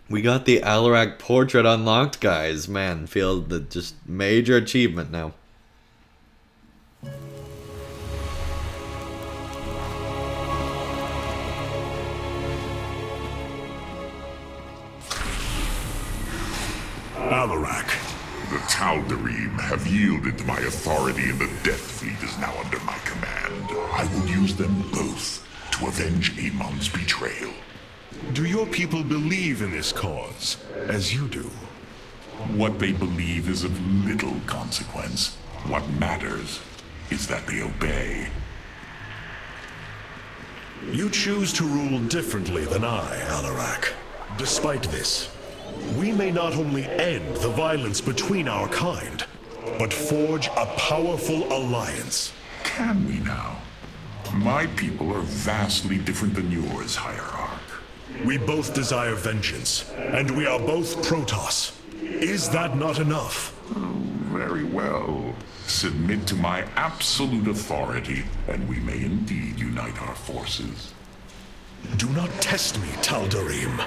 We got the Alarak portrait unlocked, guys. Man, feel the just major achievement now. Alarak. The Tal'Darim have yielded to my authority, and the Death Fleet is now under my command. I will use them both to avenge Amon's betrayal. Do your people believe in this cause, as you do? What they believe is of little consequence. What matters is that they obey. You choose to rule differently than I, Alarak. Despite this, we may not only end the violence between our kind, but forge a powerful alliance. Can we now? My people are vastly different than yours, Hierarch. We both desire vengeance, and we are both Protoss. Is that not enough? Very well. Submit to my absolute authority, and we may indeed unite our forces. Do not test me, Tal'Darim.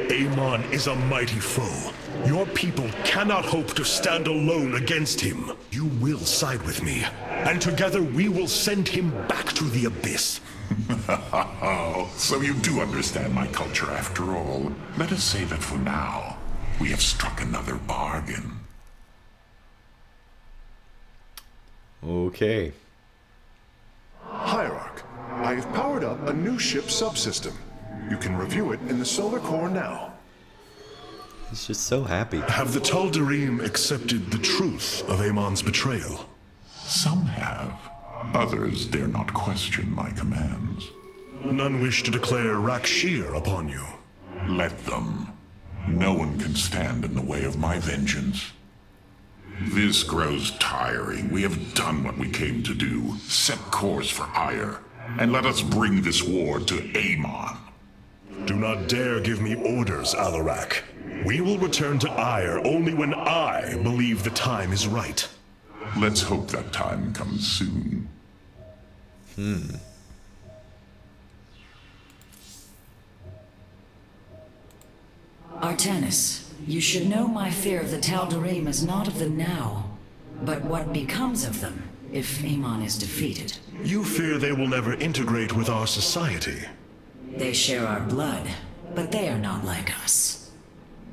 Amon is a mighty foe. Your people cannot hope to stand alone against him. You will side with me, and together we will send him back to the abyss. So you do understand my culture after all. Let us say that for now, we have struck another bargain. Okay. Hierarch, I have powered up a new ship subsystem. You can review it in the solar core now. He's just so happy. Have the Tal'Darim accepted the truth of Amon's betrayal? Some have. Others dare not question my commands. None wish to declare Rakshir upon you. Let them. No one can stand in the way of my vengeance. This grows tiring. We have done what we came to do. Set course for Ire, and let us bring this war to Amon. Do not dare give me orders, Alarak. We will return to Ire only when I believe the time is right. Let's hope that time comes soon. Artanis, you should know my fear of the Tal'Darim is not of the now, but what becomes of them if Amon is defeated. You fear they will never integrate with our society. They share our blood, but they are not like us.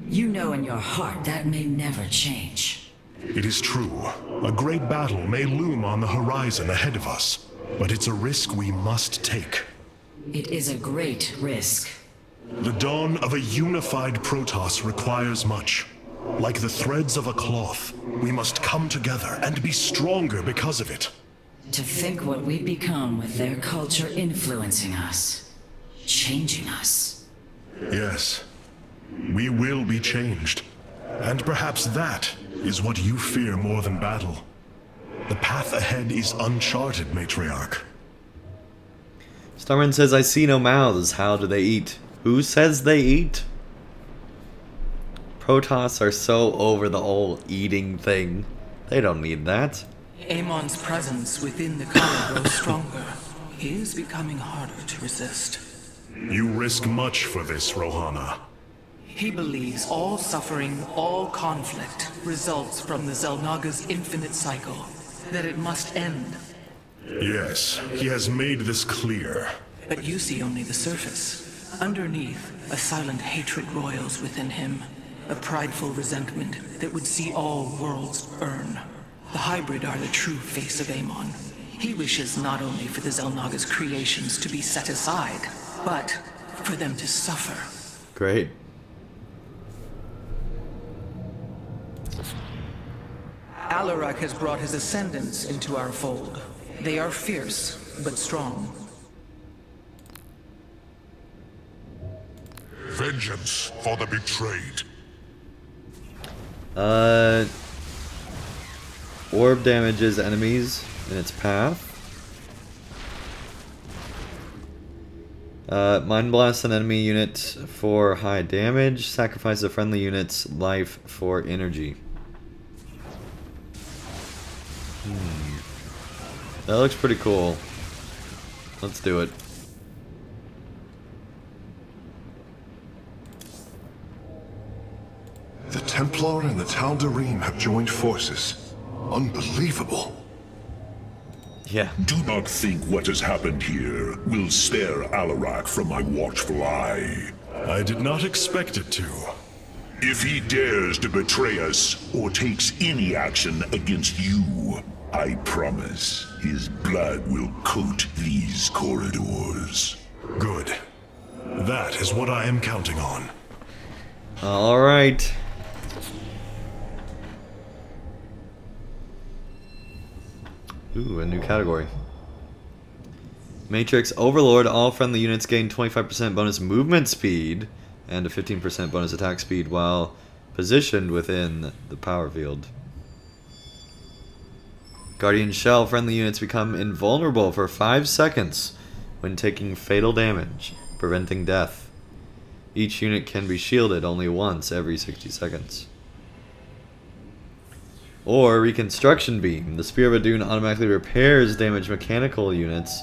You know in your heart that may never change. It is true. A great battle may loom on the horizon ahead of us, but it's a risk we must take. It is a great risk. The dawn of a unified Protoss requires much. Like the threads of a cloth, we must come together and be stronger because of it. To think what we become with their culture influencing us, changing us. Yes, we will be changed. And perhaps that is what you fear more than battle. The path ahead is uncharted, Matriarch. Starman says, I see no mouths. How do they eat? Who says they eat? Protoss are so over the whole eating thing. They don't need that. Amon's presence within the color grows stronger. He is becoming harder to resist. You risk much for this, Rohana. He believes all suffering, all conflict, results from the Xel'naga's infinite cycle. That it must end. Yes, he has made this clear. But you see only the surface. Underneath, a silent hatred roils within him. A prideful resentment that would see all worlds burn. The hybrid are the true face of Amon. He wishes not only for the Xel'naga's creations to be set aside, but for them to suffer. Great. Alarak has brought his ascendants into our fold. They are fierce, but strong. Vengeance for the betrayed. Orb damages enemies in its path. Mind blast an enemy unit for high damage. Sacrifice a friendly unit's life for energy. That looks pretty cool. Let's do it. The Templar and the Tal'Darim have joined forces. Unbelievable. Yeah. Do not think what has happened here will spare Alarak from my watchful eye. I did not expect it to. If he dares to betray us or takes any action against you, I promise his blood will coat these corridors. Good. That is what I am counting on. Alright. Ooh, a new category. Matrix Overlord. All friendly units gain 25% bonus movement speed and a 15% bonus attack speed while positioned within the power field. Guardian Shell. Friendly units become invulnerable for 5 seconds when taking fatal damage, preventing death. Each unit can be shielded only once every 60 seconds. Or Reconstruction Beam. The Spear of Adun automatically repairs damaged mechanical units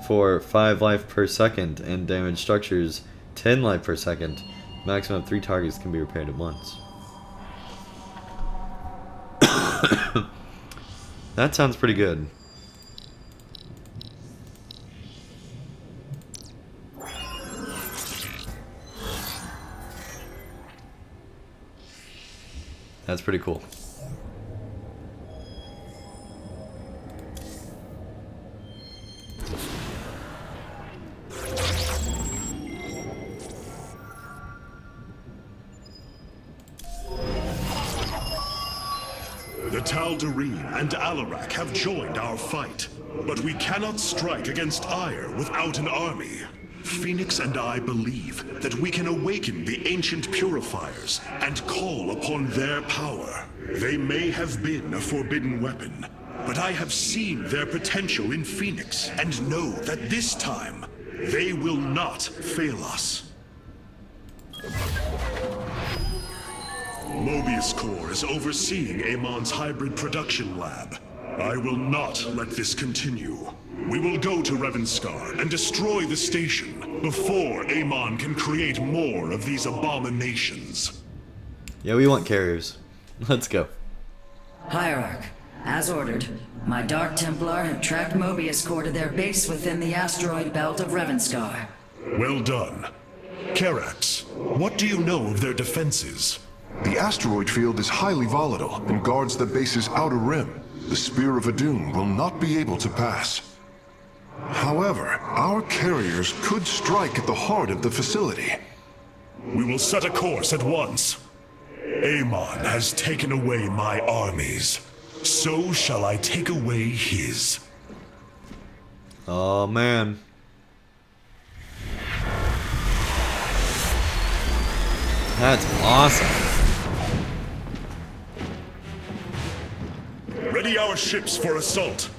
for 5 life per second and damaged structures 10 life per second. Maximum of 3 targets can be repaired at once. That sounds pretty good. That's pretty cool. The Tal'Darim and Alarak have joined our fight, but we cannot strike against Ire without an army. Phoenix and I believe that we can awaken the ancient purifiers and call upon their power. They may have been a forbidden weapon, but I have seen their potential in Phoenix and know that this time they will not fail us. Mobius Corps is overseeing Amon's hybrid production lab. I will not let this continue. We will go to Revanskar and destroy the station before Amon can create more of these abominations. Yeah, we want carriers. Let's go. Hierarch, as ordered, my Dark Templar have tracked Mobius Corps to their base within the asteroid belt of Revanskar. Well done. Karax, what do you know of their defenses? The asteroid field is highly volatile and guards the base's outer rim. The Spear of Adun will not be able to pass. However, our carriers could strike at the heart of the facility. We will set a course at once. Amon has taken away my armies. So shall I take away his. Oh man. That's awesome. Ready our ships for assault.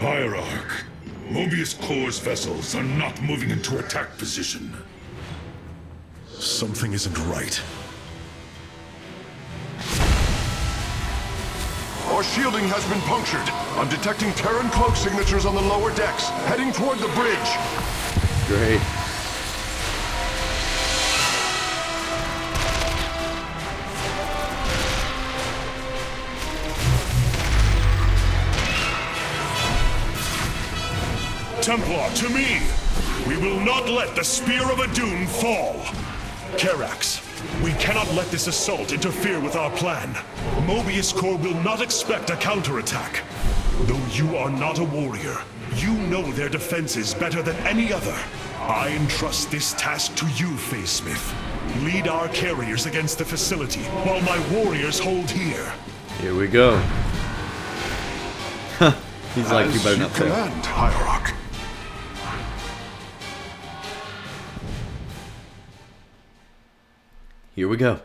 Hierarch, Mobius Corps' vessels are not moving into attack position. Something isn't right. Our shielding has been punctured. I'm detecting Terran cloak signatures on the lower decks, heading toward the bridge. Great. Templar, to me! We will not let the Spear of Adun fall! Karax, we cannot let this assault interfere with our plan. Mobius Corps will not expect a counterattack. Though you are not a warrior, you know their defenses better than any other. I entrust this task to you, Facesmith. Lead our carriers against the facility, while my warriors hold here. Here we go. He's like, you better not fail. Command, Hierarch. Here we go.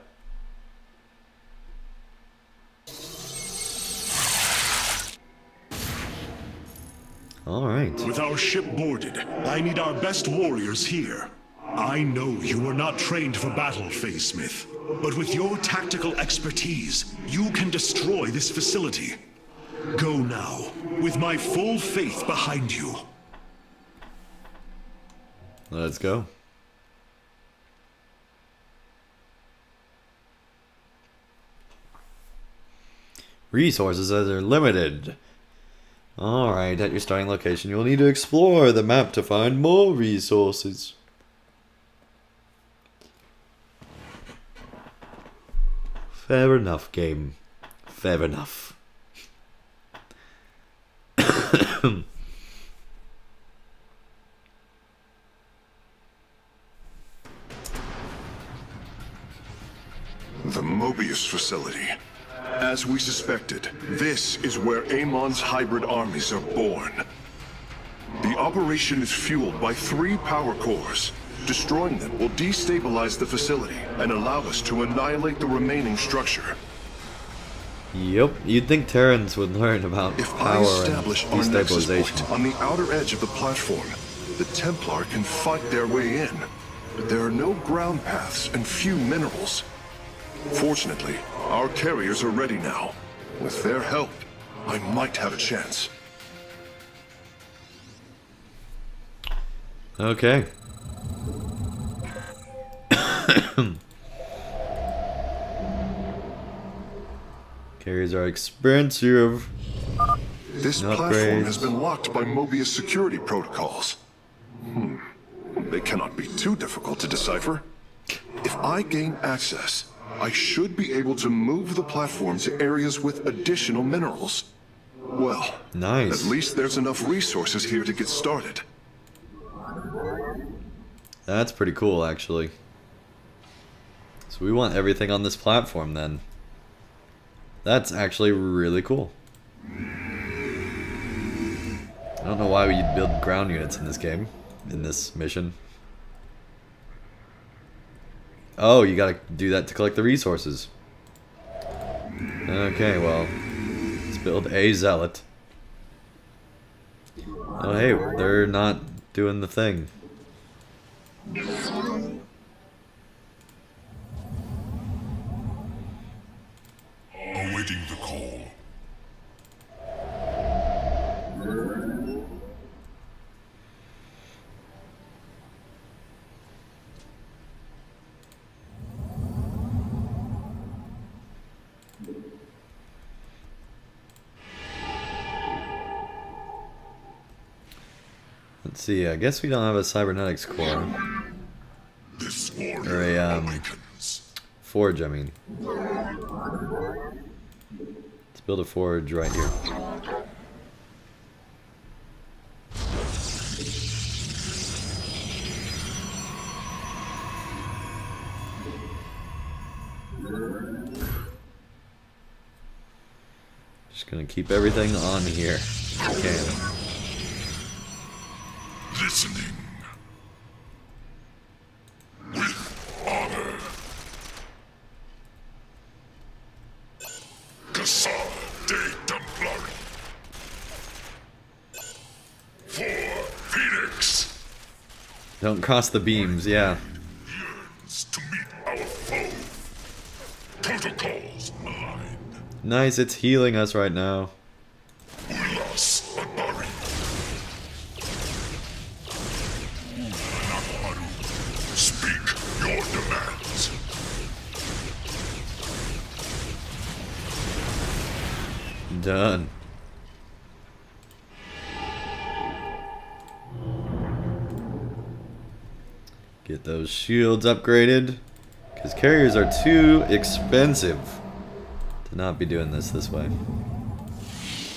Alright. With our ship boarded, I need our best warriors here. I know you are not trained for battle, Facesmith, but with your tactical expertise, you can destroy this facility. Go now, with my full faith behind you. Let's go. Resources are limited. Alright, at your starting location, you'll need to explore the map to find more resources. Fair enough, game. Fair enough. The Mobius facility. As we suspected, this is where Amon's hybrid armies are born. The operation is fueled by 3 power cores. Destroying them will destabilize the facility and allow us to annihilate the remaining structure. Yep, you'd think Terrans would learn about If power I establish and our nexus destabilization. point on the outer edge of the platform, the Templar can fight their way in. But there are no ground paths and few minerals. Fortunately, our carriers are ready now. With their help, I might have a chance. Okay. Carriers are expensive. This platform has been locked by Mobius security protocols. They cannot be too difficult to decipher. If I gain access, I should be able to move the platform to areas with additional minerals. Well, nice. At least there's enough resources here to get started. That's pretty cool, actually. So we want everything on this platform, then. That's actually really cool. I don't know why we'd build ground units in this game, in this mission. Oh, you gotta do that to collect the resources. Okay, well, let's build a zealot. Oh, hey, they're not doing the thing. Awaiting the call. Let's see, I guess we don't have a cybernetics core. Or a, forge, I mean. Let's build a forge right here. Just gonna keep everything on here. Okay. Listening. With honor. Cassava de Templari. For Phoenix. Don't cross the beams, yeah. Yearns to meet our foe. Protocols aligned. Nice, it's healing us right now. Ulas Abari. Speak your demands. Done. Get those shields upgraded, because carriers are too expensive to not be doing this way.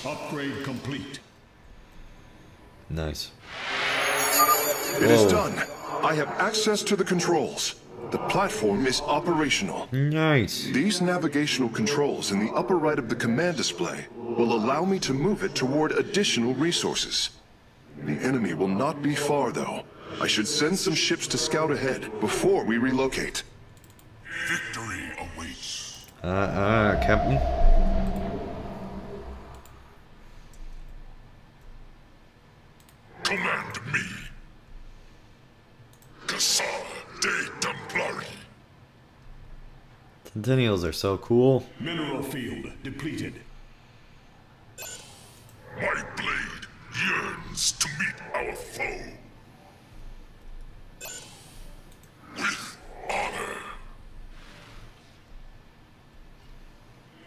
Upgrade complete. Nice. It is done. I have access to the controls. The platform is operational. Nice. These navigational controls in the upper right of the command display will allow me to move it toward additional resources. The enemy will not be far, though. I should send some ships to scout ahead before we relocate. Victory awaits. Captain. Command me. Cassava de Templari. Centennials are so cool. Mineral field depleted. My blade yearns to meet our foe. With honor.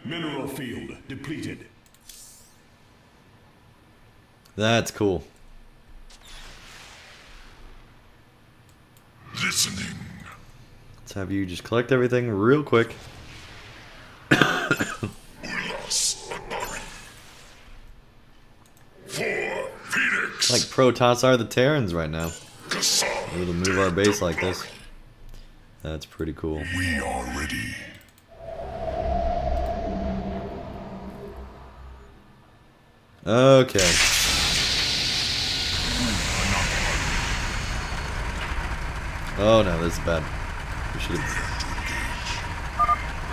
Mineral field depleted. That's cool. Listening. Let's have you just collect everything real quick. Ulas Abari. For Phoenix. Like Protoss are the Terrans right now. Cassava Able to move our base like this. That's pretty cool. We are ready. Okay. Oh no, this is bad. We should have...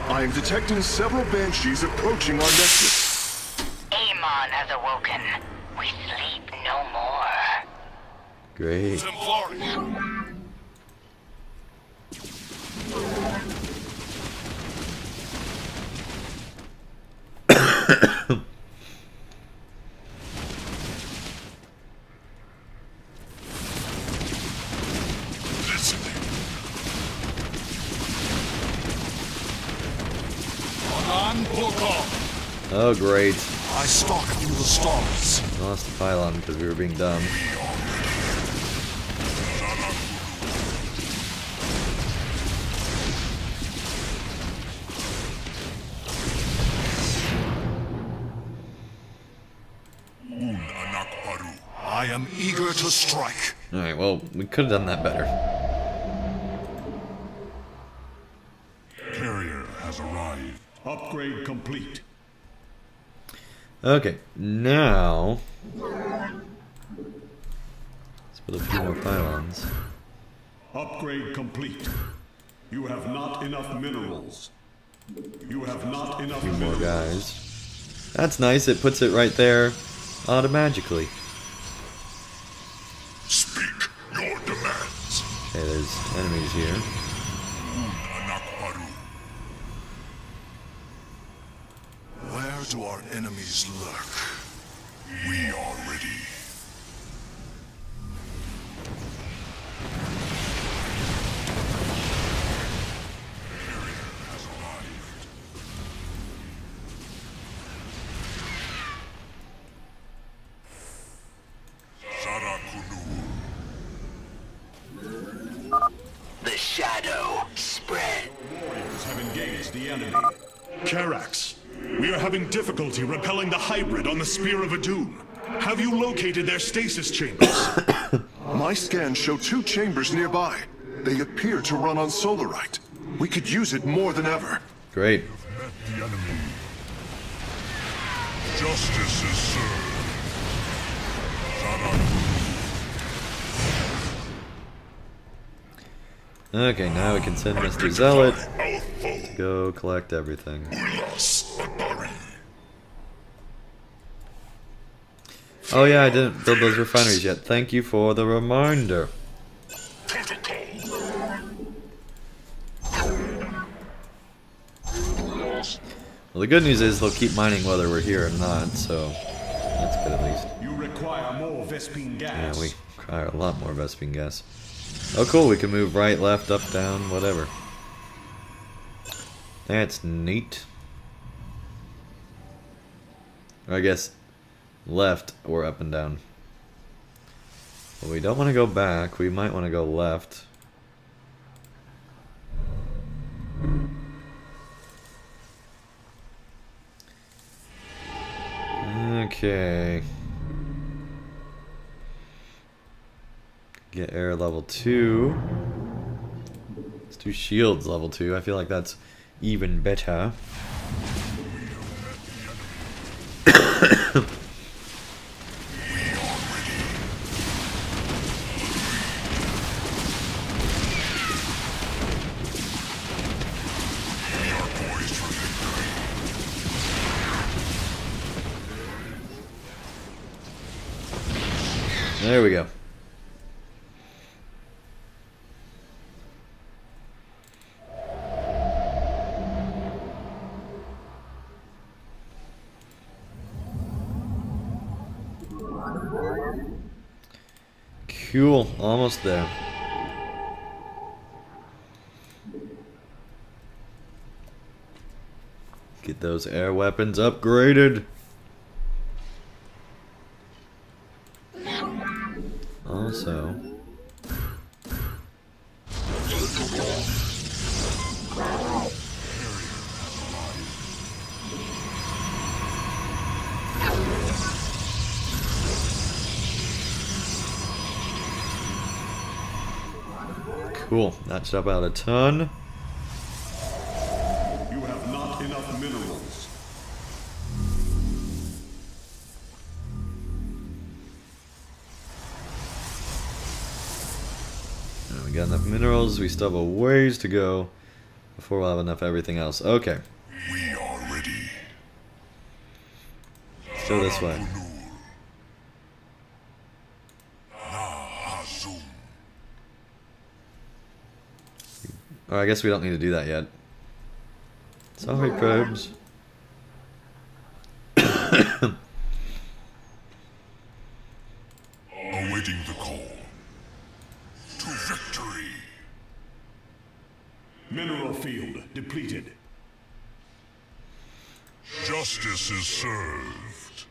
I am detecting several banshees approaching our nexus. Amon has awoken. We sleep no more. Great. Oh, great. I stalk through the stars. Lost the pylon because we were being dumb. I am eager to strike. Alright, well, we could have done that better. Carrier has arrived. Upgrade complete. Okay, now... let's put a few more pylons. Upgrade complete. You have not enough minerals. You have not enough A few more minerals. guys. That's nice, it puts it right there automatically. Speak your demands. Okay, there's enemies here. Where do our enemies lurk? We are ready. The shadow spread. Warriors have engaged the enemy. Karax, we are having difficulty repelling the hybrid on the Spear of Adun. Have you located their stasis chambers? My scans show 2 chambers nearby. They appear to run on solarite. We could use it more than ever. Great. Met the enemy. Justice is served. Okay, now we can send Mr. Zealot to go collect everything. Oh yeah, I didn't build those refineries yet. Thank you for the reminder. Well, the good news is they'll keep mining whether we're here or not, so that's good at least. You require more Vespene gas. Yeah, we require a lot more Vespene gas. Oh cool, we can move right, left, up, down, whatever. That's neat. Or I guess left or up and down. But we don't want to go back, we might want to go left. Okay. Get air level 2. Let's do shields level 2. I feel like that's even better. There we go. Cool, almost there. Get those air weapons upgraded. Also, cool, that should help out a ton. You have not enough minerals. We got enough minerals, we still have a ways to go before we'll have enough everything else. Okay. We are ready. Go this way. Or I guess we don't need to do that yet. Sorry, probes. Awaiting the call. To victory. Mineral field depleted. Justice is served.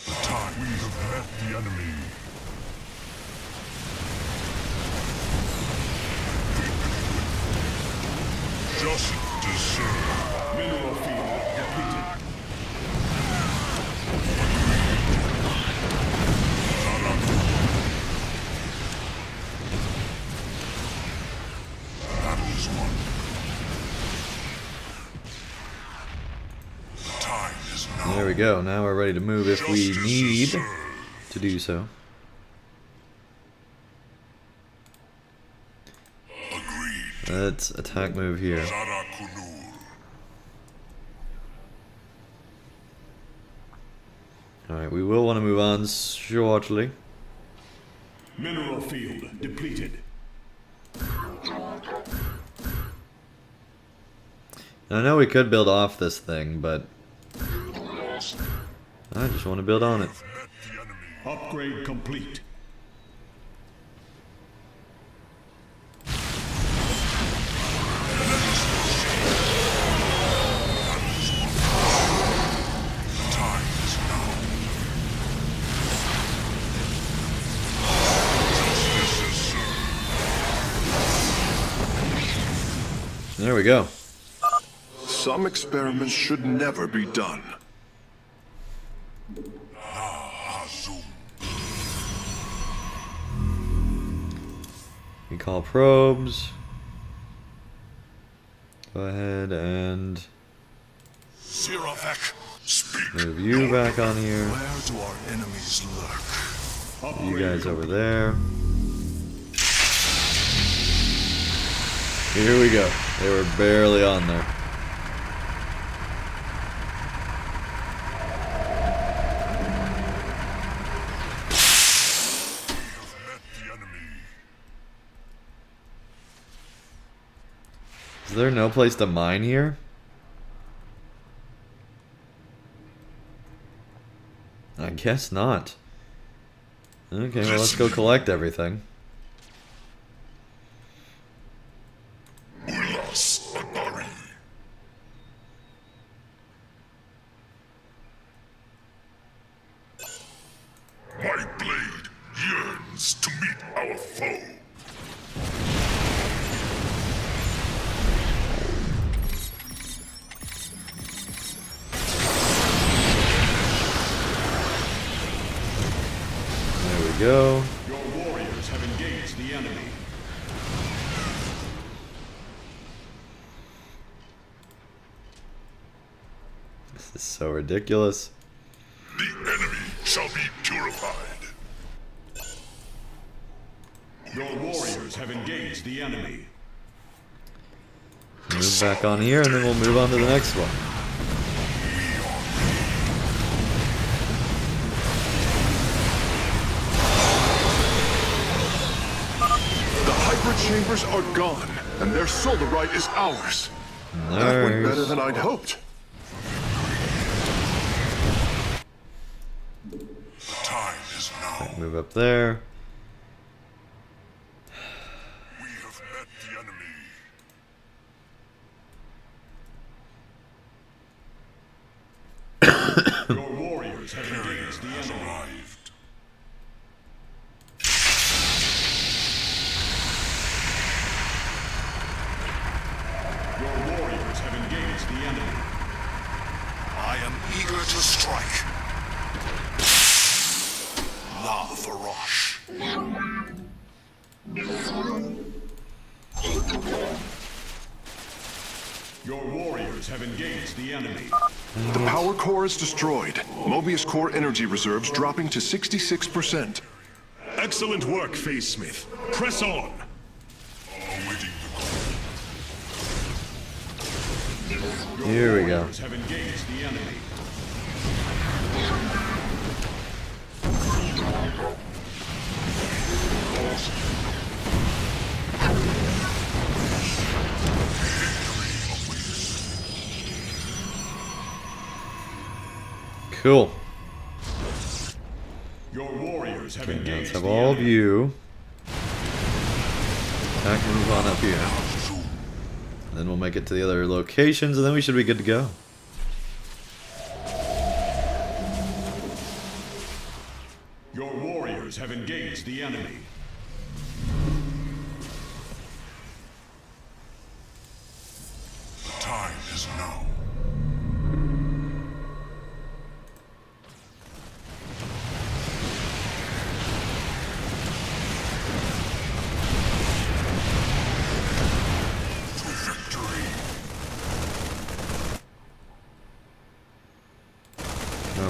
The time we have met the enemy. Justice is served. Mineral field depleted. Battle is won. The time is now. There we go. Now we're ready to move if we need to do so. Let's attack move here. Alright, we will want to move on shortly. Mineral field depleted. I know we could build off this thing, but I just want to build on it. Upgrade complete. There we go. Some experiments should never be done. We call probes. Go ahead and move you back on here. Where do our enemies lurk? You guys over there. Here we go. They were barely on there. Is there no place to mine here? I guess not. Okay, well let's go collect everything. My blade yearns to meet our foe. There we go. Your warriors have engaged the enemy. This is so ridiculous. The enemy shall be purified. Your warriors have engaged the enemy. Move back on here and then we'll move on to the next one. The hyper chambers are gone, and their solarite is ours. That went better than I'd hoped. Time is now. Move up there. We have met the enemy. Your warriors have engaged the enemy. Arrived. Your warriors have engaged the enemy. I am eager to strike. La Faroche. Your warriors have engaged the enemy. The power core is destroyed. Mobius core energy reserves dropping to 66%. Excellent work, Phase Smith. Press on. Here we go. Warriors have engaged the enemy. Cool. Your warriors have Okay, engaged let's have the all of enemy. you. Attack and move on up here. And then we'll make it to the other locations, and then we should be good to go. Your warriors have engaged the enemy. The time is now.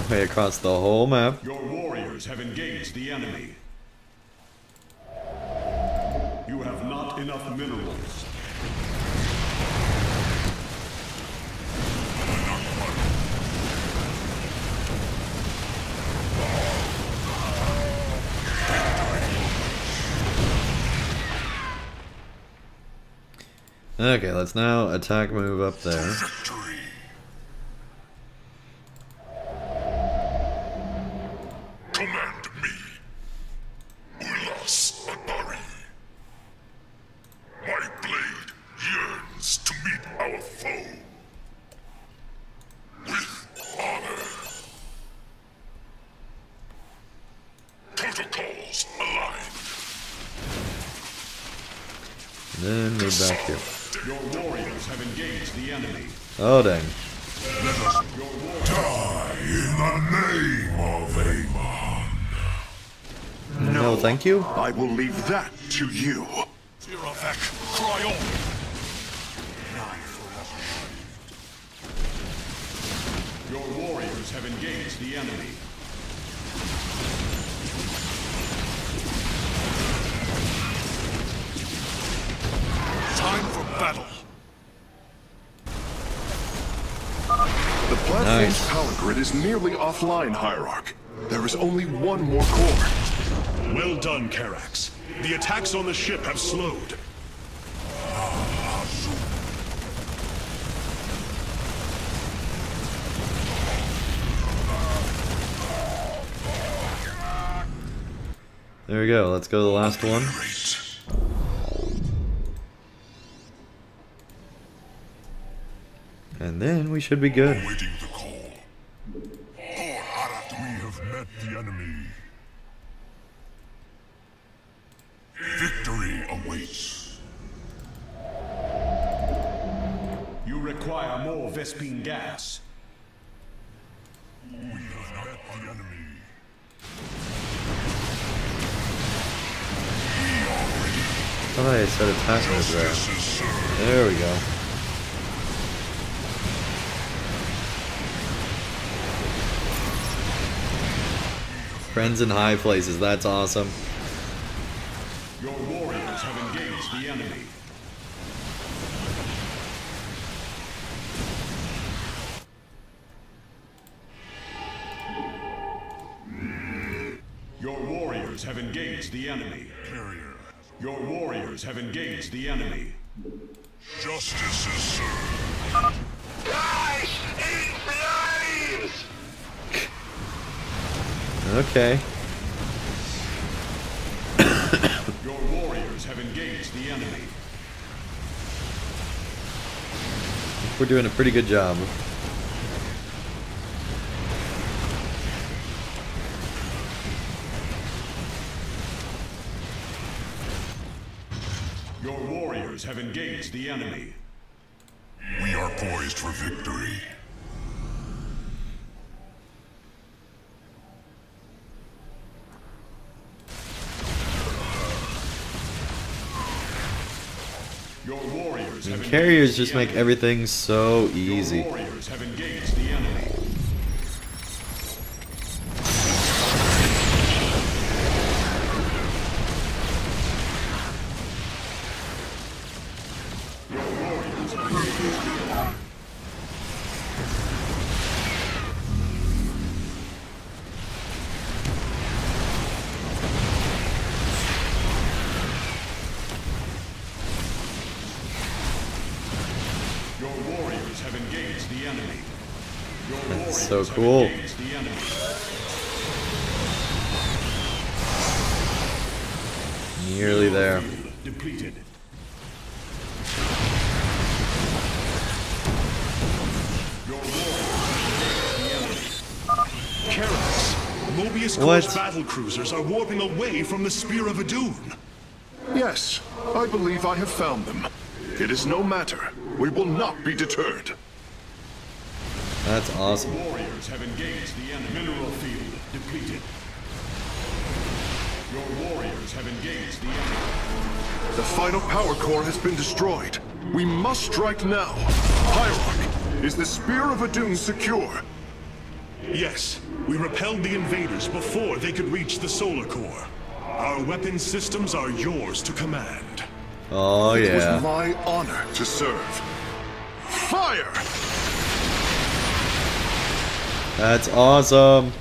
Okay, across the whole map. Your warriors have engaged the enemy. You have not enough minerals. Okay, let's now attack move up there. Command me, Ulas Abari. My blade yearns to meet our foe with honor. Protocols aligned. Then move back here. Your warriors have engaged the enemy. Oh dang. Let us die in the name of Amon. No, thank you. I will leave that to you. Tiravek, cry on. Your warriors have engaged the enemy. Time for battle. The platform's power grid is nearly offline, Hierarch. There is only one more core. Well done, Karax. The attacks on the ship have slowed. There we go. Let's go to the last one. And then we should be good. Awaiting the call. We have met the enemy. Victory awaits. You require more Vespine gas. We have met the enemy. I thought I said attack move there. There we go. Friends in high places, that's awesome. Your warriors have engaged the enemy. Your warriors have engaged the enemy. Carrier. Your warriors have engaged the enemy. Justice is served. Die in flames! Okay. Your warriors have engaged the enemy. We're doing a pretty good job. Your warriors have engaged the enemy. We are poised for victory. Your warriors have Carriers just make everything so easy. Your warriors have engaged the enemy. Your warriors have engaged the enemy. Your warriors have engaged the enemy. Your warriors so have cool. engaged the enemy. Nearly there. Depleted. Karax, Mobius Corps battle cruisers are warping away from the Spear of Adun. Yes, I believe I have found them. It is no matter. We will not be deterred. That's awesome. Warriors have engaged the enemy. Mineral field depleted. Your warriors have engaged the enemy. The final power core has been destroyed. We must strike now. Hierarch, is the Spear of Adun secure? Yes, we repelled the invaders before they could reach the solar core. Our weapon systems are yours to command. Oh yeah. It was my honor to serve. Fire! That's awesome.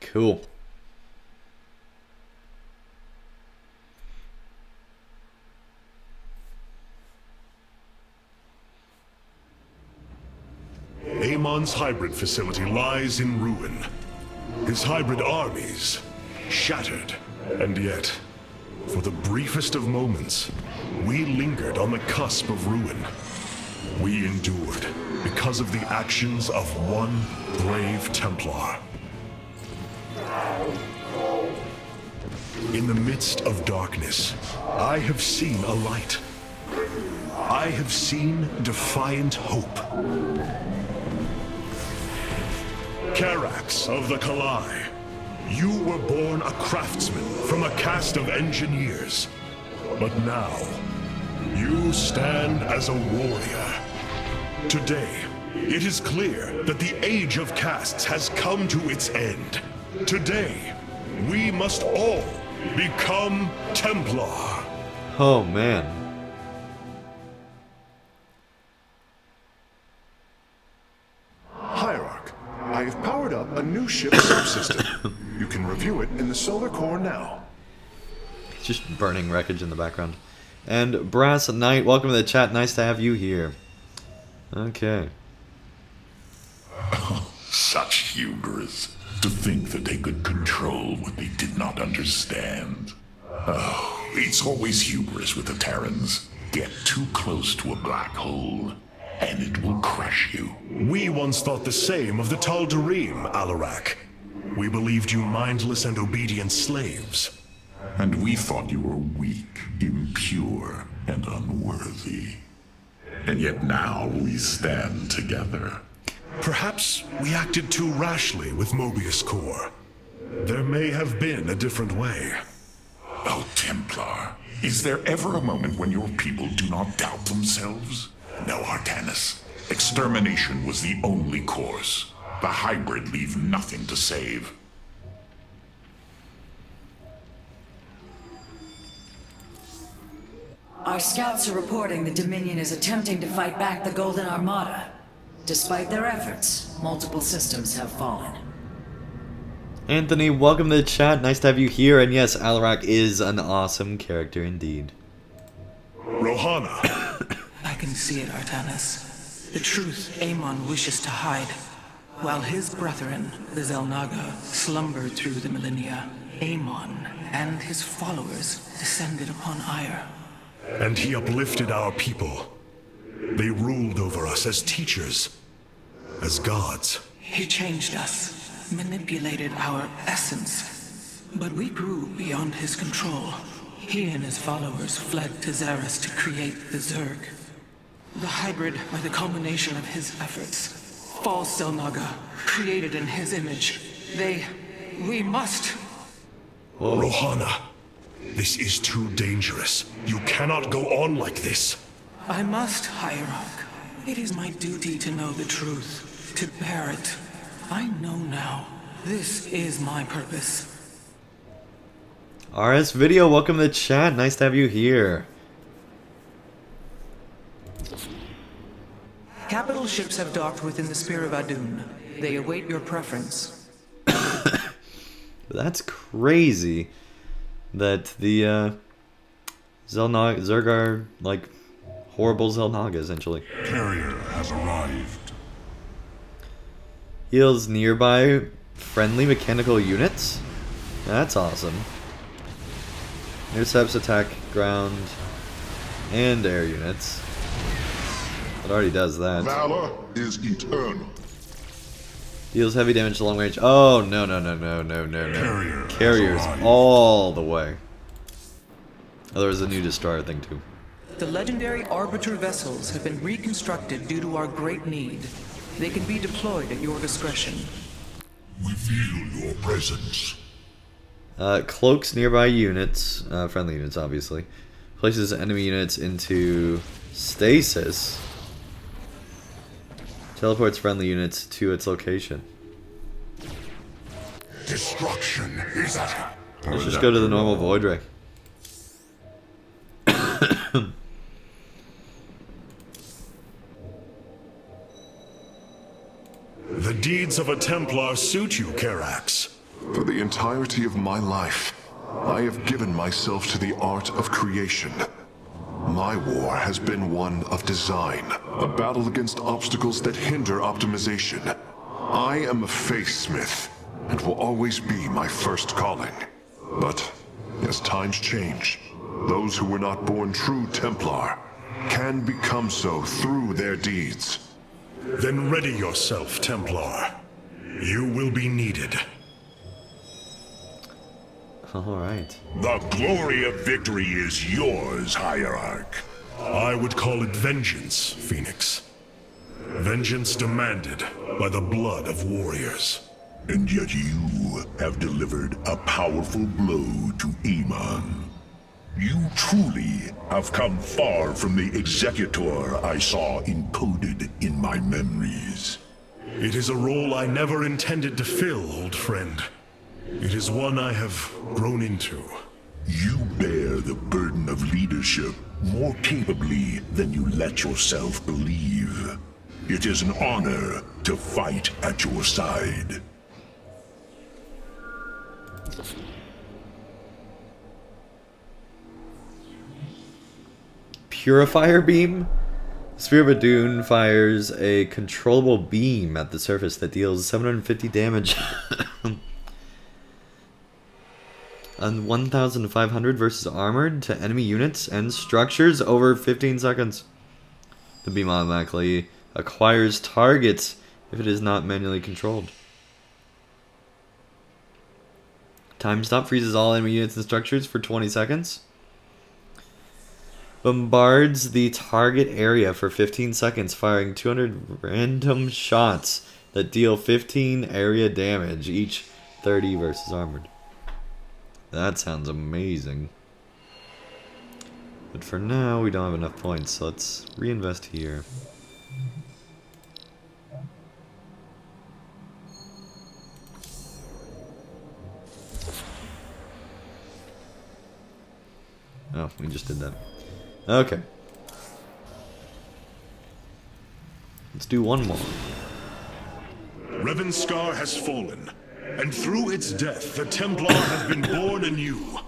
Cool. Amon's hybrid facility lies in ruin. His hybrid armies shattered. And yet, for the briefest of moments, we lingered on the cusp of ruin. We endured because of the actions of one brave Templar. In the midst of darkness, I have seen a light. I have seen defiant hope. Karax of the Kalai, you were born a craftsman from a caste of engineers. But now, you stand as a warrior. Today, it is clear that the age of castes has come to its end. Today, we must all become Templar. Oh man. Hierarch, I have powered up a new ship subsystem. You can review it in the solar core now. Just burning wreckage in the background. And Brass Knight, welcome to the chat. Nice to have you here. Okay. Such hubris. To think that they could control what they did not understand. Oh, it's always hubris with the Terrans. Get too close to a black hole, and it will crush you. We once thought the same of the Tal'Darim, Alarak. We believed you mindless and obedient slaves. And we thought you were weak, impure, and unworthy. And yet now we stand together. Perhaps we acted too rashly with Mobius Corps. There may have been a different way. Oh, Templar, is there ever a moment when your people do not doubt themselves? No, Artanis. Extermination was the only course. The hybrid leave nothing to save. Our scouts are reporting the Dominion is attempting to fight back the Golden Armada. Despite their efforts, multiple systems have fallen. Anthony, welcome to the chat. Nice to have you here. And yes, Alarak is an awesome character indeed. Rohana. I can see it, Artanis. The truth Amon wishes to hide. While his brethren, the Xel'naga, slumbered through the millennia, Amon and his followers descended upon Ire. And he uplifted our people. They ruled over us as teachers, as gods. He changed us, manipulated our essence. But we grew beyond his control. He and his followers fled to Xeris to create the Zerg. The hybrid are the culmination of his efforts. False Xel'naga, created in his image. We must... Rohana, this is too dangerous. You cannot go on like this. I must, Hierarch. It is my duty to know the truth, to bear it. I know now. This is my purpose. RS Video, welcome to the chat. Nice to have you here. Capital ships have docked within the Spear of Adun. They await your preference. That's crazy that the Xel'naga, Zerg are like horrible Xel'naga essentially. Carrier has arrived. Heals nearby friendly mechanical units? That's awesome. Intercepts attack ground and air units. It already does that. Valor is eternal. Deals heavy damage to long range. Oh, no, no, no, no, no, no, no. Carriers all the way. Oh, there was a new destroyer thing too. The legendary Arbiter vessels have been reconstructed due to our great need. They can be deployed at your discretion. We feel your presence. Cloaks nearby units, friendly units obviously. Places enemy units into stasis. Teleports friendly units to its location. Destruction is at hand. Let's just go to the normal void ray. The deeds of a Templar suit you, Karax. For the entirety of my life, I have given myself to the art of creation. My war has been one of design, a battle against obstacles that hinder optimization. I am a faithsmith, and will always be my first calling. But as times change, those who were not born true Templar can become so through their deeds. Then ready yourself, Templar. You will be needed. Alright. The glory of victory is yours, Hierarch. I would call it vengeance, Phoenix. Vengeance demanded by the blood of warriors. And yet you have delivered a powerful blow to Amon. You truly have come far from the executor I saw encoded in my memories. It is a role I never intended to fill, old friend. It is one I have grown into. You bear the burden of leadership more capably than you let yourself believe. It is an honor to fight at your side. Purifier beam? Spear of Adun fires a controllable beam at the surface that deals 750 damage on 1,500 versus armored to enemy units and structures over 15 seconds. The beam automatically acquires targets if it is not manually controlled. Time stop freezes all enemy units and structures for 20 seconds. Bombards the target area for 15 seconds, firing 200 random shots that deal 15 area damage, each 30 versus armored. That sounds amazing. But for now, we don't have enough points, so let's reinvest here. Oh, we just did that. Okay. Let's do one more. Revanskar has fallen, and through its death, the Templar has been born anew.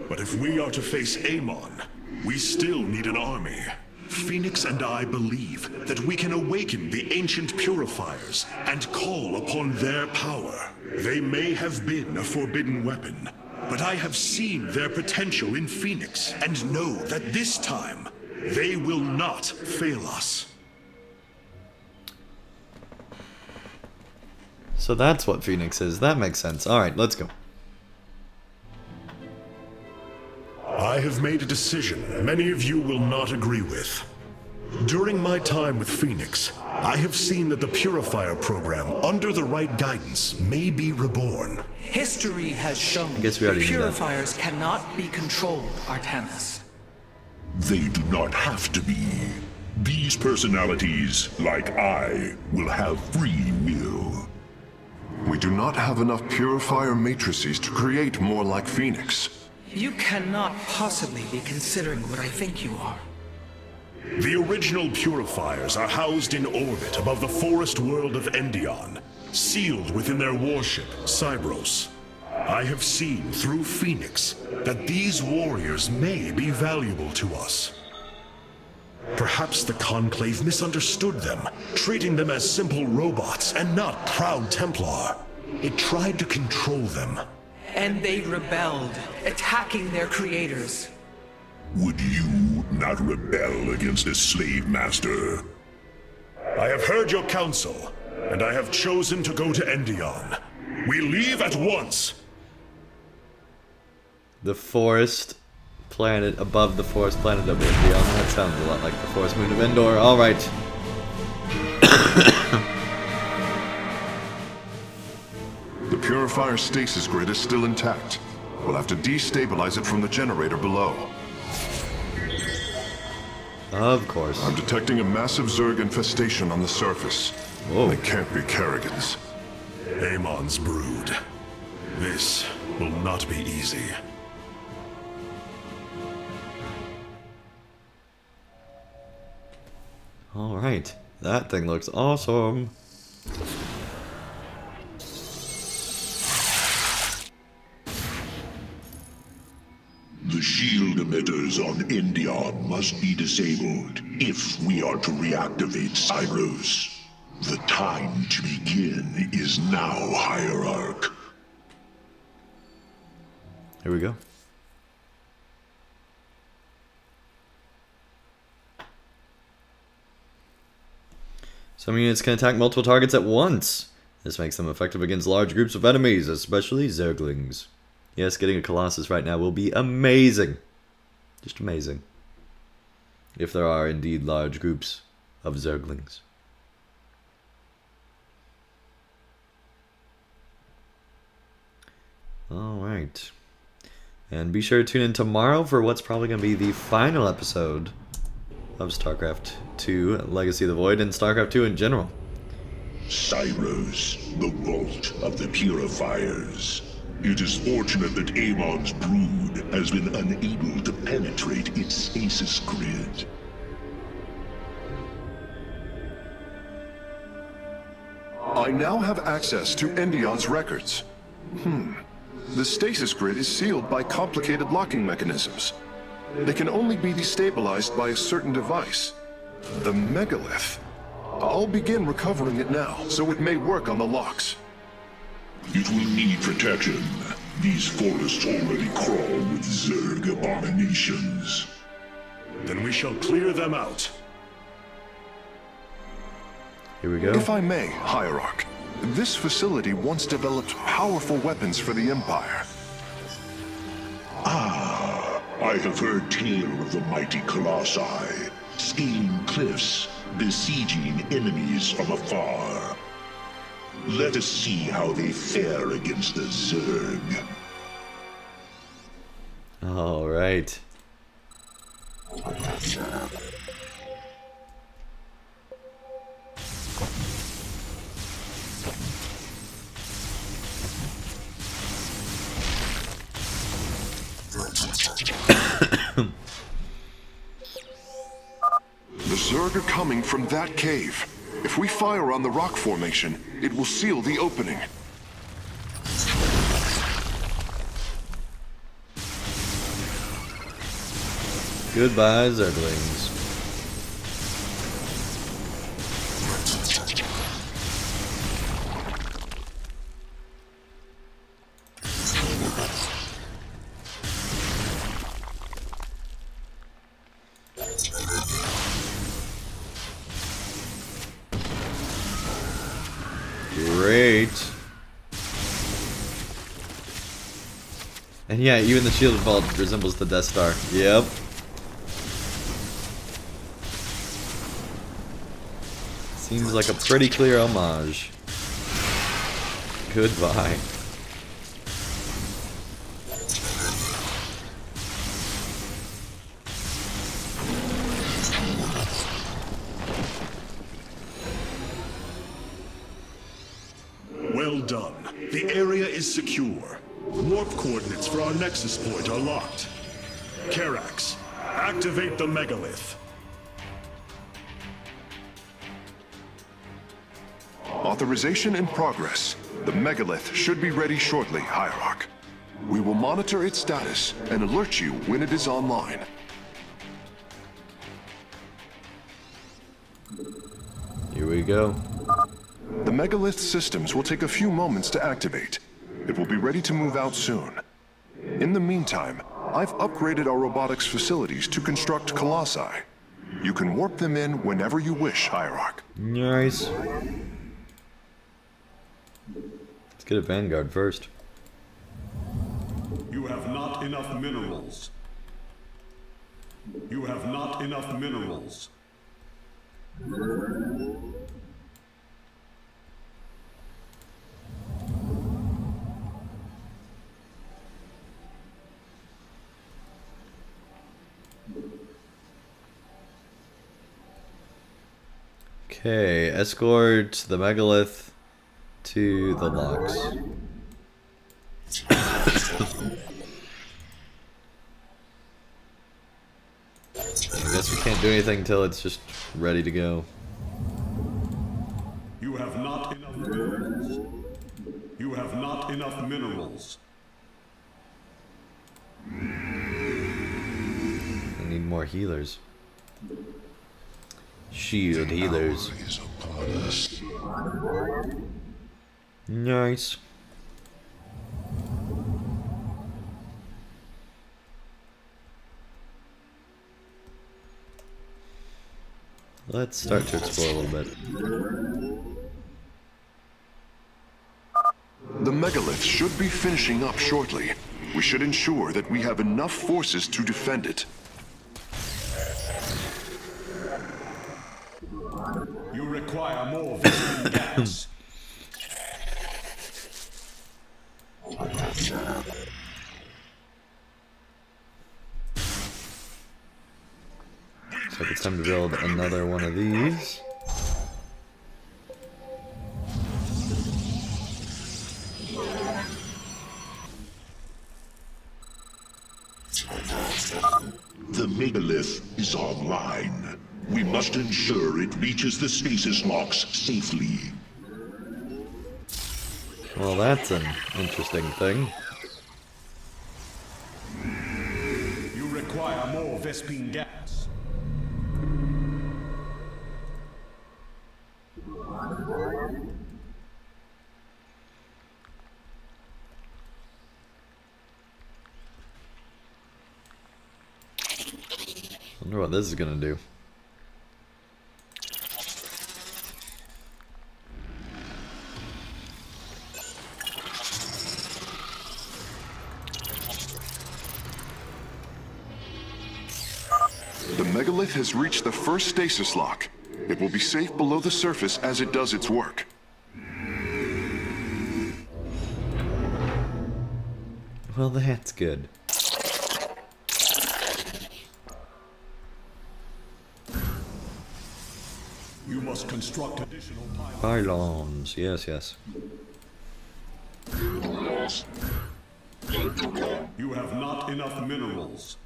But if we are to face Amon, we still need an army. Phoenix and I believe that we can awaken the ancient purifiers and call upon their power. They may have been a forbidden weapon, but I have seen their potential in Phoenix and know that this time, they will not fail us. So that's what Phoenix is. That makes sense. Alright, let's go. I have made a decision many of you will not agree with. During my time with Phoenix, I have seen that the Purifier program, under the right guidance, may be reborn. History has shown I guess we already the knew that. purifiers cannot be controlled, Artanis. They do not have to be. These personalities, like I, will have free will. We do not have enough Purifier matrices to create more like Phoenix. You cannot possibly be considering what I think you are. The original Purifiers are housed in orbit above the forest world of Endion, sealed within their warship, Cybros. I have seen through Phoenix that these warriors may be valuable to us. Perhaps the Conclave misunderstood them, treating them as simple robots and not proud Templar. It tried to control them. and they rebelled, attacking their creators. Would you not rebel against a slave master? I have heard your counsel, and I have chosen to go to Endion. We leave at once! The forest planet above the forest planet of Endion. That sounds a lot like the forest moon of Endor. Alright. The Purifier stasis grid is still intact. We'll have to destabilize it from the generator below. Of course. I'm detecting a massive Zerg infestation on the surface. Whoa. They can't be Kerrigan's. Amon's brood. This will not be easy. Alright. That thing looks awesome. The shield emitters on Endion must be disabled if we are to reactivate Cyros. The time to begin is now, Hierarch. Here we go. Some units can attack multiple targets at once. This makes them effective against large groups of enemies, especially Zerglings. Yes, getting a Colossus right now will be amazing. Just amazing. If there are indeed large groups of Zerglings. Alright. And be sure to tune in tomorrow for what's probably going to be the final episode of StarCraft 2 Legacy of the Void and StarCraft 2 in general. Cyros, the vault of the Purifiers. It is fortunate that Amon's brood has been unable to penetrate its stasis grid. I now have access to Endion's records. The stasis grid is sealed by complicated locking mechanisms. They can only be destabilized by a certain device. The megalith. I'll begin recovering it now, so it may work on the locks. It will need protection. These forests already crawl with Zerg abominations. Then we shall clear them out. Here we go. If I may, Hierarch, this facility once developed powerful weapons for the Empire. I have heard tale of the mighty Colossi, scaling cliffs, besieging enemies from afar. Let us see how they fare against the Zerg. All right. The Zerg are coming from that cave. If we fire on the rock formation, it will seal the opening. Goodbye, Zerglings. Great. And yeah, even the Shield of Vault resembles the Death Star. Yep. Seems like a pretty clear homage. Goodbye. Well done. The area is secure. Warp coordinates for our nexus point are locked. Karax, activate the megalith. Authorization in progress. The megalith should be ready shortly, Hierarch. We will monitor its status and alert you when it is online. Here we go. The megalith systems will take a few moments to activate. It will be ready to move out soon. In the meantime, I've upgraded our robotics facilities to construct colossi. You can warp them in whenever you wish, Hierarch. Nice. Let's get a Vanguard first. You have not enough minerals. You have not enough minerals. Okay, escort the megalith to the locks. I guess we can't do anything until it's just ready to go. You have not enough minerals. You have not enough minerals. I need more healers. Shield healers. Nice. Let's start to explore a little bit. The megalith should be finishing up shortly. We should ensure that we have enough forces to defend it. You require more visible gas. So it's time to build another one of these. The megalith is online. We must ensure it reaches the stasis locks safely. Well, that's an interesting thing. You require more Vespine gas. Wonder what this is gonna do. The megalith has reached the first stasis lock. It will be safe below the surface as it does its work. Well, that's good. You must construct additional Pylons, yes, yes. You have not enough minerals.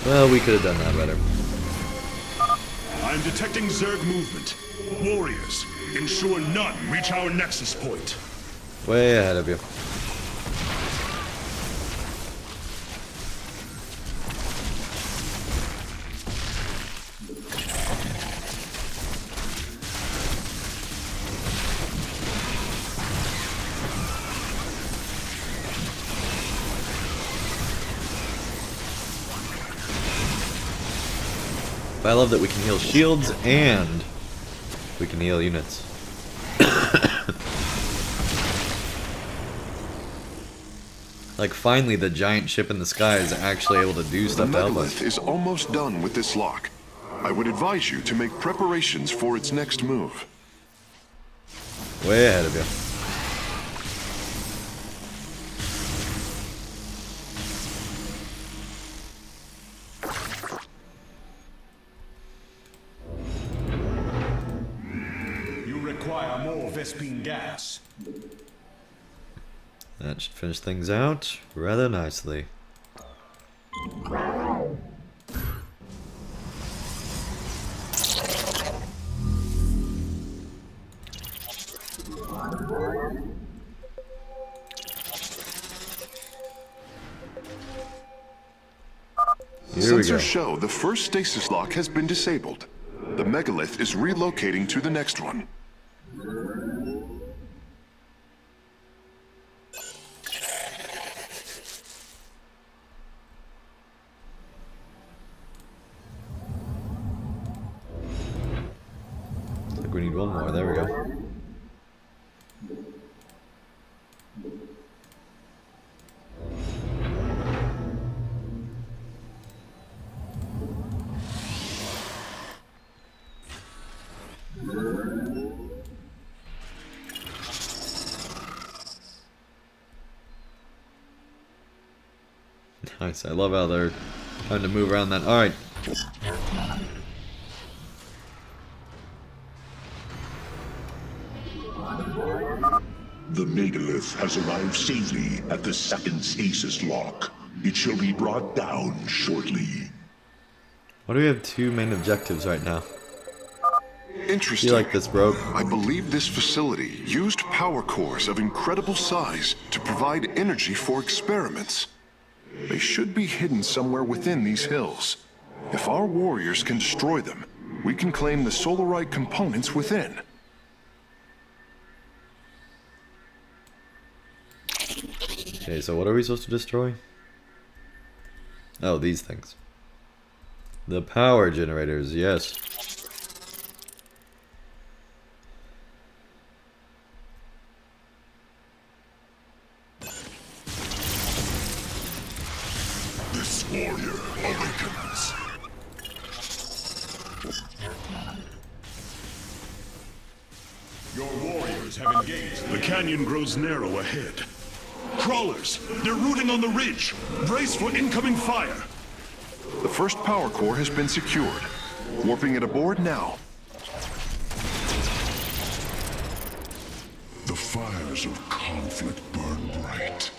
Well, we could have done that better. I'm detecting Zerg movement. Warriors, ensure none reach our nexus point. Way ahead of you. I love that we can heal shields and we can heal units. Like, finally the giant ship in the sky is actually able to do stuff to help us. The megalith is almost done with this lock. I would advise you to make preparations for its next move. Way ahead of you. Vespine gas. That should finish things out rather nicely. Here we go. Sensors show the first stasis lock has been disabled. The megalith is relocating to the next one. I think we need one more. There we go. Nice. I love how they're trying to move around that. Alright. The megalith has arrived safely at the second stasis lock. It shall be brought down shortly. Why do we have two main objectives right now? Interesting. You like this, bro? I believe this facility used power cores of incredible size to provide energy for experiments. They should be hidden somewhere within these hills. If our warriors can destroy them, we can claim the solarite components within. Okay, so what are we supposed to destroy? Oh, these things. The power generators, yes. This warrior awakens. Your warriors have engaged. The canyon grows narrow ahead. Crawlers! They're rooting on the ridge! Brace for incoming fire! The first power core has been secured. Warping it aboard now. The fires of conflict burn bright.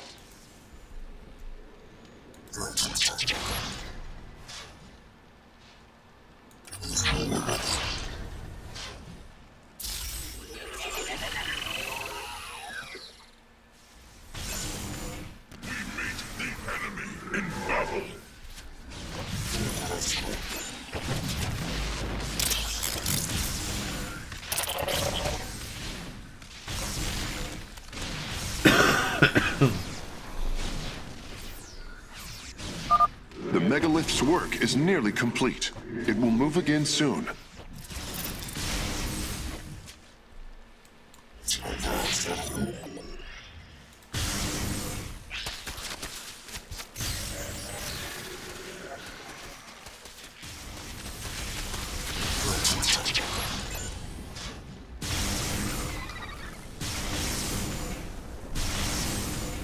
The megalith's work is nearly complete. It will move again soon.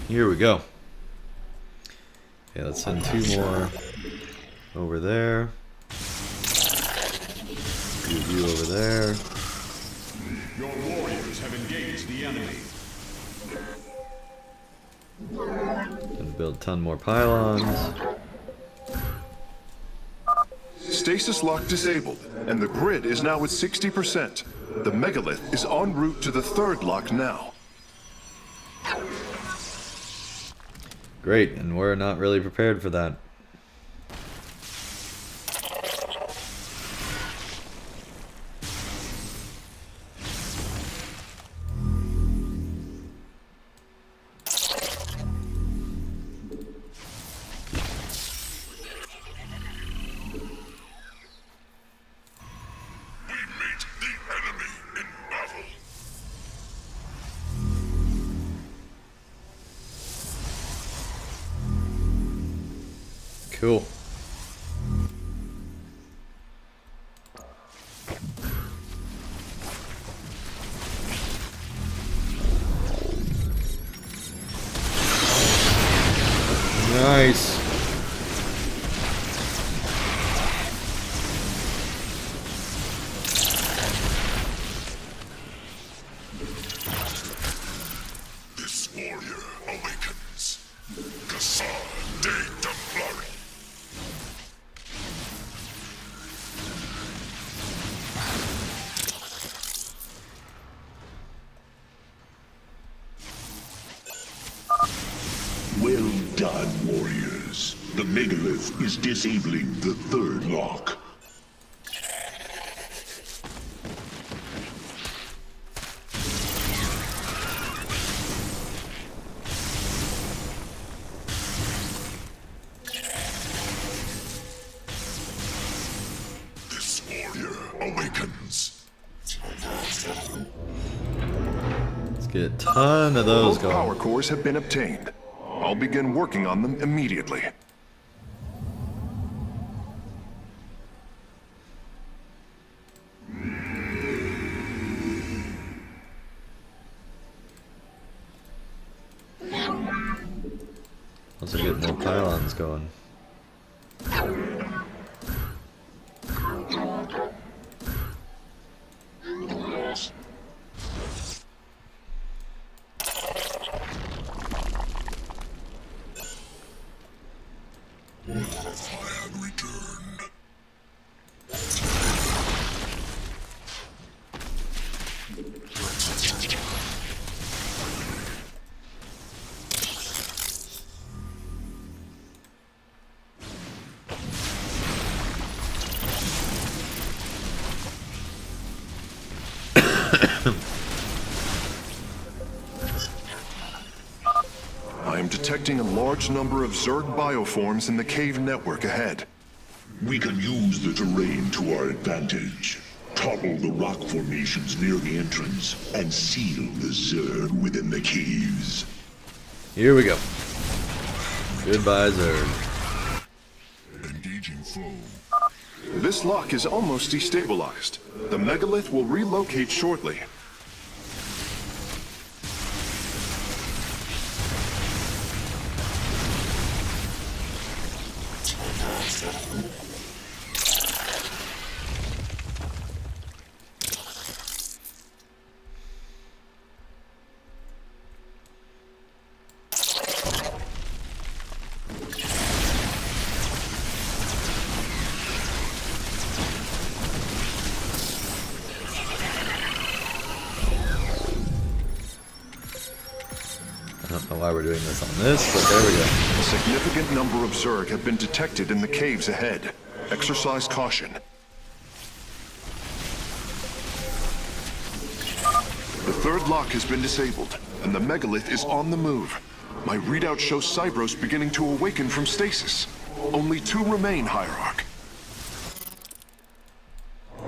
Here we go. Okay, let's send two more over there. Two of you over there. Your warriors have engaged the enemy. Gonna build a ton more pylons. Stasis lock disabled, and the grid is now at 60%. The megalith is en route to the third lock now. Great, and we're not really prepared for that. Cool. Nice. This warrior awakens. Cassar de Templari. Well done, warriors. The megalith is disabling the third lock. This warrior awakens. Let's get a ton of those Both going. power cores have been obtained. I'll begin working on them immediately. Let's get more pylons going. I have returned. I am detecting a large number of Zerg bioforms in the cave network ahead. We can use the terrain to our advantage. Topple the rock formations near the entrance and seal the Zerg within the caves. Here we go. Goodbye, Zerg. Engaging foe. This lock is almost destabilized. The megalith will relocate shortly. I don't know why we're doing this on this, but there we go. A significant number of Zerg have been detected in the caves ahead. Exercise caution. The third lock has been disabled, and the megalith is on the move. My readout shows Cybros beginning to awaken from stasis. Only 2 remain, Hierarch.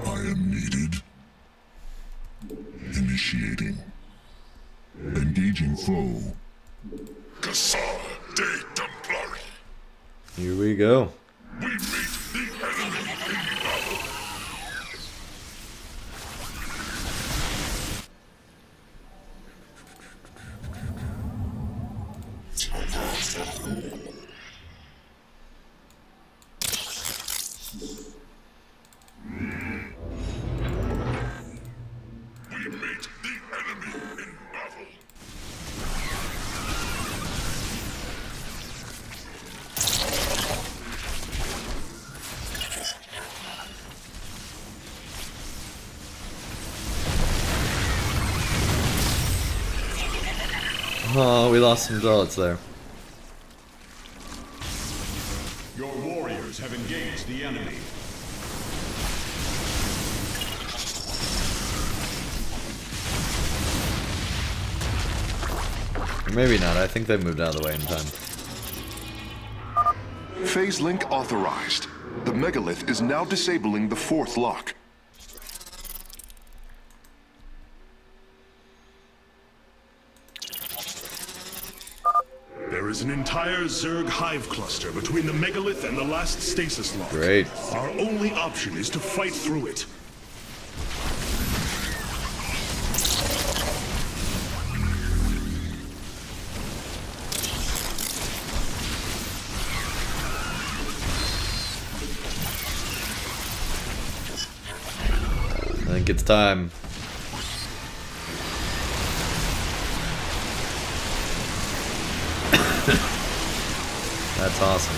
I am needed. Initiating. Engaging foe. Cassar de Templari. Here we go. We meet the enemy in battle. We meet the enemy in battle. Oh, we lost some zealots there. Your warriors have engaged the enemy. Or maybe not. I think they moved out of the way in time. Phase link authorized. The megalith is now disabling the 4th lock. There is an entire Zerg hive cluster between the megalith and the last stasis lock. Great. Our only option is to fight through it. I think it's time. That's awesome.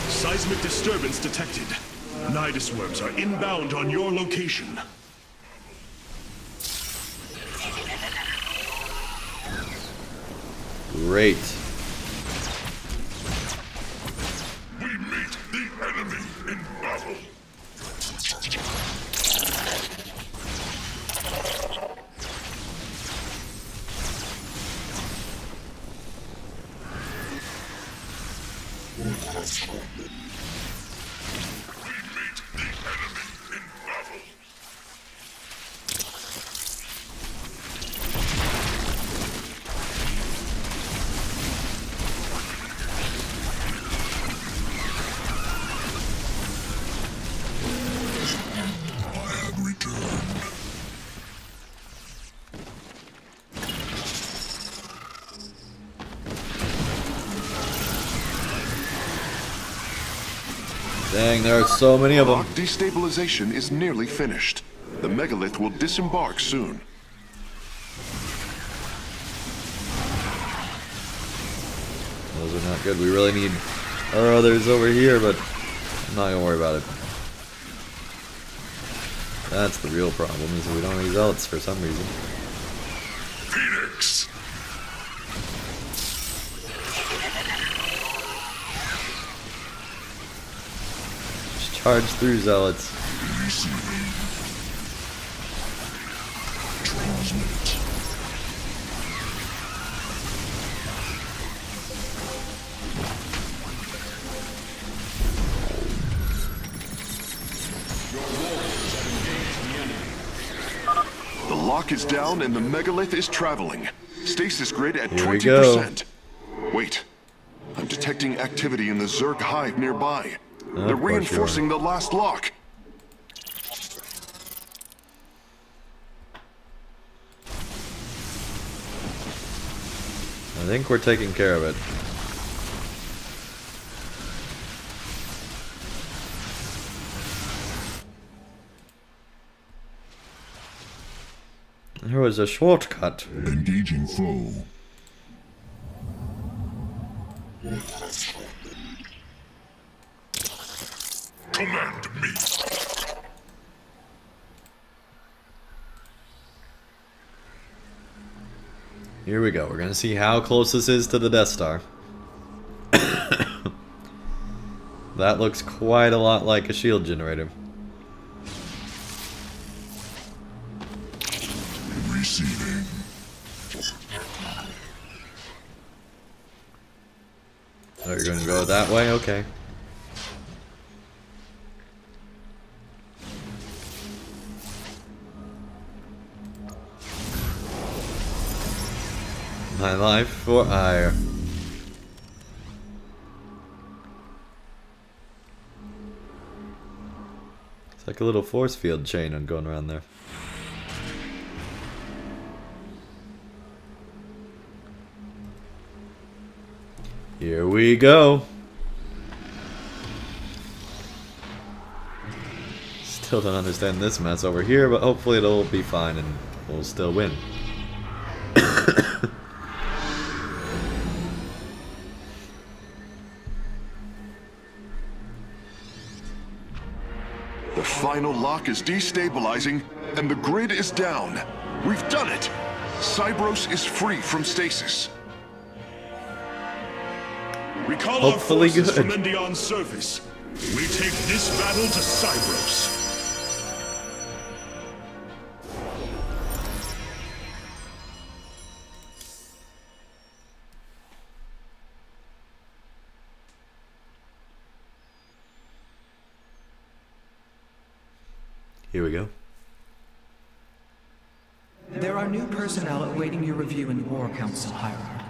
Seismic disturbance detected. Nidus worms are inbound on your location. Great. We meet the enemy in battle. Dang, there are so many of them. Destabilization is nearly finished. The megalith will disembark soon. Those are not good. We really need our others over here, but I'm not gonna worry about it. That's the real problem, is that we don't have any zealots for some reason. Phoenix! Just charge through zealots. The lock is down and the megalith is traveling. Stasis grid at Here we 20%. Wait, I'm detecting activity in the Zerg hive nearby. They're reinforcing the last lock. I think we're taking care of it. There was a shortcut. Engaging foe. Command me. Here we go. We're gonna see how close this is to the Death Star. That looks quite a lot like a shield generator. Receiving. Oh, you're gonna go that way? Okay. My life for ire. It's like a little force field chain I'm going around there. Here we go. Still don't understand this mess over here, but hopefully it'll be fine and we'll still win. The final lock is destabilizing, and the grid is down. We've done it! Cybros is free from stasis. Recall Hopefully our forces good. from Endion's surface. We take this battle to Cybros. Here we go. There are new personnel awaiting your review in the War Council hierarchy.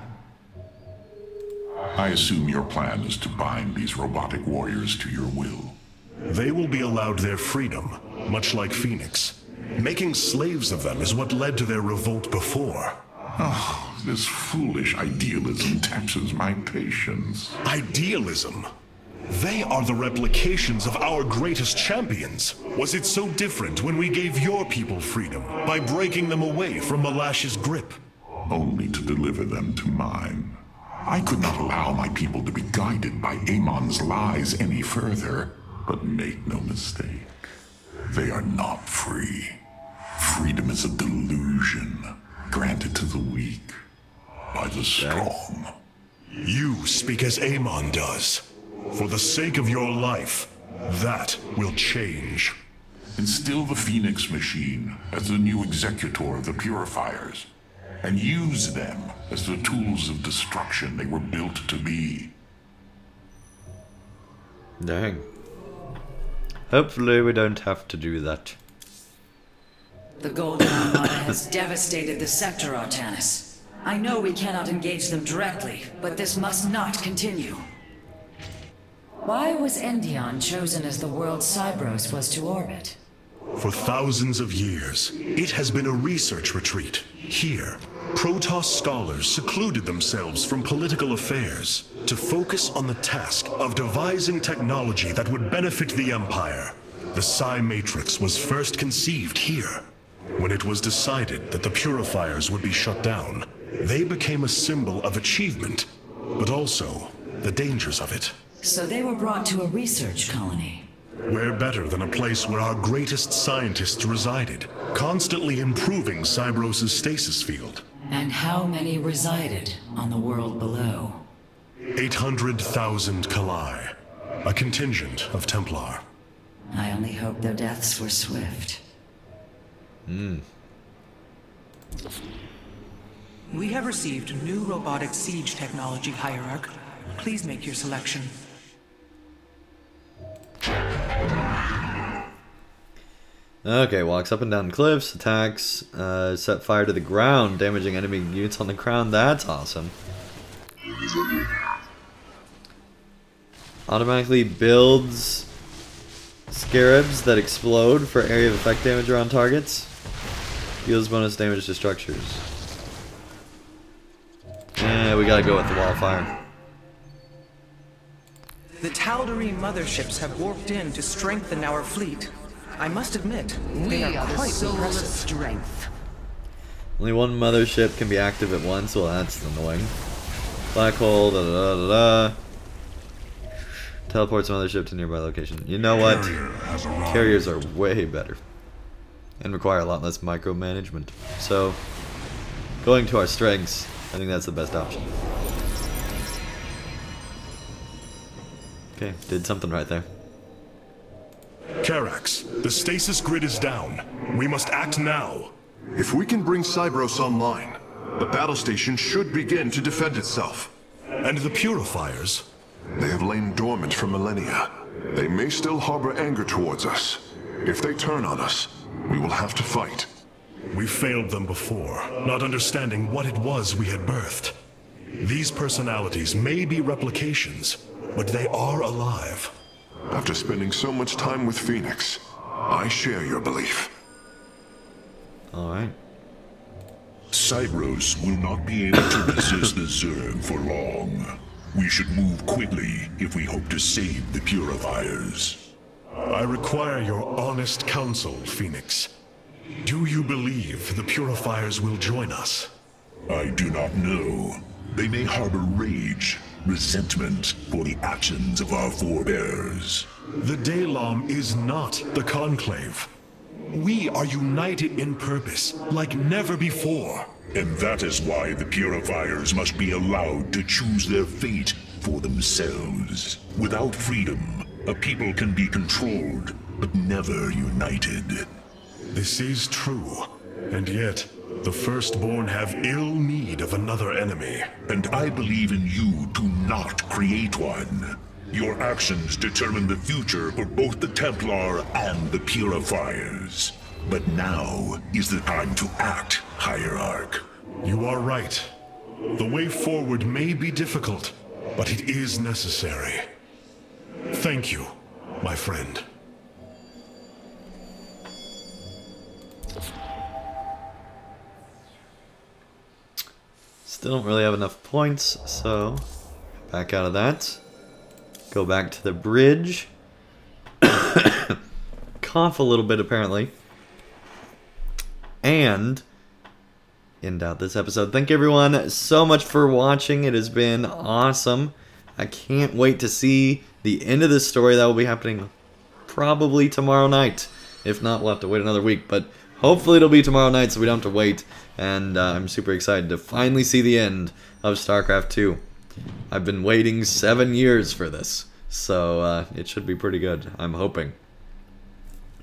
I assume your plan is to bind these robotic warriors to your will. They will be allowed their freedom, much like Phoenix. Making slaves of them is what led to their revolt before. Oh, this foolish idealism taxes my patience. Idealism? They are the replications of our greatest champions. Was it so different when we gave your people freedom by breaking them away from Malash's grip? Only to deliver them to mine. I could not allow my people to be guided by Amon's lies any further, but make no mistake. They are not free. Freedom is a delusion, granted to the weak. by the strong. You speak as Amon does. For the sake of your life, that will change. Instill the Phoenix machine as the new executor of the Purifiers, and use them as the tools of destruction they were built to be. Dang. Hopefully we don't have to do that. The Golden Armada has devastated the sector, Artanis. I know we cannot engage them directly, but this must not continue. Why was Endion chosen as the world Cybros was to orbit? For thousands of years, it has been a research retreat. Here, Protoss scholars secluded themselves from political affairs to focus on the task of devising technology that would benefit the Empire. The Psi Matrix was first conceived here. When it was decided that the Purifiers would be shut down, they became a symbol of achievement, but also the dangers of it. So they were brought to a research colony. Where better than a place where our greatest scientists resided, constantly improving Cybros' stasis field. And how many resided on the world below? 800,000 Kalai, a contingent of Templar. I only hope their deaths were swift. We have received new robotic siege technology, Hierarch. Please make your selection. Okay, walks up and down cliffs, attacks, set fire to the ground, damaging enemy units on the ground. That's awesome. Automatically builds scarabs that explode for area of effect damage around targets. Deals bonus damage to structures. We gotta go with the wall of fire. The Tal'Darim motherships have warped in to strengthen our fleet. I must admit, they are quite impressive. Strength. Only one mothership can be active at once. Well, that's annoying. Black hole, da da da da da. Teleports mothership to nearby location. You know what? Carriers are way better. And require a lot less micromanagement. So, going to our strengths, I think that's the best option. Okay, did something right there. Karax, the stasis grid is down. We must act now. If we can bring Cybros online, the battle station should begin to defend itself. And the Purifiers? They have lain dormant for millennia. They may still harbor anger towards us. If they turn on us, we will have to fight. We failed them before, not understanding what it was we had birthed. These personalities may be replications, but they are alive. After spending so much time with Phoenix, I share your belief. Alright. Cybros will not be able to resist the Zerg for long. We should move quickly if we hope to save the Purifiers. I require your honest counsel, Phoenix. Do you believe the Purifiers will join us? I do not know. They may harbor rage, resentment for the actions of our forebears. The Daylom is not the Conclave. We are united in purpose, like never before. And that is why the Purifiers must be allowed to choose their fate for themselves. Without freedom, a people can be controlled, but never united. This is true, and yet the Firstborn have ill need of another enemy. And I believe in you to not create one. Your actions determine the future for both the Templar and the Purifiers. But now is the time to act, Hierarch. You are right. The way forward may be difficult, but it is necessary. Thank you, my friend. Still don't really have enough points, so back out of that. Go back to the bridge. Cough a little bit, apparently. And end out this episode. Thank you everyone so much for watching. It has been awesome. I can't wait to see the end of this story. That will be happening probably tomorrow night. If not, we'll have to wait another week. But Hopefully it'll be tomorrow night so we don't have to wait. And I'm super excited to finally see the end of StarCraft 2. I've been waiting 7 years for this. So it should be pretty good, I'm hoping.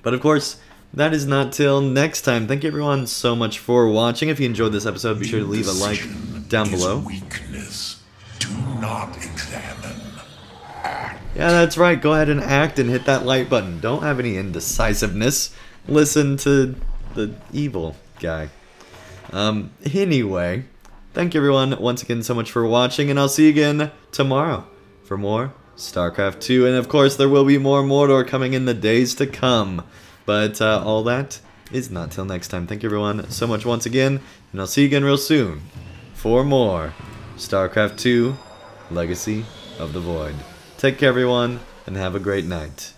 But of course, that is not till next time. Thank you everyone so much for watching. If you enjoyed this episode, be sure to leave a like down below. Weakness. Do not examine. Yeah, that's right. Go ahead and act and hit that like button. Don't have any indecisiveness. Listen to the evil guy. Anyway, thank you everyone once again so much for watching, and I'll see you again tomorrow for more StarCraft 2. And of course, there will be more Mordor coming in the days to come. But all that is not till next time. Thank you everyone so much once again, and I'll see you again real soon for more StarCraft 2 Legacy of the Void. Take care everyone, and have a great night.